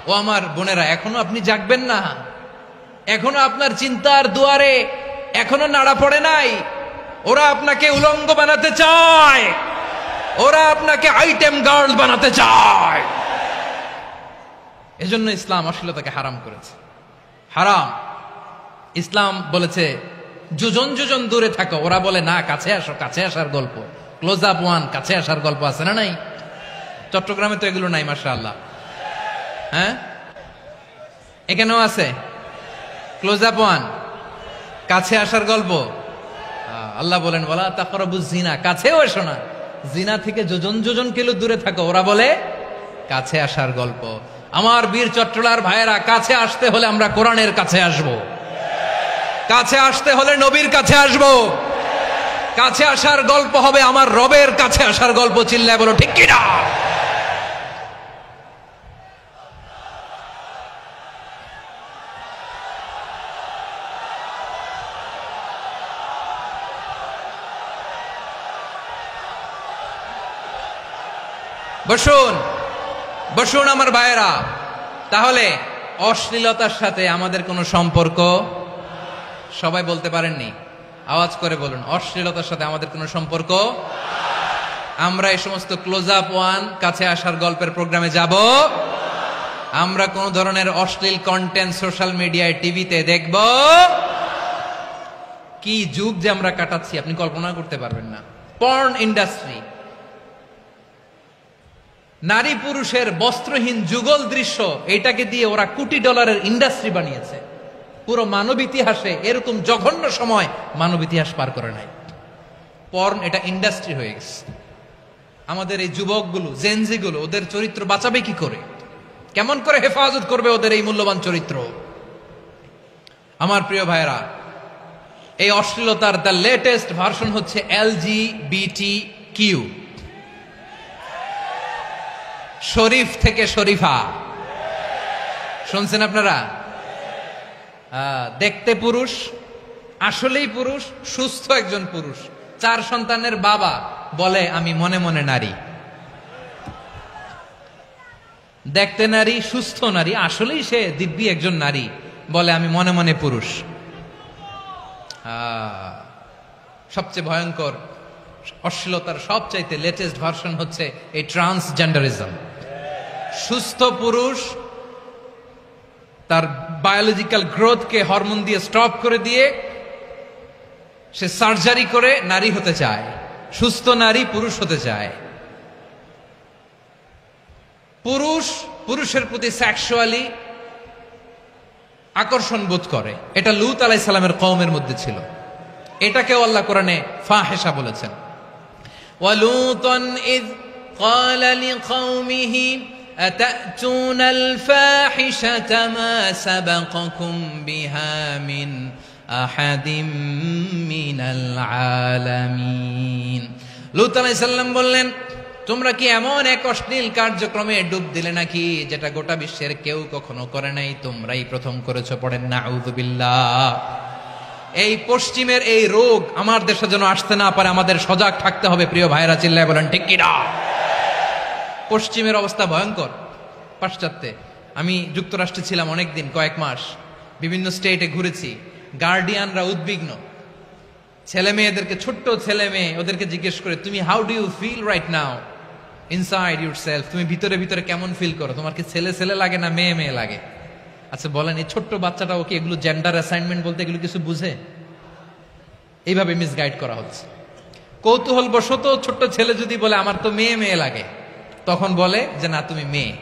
ও আমার বোনেরা, এখনো আপনি জাগবেন না? এখনো আপনার চিন্তার দুয়ারে এখনো নাড়া পড়ে নাই? ওরা আপনাকে উলঙ্গ বানাতে চায়, ওরা আপনাকে আইটেম গার্ল বানাতে চায়। এজন্য ইসলাম অশ্লীলতাকে হারাম করেছে। হারাম। ইসলাম বলেছে যোজন যোজন দূরে থাকো, ওরা বলে না কাছে আসো, কাছে আসার গল্প, ক্লোজ আপ ওয়ান, কাছে আসার গল্প আছে না নাই? চট্টগ্রামে তো এগুলো নাই মাশাআল্লাহ। হ্যাঁ, এখানেও আছে ক্লোজ আপ ওয়ান, কাছে আসার গল্প। আল্লাহ বলেন, ওয়ালা তাকরাবুজ জিনা, কাছেও এসো না, জিনা থেকে যোজন যোজন কিলো দূরে থাকো, ওরা বলে কাছে আসার গল্প। আমার বীর চট্টলার ভাইয়েরা, কাছে আসতে হলে আমরা কোরআনের কাছে আসব, কাছে আসতে হলে নবীর কাছে আসব, কাছে আসার গল্প হবে আমার রবের কাছে আসার গল্প। চিল্লায় বলো ঠিক কিনা? বসুন বসুন আমার ভাইয়েরা। তাহলে অশ্লীলতার সাথে আমাদের কোনো সম্পর্ক, সবাই বলতে পারেননি, আওয়াজ করে বলুন, অশ্লীলতার সাথে আমাদের কোনো সম্পর্ক। আমরা এই সমস্ত ক্লোজ আপ ওয়ান, কাছে আসার গল্পের প্রোগ্রামে যাব? আমরা কোন ধরনের অশ্লীল কন্টেন্ট সোশ্যাল মিডিয়ায়, টিভিতে দেখব? কি যুগ যে আমরা কাটাচ্ছি আপনি কল্পনা করতে পারবেন না। পর্ন ইন্ডাস্ট্রি, নারী পুরুষের বস্ত্রহীন যুগল দৃশ্য, এটাকে দিয়ে ওরা কোটি ডলারের ইন্ডাস্ট্রি বানিয়েছে। পুরো মানব ইতিহাসে এরকম জঘন্য সময় মানব ইতিহাস পার করে নাই। পর্ন এটা ইন্ডাস্ট্রি হয়ে গেছে। আমাদের এই যুবকগুলো, জেনজিগুলো, ওদের চরিত্র বাঁচাবে কি করে? কেমন করে হেফাজত করবে ওদের এই মূল্যবান চরিত্র? আমার প্রিয় ভাইরা, এই অশ্লীলতার দ্য লেটেস্ট ভার্সন হচ্ছে LGBTQ, শরীফ থেকে শরীফা। শুনছেন আপনারা? দেখতে পুরুষ, আসলেই পুরুষ, সুস্থ একজন পুরুষ, 4 সন্তানের বাবা, বলে আমি মনে মনে নারী। দেখতে নারী, সুস্থ নারী, আসলেই সে দিব্যি একজন নারী, বলে আমি মনে মনে পুরুষ। সবচেয়ে ভয়ঙ্কর অশ্লীলতার সবচাইতে লেটেস্ট ভার্সন হচ্ছে এই ট্রান্সজেন্ডারিজম। সুস্থ পুরুষ তার বায়োলজিক্যাল গ্রোথকে হরমোন দিয়ে স্টপ করে দিয়ে সে সার্জারি করে নারী হতে চায়। সুস্থ নারী পুরুষ হতে চায়। পুরুষ পুরুষের প্রতি সেক্সুয়ালি আকর্ষণ বোধ করে। এটা লূত আলাইহিস সালামের কওমের মধ্যে ছিল। এটাকেও আল্লাহ কোরআনে ফাহিশা বলেছেন। ওয়ালুতান ইয ক্বালা লিকওমিহি আতাতুনাল ফাহিশাতা মা সাবাকাকুম বিহা মিন আহাদিম মিনাল আলামিন। লূত আলাইহিস সালাম বললেন, তোমরা কি এমন এক অশ্লীল কার্যক্রমে ডুব দিলে নাকি যেটা গোটা বিশ্বের কেউ কখনো করে নাই, তোমরাই প্রথম করেছো? পড়েন নাউযুবিল্লাহ। এই পশ্চিমের এই রোগ আমার দেশে যেন আসতে না পারে, আমাদের সজাগ থাকতে হবে। প্রিয় ভাইরা চিল্লায় বলেন ঠিক কিনা? পশ্চিমের অবস্থা ভয়ঙ্কর। পাশ্চাত্যে, আমি যুক্তরাষ্ট্রে ছিলাম অনেকদিন, কয়েক মাস, বিভিন্ন স্টেটে ঘুরেছি। গার্ডিয়ানরা উদ্বিগ্ন, ছেলে মেয়েদেরকে, ছোট্ট ছেলে মেয়ে, ওদেরকে জিজ্ঞেস করে, তুমি how do you feel right now inside yourself? তুমি ভিতরে ভিতরে কেমন ফিল করো? তোমার কি ছেলে ছেলে লাগে না মেয়ে মেয়ে লাগে? আচ্ছা বলেন, এই ছোট্ট বাচ্চাটা ওকে এগুলো জেন্ডার অ্যাসাইনমেন্ট বলতে এগুলো কিছু বুঝে? এইভাবে মিসগাইড করা হচ্ছে। কৌতূহল বশত ছোট্ট ছেলে যদি বলে আমার তো মেয়ে মেয়ে লাগে, তখন বলে যে না তুমি মেয়ে,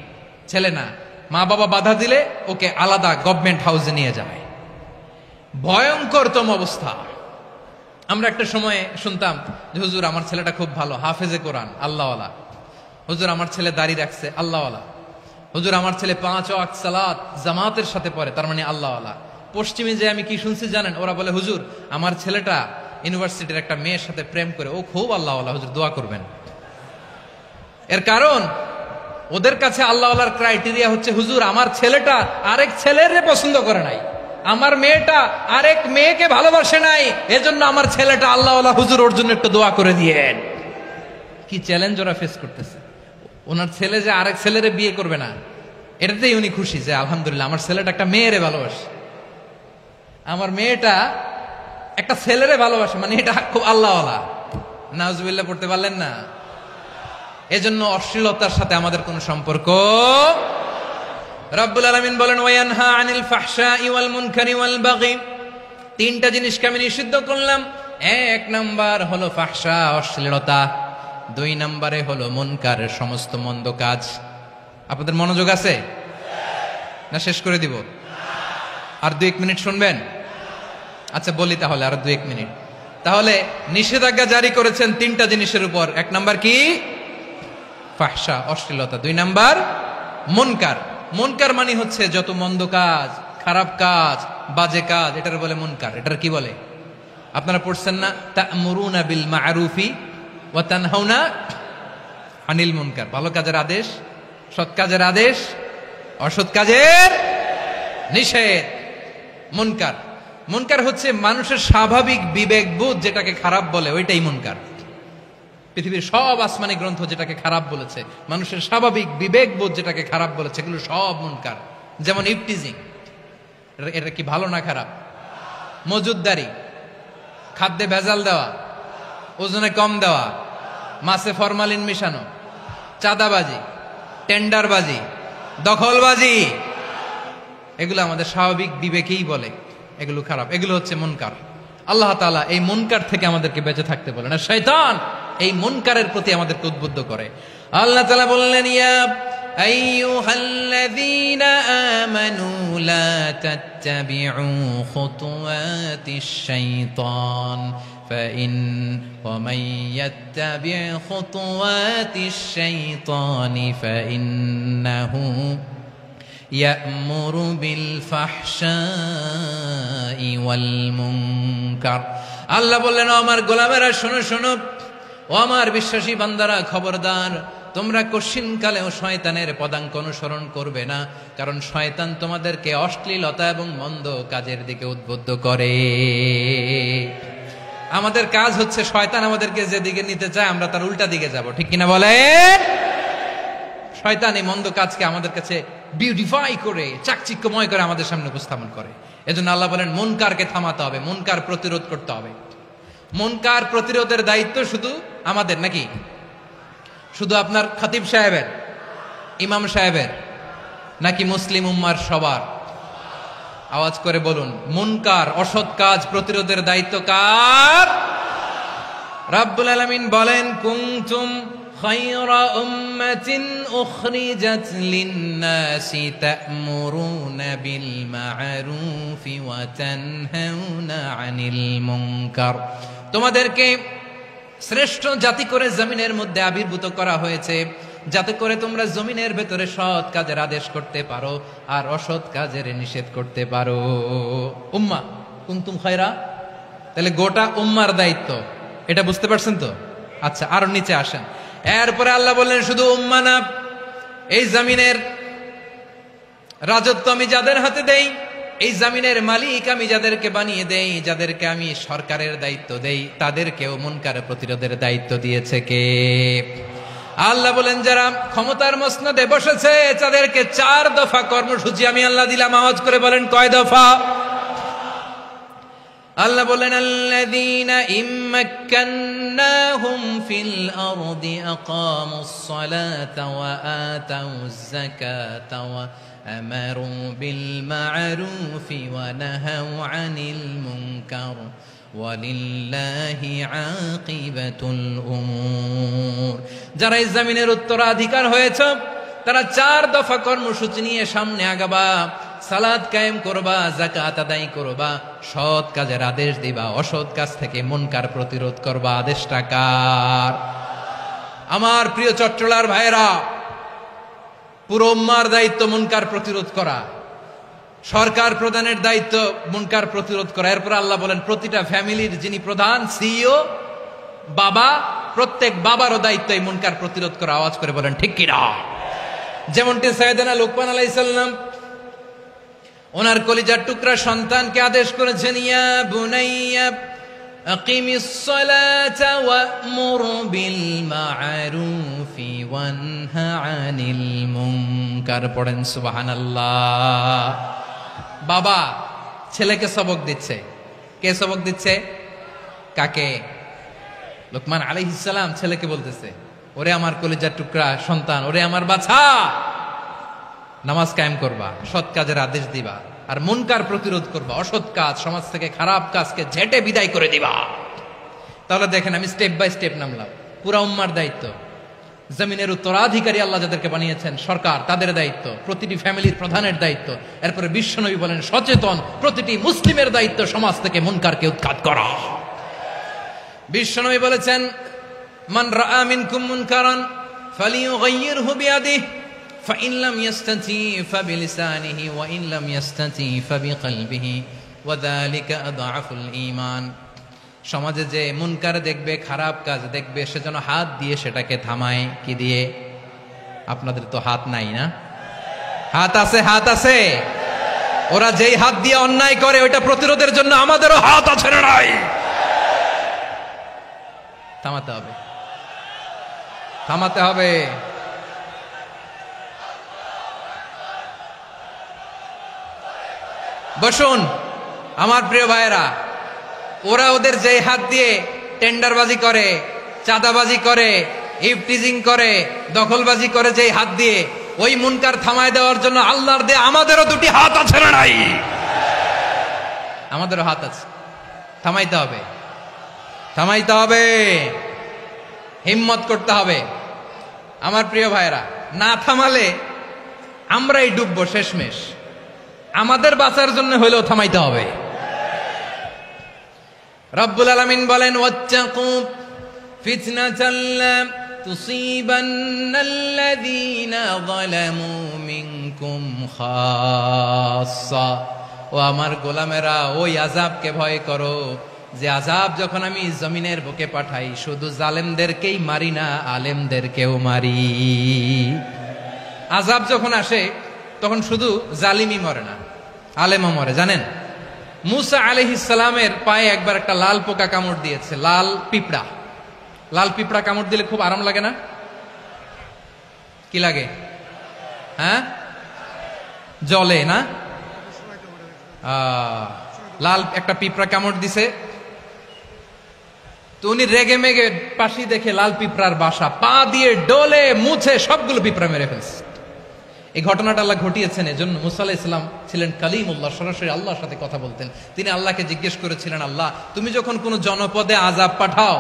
ছেলে না। মা বাবা বাধা দিলে ওকে আলাদা গভর্নমেন্ট হাউসে নিয়ে যায়। ভয়ঙ্করতম অবস্থা। আমরা একটা সময়ে শুনতাম যে হুজুর আমার ছেলেটা খুব ভালো, হাফেজে কোরআন, আল্লাহওয়ালা। হুজুর আমার ছেলে দাড়ি রাখছে, আল্লাহওয়ালা। হুজুর আমার ছেলে 5 ওয়াক্ত সালাত জামাতের সাথে পড়ে, তার মানে আল্লাহওয়ালা। পশ্চিমে যে আমি কি শুনছি জানেন? ওরা বলে হুজুর আমার ছেলেটা ইউনিভার্সিটির একটা মেয়ের সাথে প্রেম করে, ও খুব আল্লাহওয়ালা, হুজুর দোয়া করবেন। এর কারণ ওদের কাছে আল্লাহওয়ালার ক্রাইটেরিয়া হচ্ছে হুজুর আমার ছেলেটা আরেক ছেলের পছন্দ করে নাই, আমার মেয়েটা আরেক মেয়েকে ভালোবাসে নাই, এজন্য আমার ছেলেটা আল্লাহওয়ালা, হুজুর ওর জন্য একটু দোয়া করে দিয়েন। কি চ্যালেঞ্জ ওরা ফেস করতেছে। ওনার ছেলে যে আরেক ছেলেরে বিয়ে করবে না, এটাতেই উনি খুশি যে আলহামদুলিল্লাহ আমার ছেলেটা একটা মেয়েরে ভালোবাসে, আমার মেয়েটা একটা ছেলেরে ভালোবাসে, মানে এটা খুব আল্লাহওয়ালা। নাউজুবিল্লাহ পড়তে পারলেন না? এজন্য অশ্লীলতার সাথে আমাদের কোনো সম্পর্ক। রব্বুল আলামিন বলেন ওয়ায়ানহা আনিল ফাহশাই ওয়াল মুনকারি ওয়াল বাগি, 3টা জিনিসকে আমি নিষিদ্ধ করলাম। 1 নাম্বার হলো ফাহশা, অশ্লীলতা। 2 নম্বরে হলো মুনকারের সমস্ত মন্দ কাজ। আপনাদের মনোযোগ আছে না? শেষ করে দিব? আর 2-1 মিনিট শুনবেন? আচ্ছা বলি তাহলে, আর 2-1 মিনিট। তাহলে নিষেধাজ্ঞা জারি করেছেন 3টা জিনিসের উপর। 1 নাম্বার কি? ফাহশা, অশ্লীলতা। 2 নাম্বার মুনকার। মুনকার মানে হচ্ছে যত মন্দ কাজ, খারাপ কাজ, বাজে কাজ, এটার বলে মুনকার। এটার কি বলে? আপনারা পড়ছেন না তা'মুরুনা বিল মা'রুফি ওয়া তানহাউনা আনিল মুনকার। ভালো কাজের আদেশ, সৎ কাজের আদেশ, অসৎ কাজের নিষেধ। মুনকার, মুনকার হচ্ছে মানুষের স্বাভাবিক বিবেকবোধ যেটাকে খারাপ বলে, ওইটাই মুনকার। পৃথিবীর সব আসমানি গ্রন্থ যেটাকে খারাপ বলেছে, মানুষের স্বাভাবিক বিবেকবোধ যেটাকে খারাপ বলেছে, এগুলো সব মুনকার। যেমন ইফটিজিং, এটা কি ভালো না খারাপ? মজুদদারি, খাদ্যে ভেজাল দেওয়া, ওজনে কম দেওয়া, মাছে ফরমালিন মিশানো, চাঁদাবাজি, টেন্ডারবাজি, দখলবাজি, এগুলো আমাদের স্বাভাবিক বিবেকেই বলে এগুলো খারাপ, এগুলো হচ্ছে মুনকার। আল্লাহ তাআলা এই মুনকার থেকে আমাদেরকে বেঁচে থাকতে বলেন, আর শয়তান এই মুনকারের প্রতি আমাদেরকে উদ্বুদ্ধ করে। আল্লাহ তাআলা বললেন, ইয়া আইয়ুহাল্লাযীনা আমানু লা তাত্তাবিউ খুতুওয়াতিশ শাইতান ومن يتبع خطوات الشيطان فإنه يأمر بالفحشاء والمنكر। আল্লাহ বললেন, আমার গোলামেরা শোনো শোনো, ও আমার বিশ্বাসী বান্দারা খবরদার, তোমরা কশিনকালেও শয়তানের পদাঙ্ক অনুসরণ করবে না, কারণ শয়তান তোমাদেরকে অশ্লীলতা এবং মন্দ কাজের দিকে উদ্বুদ্ধ করে। আমাদের কাজ হচ্ছে শয়তান আমাদেরকে যেদিকে নিতে চায় আমরা তার উল্টা দিকে যাব, ঠিক কিনা বলেন? শয়তান এই মন্দ কাজকে আমাদের কাছে বিউটিফাই করে, চাকচিক্যময় করে আমাদের সামনে উপস্থাপন করে। এজন্য আল্লাহ বলেন, মুনকারকে থামাতে হবে, মুনকার প্রতিরোধ করতে হবে। মুনকার প্রতিরোধের দায়িত্ব শুধু আমাদের নাকি? শুধু আপনার খতিব সাহেবের, ইমাম সাহেবের, নাকি মুসলিম উম্মার সবার? আওয়াজ করে বলুন, মুনকার অসৎ কাজ প্রতিরোধের দায়িত্ব কার? রাব্বুল আলামিন বলেন, কুনতুম খায়রা উম্মাতিন উখরিজাত লিন-নাসি তা'মুরুনা বিল মা'রুফি ওয়া তানহাউনা আনিল মুনকার। তোমাদেরকে শ্রেষ্ঠ জাতি করে জমিনের মধ্যে আবির্ভূত করা হয়েছে, যাতে করে তোমরা জমিনের ভেতরে সৎ কাজের আদেশ করতে পারো আর অসৎ কাজের নিষেধ করতে পারো। উম্মাহ কুনতুম খায়রা, তাহলে গোটা উম্মার দায়িত্ব, এটা বুঝতে পারছেন তো? আচ্ছা, আরো নিচে আসেন। এরপরে আল্লাহ বললেন, শুধু উম্মা না, এই জমিনের রাজত্ব আমি যাদের হাতে দেই, এই জমিনের মালিক আমি যাদেরকে বানিয়ে দেই, যাদেরকে আমি সরকারের দায়িত্ব দেই, তাদেরকেও মুনকার প্রতিরোধের দায়িত্ব দিয়েছে কে? আল্লাহ বলেন, যারা ক্ষমতার মসনদে বসেছে তাদেরকে 4 দফা কর্মসূচি আমি আল্লাহ দিলাম। আওয়াজ করে বলেন, কয় দফা? আল্লাহ বলেন, আল্লাযীনা ইম্মাক্কান্নাহুম ফিল আরদি আকামুস সালাতা ওয়া আতাউয যাকাতা ওয়া আমারু বিল মা'রুফি ওয়া নাহাউ আনিল মুনকার ওয়ালিল্লাহি আকিবাতুল উমুর। যারা এই জমিনের উত্তরাধিকার হয়েছে তারা 4 দফা কর্মসূচি নিয়ে সামনে আগাবা। সালাত কায়েম করবা, যাকাত আদায় করবা, সৎ কাজের আদেশ দিবা, অসৎ কাজ থেকে মুনকার প্রতিরোধ করবা। আদেশটা কার? আমার প্রিয় চট্টলার ভাইরা, পুরো উম্মার দায়িত্ব মুনকার প্রতিরোধ করা, সরকার প্রধানের দায়িত্ব মুনকার প্রতিরোধ করা। এরপর আল্লাহ বলেন, প্রতিটা ফ্যামিলির যিনি প্রধান সিইও বাবা, প্রত্যেক বাবারও দায়িত্ব এই মুনকার প্রতিরোধ করা। আওয়াজ করে বলেন, ঠিক কিনা? যেমনটি সাইয়েদনা লুকমান আলাইহিস সালাম ওনার কলিজার টুকরা সন্তানকে আদেশ করেছেন, ইয়া বুনাইয়া আকিমিস সালাতা ওয়া'মুর বিল মা'রুফি ওয়ানহা আনিল মুনকার। পড়েন সুবহানাল্লাহ। বাবা ছেলেকে সবক দিচ্ছে। কে সবক দিচ্ছে? কাকে? লুকমান আলাইহিস সালাম ছেলেকে বলতেছে, ওরে আমার কলিজার টুকরা সন্তান, ওরে আমার বাছা, নামাজ কায়েম করবা, সৎ কাজের আদেশ দিবা, আর মুনকার প্রতিরোধ করবা, অসৎ কাজ, সমাজ থেকে খারাপ কাজকে ঝেঁটে বিদায় করে দিবা। তাহলে দেখেন, আমি স্টেপ বাই স্টেপ নামলাম। পুরা উম্মার দায়িত্ব, জমিনের উত্তরাধিকারী আল্লাহ যাদেরকে বানিয়েছেন সরকার, তাদের দায়িত্ব, প্রতিটি ফ্যামিলির প্রধানের দায়িত্ব। এরপরে বিশ্বনবী বলেন, সচেতন প্রতিটি মুসলিমের দায়িত্ব সমাজ থেকে মুনকারকে উৎখাত করা। বিশ্বনবী বলেছেন, মান রাআ মিনকুম মুনকারান ফালিয়ুগাইয়িরহু বিয়াদিহি ফাইন লাম ইয়াস্তাতি ফাবিলিসানিহি ওয়া ইন লাম ইয়াস্তাতি ফাবিকলবিহি ওয়া যালিকা আযআফুল ঈমান। সমাজে যে মুনকার দেখবে, খারাপ কাজ দেখবে, সে যেন হাত দিয়ে সেটাকে থামায়। কি দিয়ে? আপনাদের তো হাত নাই না? হাত আছে, হাত আছে। ওরা যেই হাত দিয়ে অন্যায় করে ওইটা প্রতিরোধের জন্য আমাদেরও হাত আছে না নাই? থামাতে হবে। থামাতে হবে। বসুন আমার প্রিয় ভাইয়েরা, ওরা ওদের যে হাত দিয়ে টেন্ডারবাজি করে, চাঁদাবাজি করে, ইফটিজিং করে, দখলবাজি করে, যে হাত দিয়ে, ওই মুনকার থামায় দেওয়ার জন্য আল্লাহর দিয়ে আমাদেরও দুটি হাত আছে না নাই? আমাদেরও হাত আছে, থামাইতে হবে, থামাইতে হবে, হিম্মত করতে হবে। আমার প্রিয় ভাইয়েরা, না থামালে আমরাই ডুববো শেষমেশ। আমাদের বাঁচার জন্য হইলেও থামাইতে হবে। রব্বুল আলামিন বলেন, ওয়াত্তাকু ফিতনাতাল লা তুসিবান্নাল্লাযীনা যালামু মিনকুম খাসসা। ও আমার গোলামেরা, ওই আযাবকে ভয় করো যে আযাব যখন আমি জমিনের বুকে পাঠাই শুধু জালেমদেরকেই মারি না, আলেমদেরকেও মারি। আযাব যখন আসে তখন শুধু জালিমই মরে না, আলেমও মরে। জানেন, মুসা আলাইহিস সালামের পায়ে একবার একটা লাল পোকা কামড় দিয়েছে, লাল পিঁপড়া। লাল পিঁপড়া কামড় দিলে খুব আরাম লাগে না? কি লাগে? হ্যাঁ, জলে না? লাল একটা পিঁপড়া কামড় দিছে, তো উনি রেগে মেগে পাশি দেখে লাল পিঁপড়ার বাসা, পা দিয়ে ডলে মুছে সবগুলো পিঁপড়া মেরে ফেলছে। এই ঘটনাটা আল্লাহ ঘটিয়েছেন এজন্য। মুসা আলাইহিস সালাম ছিলেন কালিমুল্লাহ, সরাসরি আল্লাহর সাথে কথা বলতেন। তিনি আল্লাহকে জিজ্ঞেস করেছিলেন, আল্লাহ তুমি যখন কোন জনপদে আযাব পাঠাও,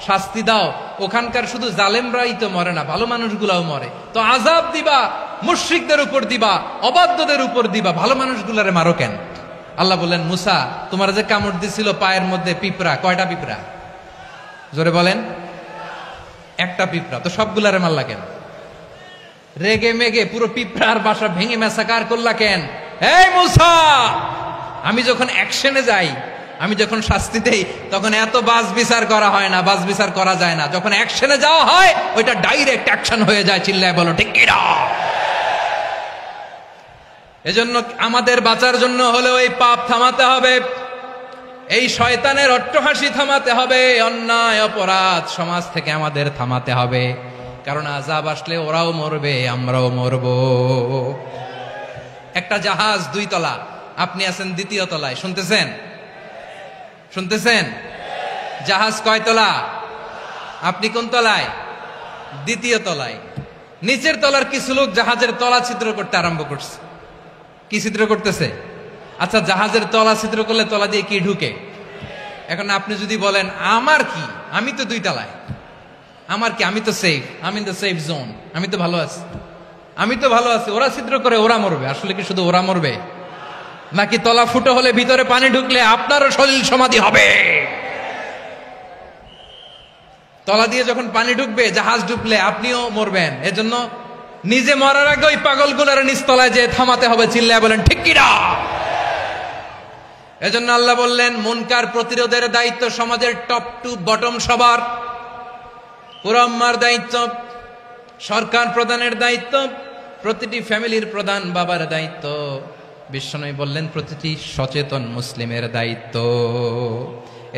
শাস্তি দাও, ওখানকার শুধু জালেমরাই তো মরে না, ভালো মানুষগুলাও মরে, তো আযাব দিবা মুশরিকদের উপর দিবা, অবাধ্যদের উপর দিবা, ভালো মানুষগুলারে মারো কেন? আল্লাহ বললেন, মুসা তোমার যে কামড় দিছিল পায়ের মধ্যে পিঁপড়া, কয়টা পিঁপড়া? জোরে বলেন। একটা পিঁপড়া, তো সবগুলারে মারলা কেন? রেগে মেগে পুরো পিঁপড়ার বাসা ভেঙে ম্যাসাকার করলা কেন? এই মুসা, আমি যখন অ্যাকশনে যাই, আমি যখন শাস্তি দেই, তখন এত বাস বিচার করা হয় না, বাস বিচার করা যায় না। যখন অ্যাকশনে যাওয়া হয় ওইটা ডাইরেক্ট অ্যাকশন হয়ে যায়। চিল্লায় বলো ঠিক কিনা? এজন্য আমাদের বাঁচার জন্য হলেও এই পাপ থামাতে হবে, এই শয়তানের অট্টহাসি থামাতে হবে, অন্যায় অপরাধ সমাজ থেকে আমাদের থামাতে হবে। কারণ আযাব আসলে ওরাও মরবে, আমরাও মরব। একটা জাহাজ 2 তলা, আপনি আছেন 2য় তলায়। শুনতেছেন? শুনতেছেন? জাহাজ কয় তলা? আপনি কোন তলায়? 2য় তলায়। নিচের তলার কিছু লোক জাহাজের তলা ছিদ্র করতে আরম্ভ করছে। কি ছিদ্র করতেছে? আচ্ছা, জাহাজের তলা ছিদ্র করলে তলা দিয়ে কি ঢুকে? এখন আপনি যদি বলেন আমার কি, আমি তো 2 তলায়, আমার কি, আমি তো সেফ, আমি ইন দ্য সেফ জোন, আমি তো ভালো আছি, আমি তো ভালো আছি, ওরা ছিদ্র করে ওরা মরবে। আসলে কি শুধু ওরা মরবে, নাকি তলা ফুটো হলে ভিতরে পানি ঢুকলে আপনারও শরীর সমাধি হবে? তলা দিয়ে যখন পানি ঢুকবে, জাহাজ ঢুকলে আপনিও মরবেন। এজন্য নিজে মরার আগে ওই পাগলগুলোর নিচতলায় যে থামাতে হবে। চিল্লায় বলেন ঠিক কিনা? এজন্য আল্লাহ বললেন, মুনকার প্রতিরোধের দায়িত্ব সমাজের টপ টু বটম সবার। পুরো আম্মার দায়িত্ব, সরকার প্রধানের দায়িত্ব, প্রতিটি ফ্যামিলির প্রধান বাবার দায়িত্ব, বিশ্বনবী বললেন প্রতিটি সচেতন মুসলিমের দায়িত্ব।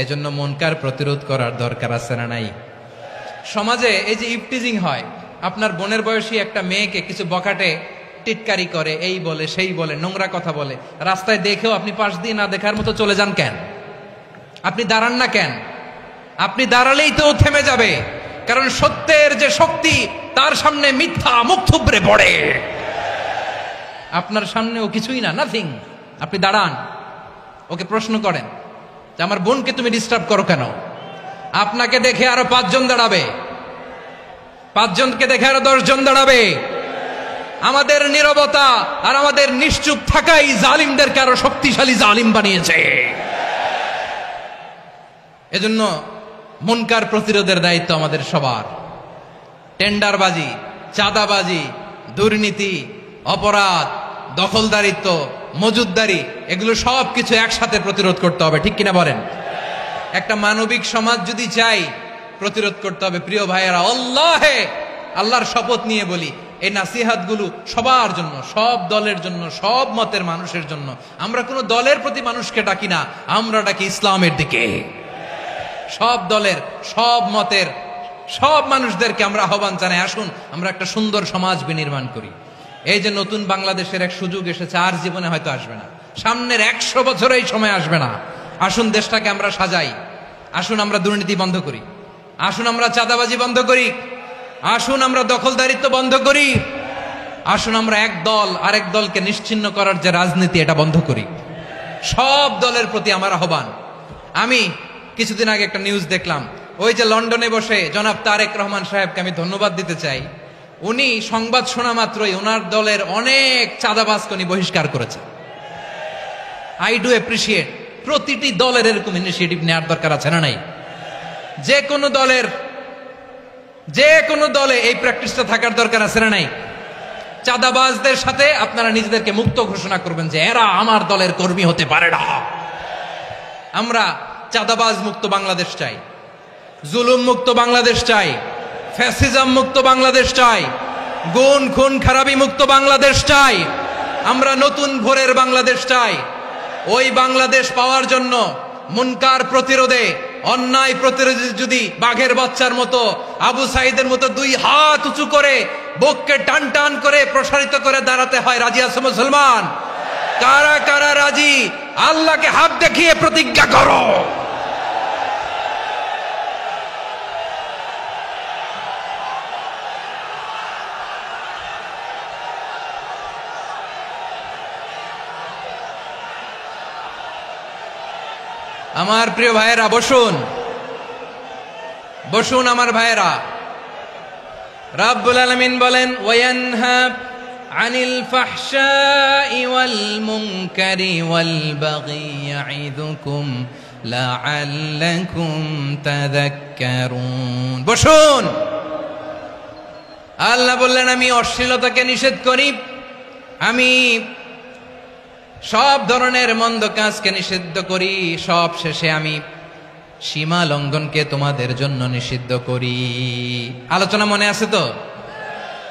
এজন্য মুনকার প্রতিরোধ করার দরকার আছে না নাই? সমাজে এই যে ইফটিজিং হয়, আপনার বোনের বয়সী একটা মেয়েকে কিছু বখাটে টিটকারি করে, এই বলে সেই বলে, নোংরা কথা বলে, রাস্তায় দেখেও আপনি পাশ দিয়ে না দেখার মতো চলে যান কেন? আপনি দাঁড়ান না কেন? আপনি দাঁড়ালেই তো থেমে যাবে। কারণ সত্যের যে শক্তি, তার সামনে মিথ্যা মুখ থুবড়ে পড়ে। আপনার সামনে ও কিছুই না, নাথিং। আপনি দাঁড়ান, ওকে প্রশ্ন করেন যে আমার বোনকে তুমি ডিস্টার্ব করো কেন? আপনাকে দেখে আরো 5 জন দাঁড়াবে, 5 জনকে দেখে আরো 10 জন দাঁড়াবে। আমাদের নীরবতা আর আমাদের নিশ্চুপ থাকাই জালিমদেরকে আরো শক্তিশালী জালিম বানিয়েছে। এজন্য মুনকার প্রতিরোধের দায়িত্ব আমাদের সবার। টেন্ডারবাজি, চাঁদাবাজি, দুর্নীতি, অপরাধ, দখলদারিত্ব, মজুদদারি, এগুলো সব কিছু একসাথে প্রতিরোধ করতে হবে। ঠিক কিনা বলেন? একটা মানবিক সমাজ যদি চাই, প্রতিরোধ করতে হবে। প্রিয় ভাইয়েরা, আল্লাহর শপথ নিয়ে বলি, এই নাসিহাতগুলো সবার জন্য, সব দলের জন্য, সব মতের মানুষের জন্য। আমরা কোনো দলের প্রতি মানুষকে ডাকি না, আমরা ডাকি ইসলামের দিকে। সব দলের, সব মতের সব মানুষদেরকে আমরা আহ্বান জানাই, আসুন আমরা একটা সুন্দর সমাজ বিনির্মাণ করি। এই যে নতুন বাংলাদেশের এক সুযোগ এসেছে, আর জীবনে হয়তো আসবে না, সামনের 100 বছর এই সময় আসবে না। আসুন দেশটাকে আমরা সাজাই, আসুন আমরা দুর্নীতি বন্ধ করি, আসুন আমরা চাঁদাবাজি বন্ধ করি, আসুন আমরা দখলদারিত্ব বন্ধ করি, আসুন আমরা এক দল আরেক দলকে নিশ্চিহ্ন করার যে রাজনীতি এটা বন্ধ করি। সব দলের প্রতি আমার আহ্বান। আমি কিছুদিন আগে একটা নিউজ দেখলাম, ওই যে লন্ডনে বসে জনাব তারেক রহমান সাহেবকে আমি ধন্যবাদ দিতে চাই, উনি সংবাদ শোনা মাত্রই ওনার দলের অনেক চাঁদাবাজকে উনি বহিষ্কার করেছে। I do appreciate. প্রতিটি দলের এরকম ইনিশিয়েটিভ নেওয়ার দরকার আছে না নাই? যে কোনো দলে এই প্র্যাকটিসটা থাকার দরকার আছে না নাই? চাঁদাবাজদের সাথে আপনারা নিজেদেরকে মুক্ত ঘোষণা করবেন যে এরা আমার দলের কর্মী হতে পারে না। আমরা চাঁদাবাজ মুক্ত বাংলাদেশ চাই, জুলুম মুক্ত বাংলাদেশ চাই, ফ্যাসিজম মুক্ত বাংলাদেশ চাই, গুণ খুন খারাপি মুক্ত বাংলাদেশ চাই। আমরা নতুন ভোরের বাংলাদেশ চাই। ওই বাংলাদেশ পাওয়ার জন্য মুনকার প্রতিরোধে, অন্যায় প্রতিরোধে যদি বাঘের বাচ্চার মতো, আবু সাইদের মতো 2 হাত উঁচু করে বুককে টান টান করে প্রসারিত করে দাঁড়াতে হয়, রাজি আছে মুসলমান? কারা কারা রাজি? আল্লাহকে হাত দেখিয়ে প্রতিজ্ঞা করো। আমার প্রিয় ভাইয়েরা, বসুন বসুন আমার ভাইয়েরা। রাব্বুল আলামিন বলেন, ওয়ায়ানহা আনিল ফাহশাই ওয়াল মুনকারি ওয়াল বাগি ইয়াইদুকুম লাআল্লাকুম তাযাক্কারুন। বসুন। আল্লাহ বললেন, আমি অশ্লীলতাকে নিষেধ করি, আমি সব ধরনের মন্দ কাজকে নিষিদ্ধ করি, সব শেষে আমি সীমা লঙ্ঘনকে তোমাদের জন্য নিষিদ্ধ করি। আলোচনা মনে আছে তো,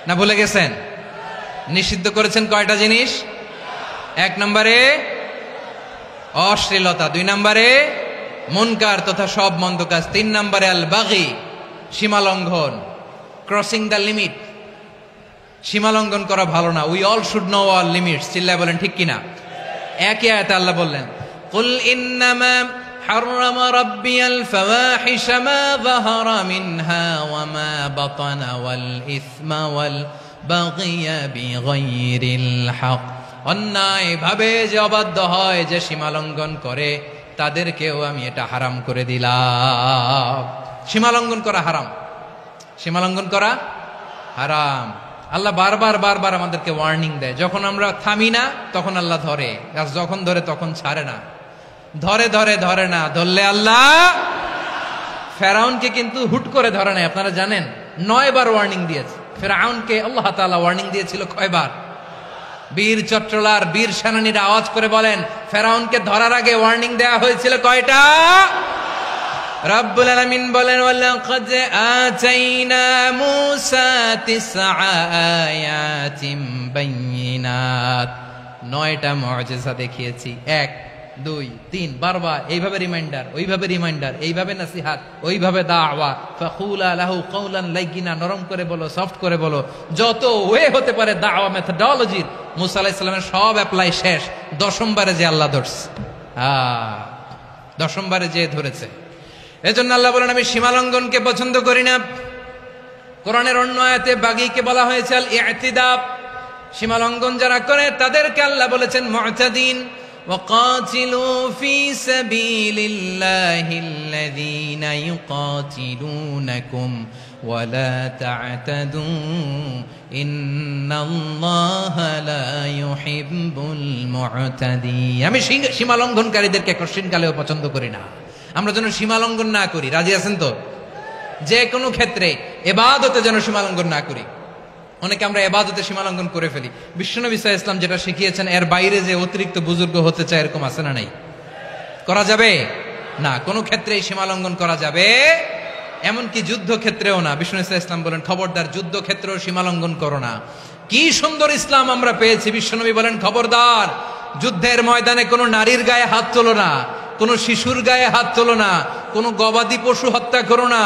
না ভুলে গেছেন? নিষিদ্ধ করেছেন কয়টা জিনিস? 1 নম্বরে অশ্লীলতা, 2 নম্বরে মুনকার তথা সব মন্দ কাজ, 3 নম্বরে আল বাগি, সীমা লঙ্ঘন, ক্রসিং দ্য লিমিট। সীমা লঙ্ঘন করা ভালো না। We all should know our limits. চিল্লায় বলেন ঠিক কিনা? একই আয়াতে আল্লাহ বললেন, কুল ইন্নামা হাররামা রাব্বিয়াল ফাওয়াহিশা মা যাহারা মিনহা ওয়া মা বাতানা ওয়াল ইসমা ওয়াল বাগিয়া বিগাইরিল হক। অন্যায় ভাবে যে অবাধ্য হয়, যে সীমা লঙ্ঘন করে, তাদেরকেও আমি এটা হারাম করে দিলাম। সীমা লঙ্ঘন করা হারাম, সীমা লঙ্ঘন করা হারাম। আল্লাহ বারবার বারবার আমাদেরকে ওয়ার্নিং দেয়। যখন আমরা থামি না তখন আল্লাহ ধরে, আর যখন ধরে তখন ছাড়ে না। ধরে ধরে ধরে না, ধরলে আল্লাহ। ফেরাউনকে কিন্তু হুট করে ধরে নাই, আপনারা জানেন 9 বার ওয়ার্নিং দিয়েছে। ফেরাউনকে আল্লাহ তাআলা ওয়ার্নিং দিয়েছিল কয়বার? বীর চট্টলার বীর সেনানীরা আওয়াজ করে বলেন, ফেরাউনকে ধরার আগে ওয়ার্নিং দেওয়া হয়েছিল কয়টা? রাব্বুল আলামিন বলেন, ওয়ালাকাদ আতাইনা মূসা 9 আয়াতিন বাইয়িনাত। 9টা মুআজিজা দেখিয়েছি। 1 2 3 বারবার এইভাবে রিমাইন্ডার, ওইভাবে রিমাইন্ডার, এইভাবে নসিহত, ওইভাবে দাওয়া। ফাকুলা লাহু কাওলান লাইয়িনা, নরম করে বলো, সফট করে বলো, যত ওয়ে হতে পারে দাওয়া মেথডোলজির। মূসা আলাইহিস সালামের সব অ্যাপ্লাই শেষ। 10ম বারে যে আল্লাহ ধরছে, 10ম বারে যে ধরেছে। এজন্য আল্লাহ বলেন, আমি সীমালঙ্ঘনকে পছন্দ করি না। কোরআনের অন্য আয়াতে বাগীকে বলা হয়েছে আল ইতিদা। সীমালঙ্ঘন যারা করে তাদেরকে আল্লাহ বলেছেন মুতাদিন। ওয়াকাতিলু ফি সাবিলিল্লাহিল্লাযীনা ইউকাতিলুনাকুম ওয়ালা তা'তাদু ইন্নাল্লাহা লা ইউহিব্বুল মুতাদিন। আমি সীমালঙ্ঘনকারীদেরকে কোশ্চিনকালেও পছন্দ করি না। আমরা যেন সীমালঙ্ঘন না করি। রাজি আছেন তো? যে কোনো ক্ষেত্রে ইবাদতে যেন সীমালঙ্ঘন না করি। অনেকে আমরা ইবাদতে সীমালঙ্ঘন করে ফেলি। বিশ্বনবী সাল্লাল্লাহু আলাইহি ওয়াসাল্লাম যেটা শিখিয়েছেন, এর বাইরে যে অতিরিক্ত বুজুর্গ হতে চায়, এরকম আছে না নাই? করা যাবে না, কোনো ক্ষেত্রেই সীমালঙ্ঘন করা যাবে, এমনকি যুদ্ধ ক্ষেত্রেও না। বিশ্বনবী সাল্লাল্লাহু আলাইহি ওয়াসাল্লাম বলেন, খবরদার যুদ্ধ ক্ষেত্রেও সীমালঙ্ঘন করো না। কি সুন্দর ইসলাম আমরা পেয়েছি। বিশ্বনবী বলেন, খবরদার যুদ্ধের ময়দানে কোনো নারীর গায়ে হাত তোলো না, কোনো শিশুর গায়ে হাত তোলো না, কোনো গবাদি পশু হত্যা করো না,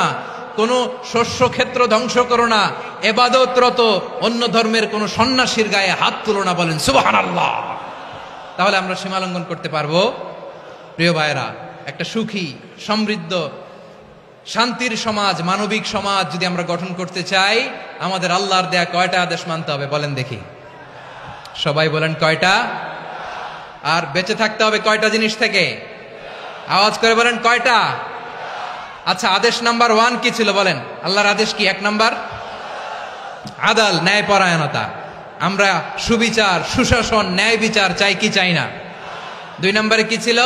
কোন শস্য ক্ষেত্র ধ্বংস করো না, ইবাদতরত অন্য ধর্মের কোন সন্ন্যাসীর গায়ে হাত তুলো না, বলেন সুবহানাল্লাহ। তাহলে আমরা সীমালঙ্ঘন করতে পারবো। প্রিয় ভাইরা, একটা সুখী, সমৃদ্ধ, শান্তির সমাজ, মানবিক সমাজ যদি আমরা গঠন করতে চাই, আমাদের আল্লাহর দেয়া কয়টা আদেশ মানতে হবে বলেন দেখি? সবাই বলেন কয়টা? আর বেঁচে থাকতে হবে কয়টা জিনিস থেকে? আওয়াজ করে বলেন কয়টা? আচ্ছা, আদেশ নাম্বার 1 কি ছিল বলেন? আল্লাহর আদেশ কি? 1 নাম্বার আদাল, ন্যায়পরায়ণতা। আমরা সুবিচার, সুশাসন, ন্যায় বিচার চাই কি চাই না? 2 নম্বরে কি ছিল?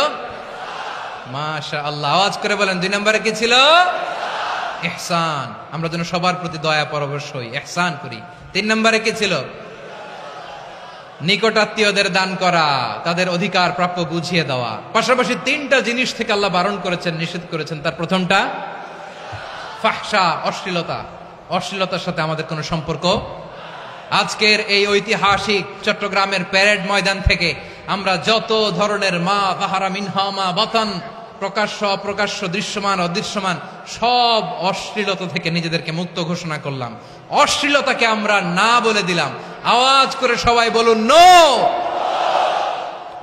মাশাআল্লাহ, আওয়াজ করে বলেন 2 নম্বরে কি ছিল? ইহসান, আমরা যেন সবার প্রতি দয়া পরবশ হই, ইহসান করি। 3 নম্বরে কি ছিল? নিকটাত্মীয়দের দান করা, তাদের অধিকার প্রাপ্য বুঝিয়ে দেওয়া। পাশাপাশি 3টা জিনিস থেকে আল্লাহ বারণ করেছেন, নিষেধ করেছেন। তার প্রথমটা ফাহশা, অশ্লীলতা। অশ্লীলতার সাথে আমাদের কোনো সম্পর্ক। আজকের এই ঐতিহাসিক চট্টগ্রামের প্যারেড ময়দান থেকে আমরা যত ধরনের মা যাহারা মিনহা মা বাতান, প্রকাশ্য অপ্রকাশ্য, দৃশ্যমান অদৃশ্যমান, সব অশ্লীলতা থেকে নিজেদেরকে মুক্ত ঘোষণা করলাম। অশ্লীলতাকে আমরা না বলে দিলাম। আওয়াজ করে সবাই বলুন নো।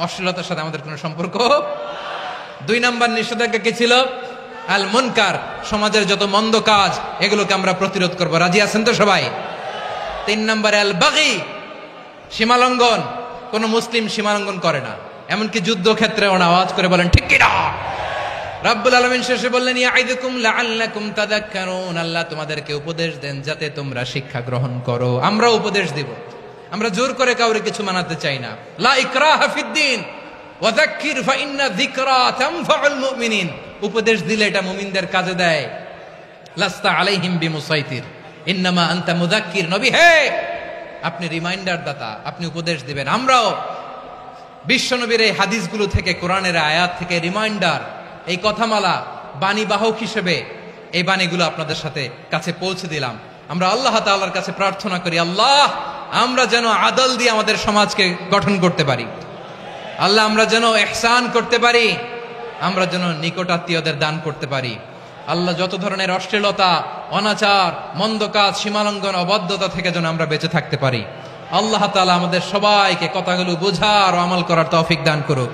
অশ্লীলতার সাথে আমাদের কোনো সম্পর্ক। 2 নম্বর নিষেধাজ্ঞা কি ছিল? আল মুনকার, সমাজের যত মন্দ কাজ এগুলোকে আমরা প্রতিরোধ করব। রাজি আছেন তো সবাই? 3 নম্বরে আল বাগি, সীমালঙ্ঘন। কোন মুসলিম সীমালঙ্ঘন করে না, এমনকি যুদ্ধক্ষেত্রেও না। আওয়াজ করে বলেন ঠিক কিনা? রাব্বুল আলামিন শেষে বললেন ইয়াইদুকুম লাআল্লাকুম তাযাক্কারুন, আল্লাহ তোমাদেরকে উপদেশ দেন যাতে তোমরা শিক্ষা গ্রহণ করো। আমরা উপদেশ দিব, আমরা জোর করে কাউরে কিছু মানাতে চাই না। লা ইকরাহা ফিদ্দিন ওয়া যাক্কির ফাইন্না যিকরা তানফাউল মুমিনিন। উপদেশ দিলে এটা মুমিনদের কাজে দেয়। লাস্তা আলাইহিম বিমুসাইতির ইন্নামা আনতা মুযাক্কির। নবী হে, আপনি রিমাইন্ডার দাতা, আপনি উপদেশ দিবেন। আমরাও বিশ্বনবীর এই হাদিসগুলো থেকে, কোরআনের আয়াত থেকে রিমাইন্ডার, এই কথামালা, বাণী বাহক হিসেবে এই বাণীগুলো আপনাদের সাথে কাছে পৌঁছে দিলাম। আমরা আল্লাহ তাআলার কাছে প্রার্থনা করি, আল্লাহ আমরা যেন আদল দিয়ে আমাদের সমাজকে গঠন করতে পারি। আল্লাহ আমরা যেন ইহসান করতে পারি, আমরা যেন নিকটাত্মীয়দের দান করতে পারি। আল্লাহ যত ধরনের অশ্লীলতা, অনাচার, মন্দ কাজ, সীমালঙ্ঘন, অবাধ্যতা থেকে যেন আমরা বেঁচে থাকতে পারি। আল্লাহ তাআলা আমাদের সবাইকে কথাগুলো বোঝার ও আমল করার তৌফিক দান করুক।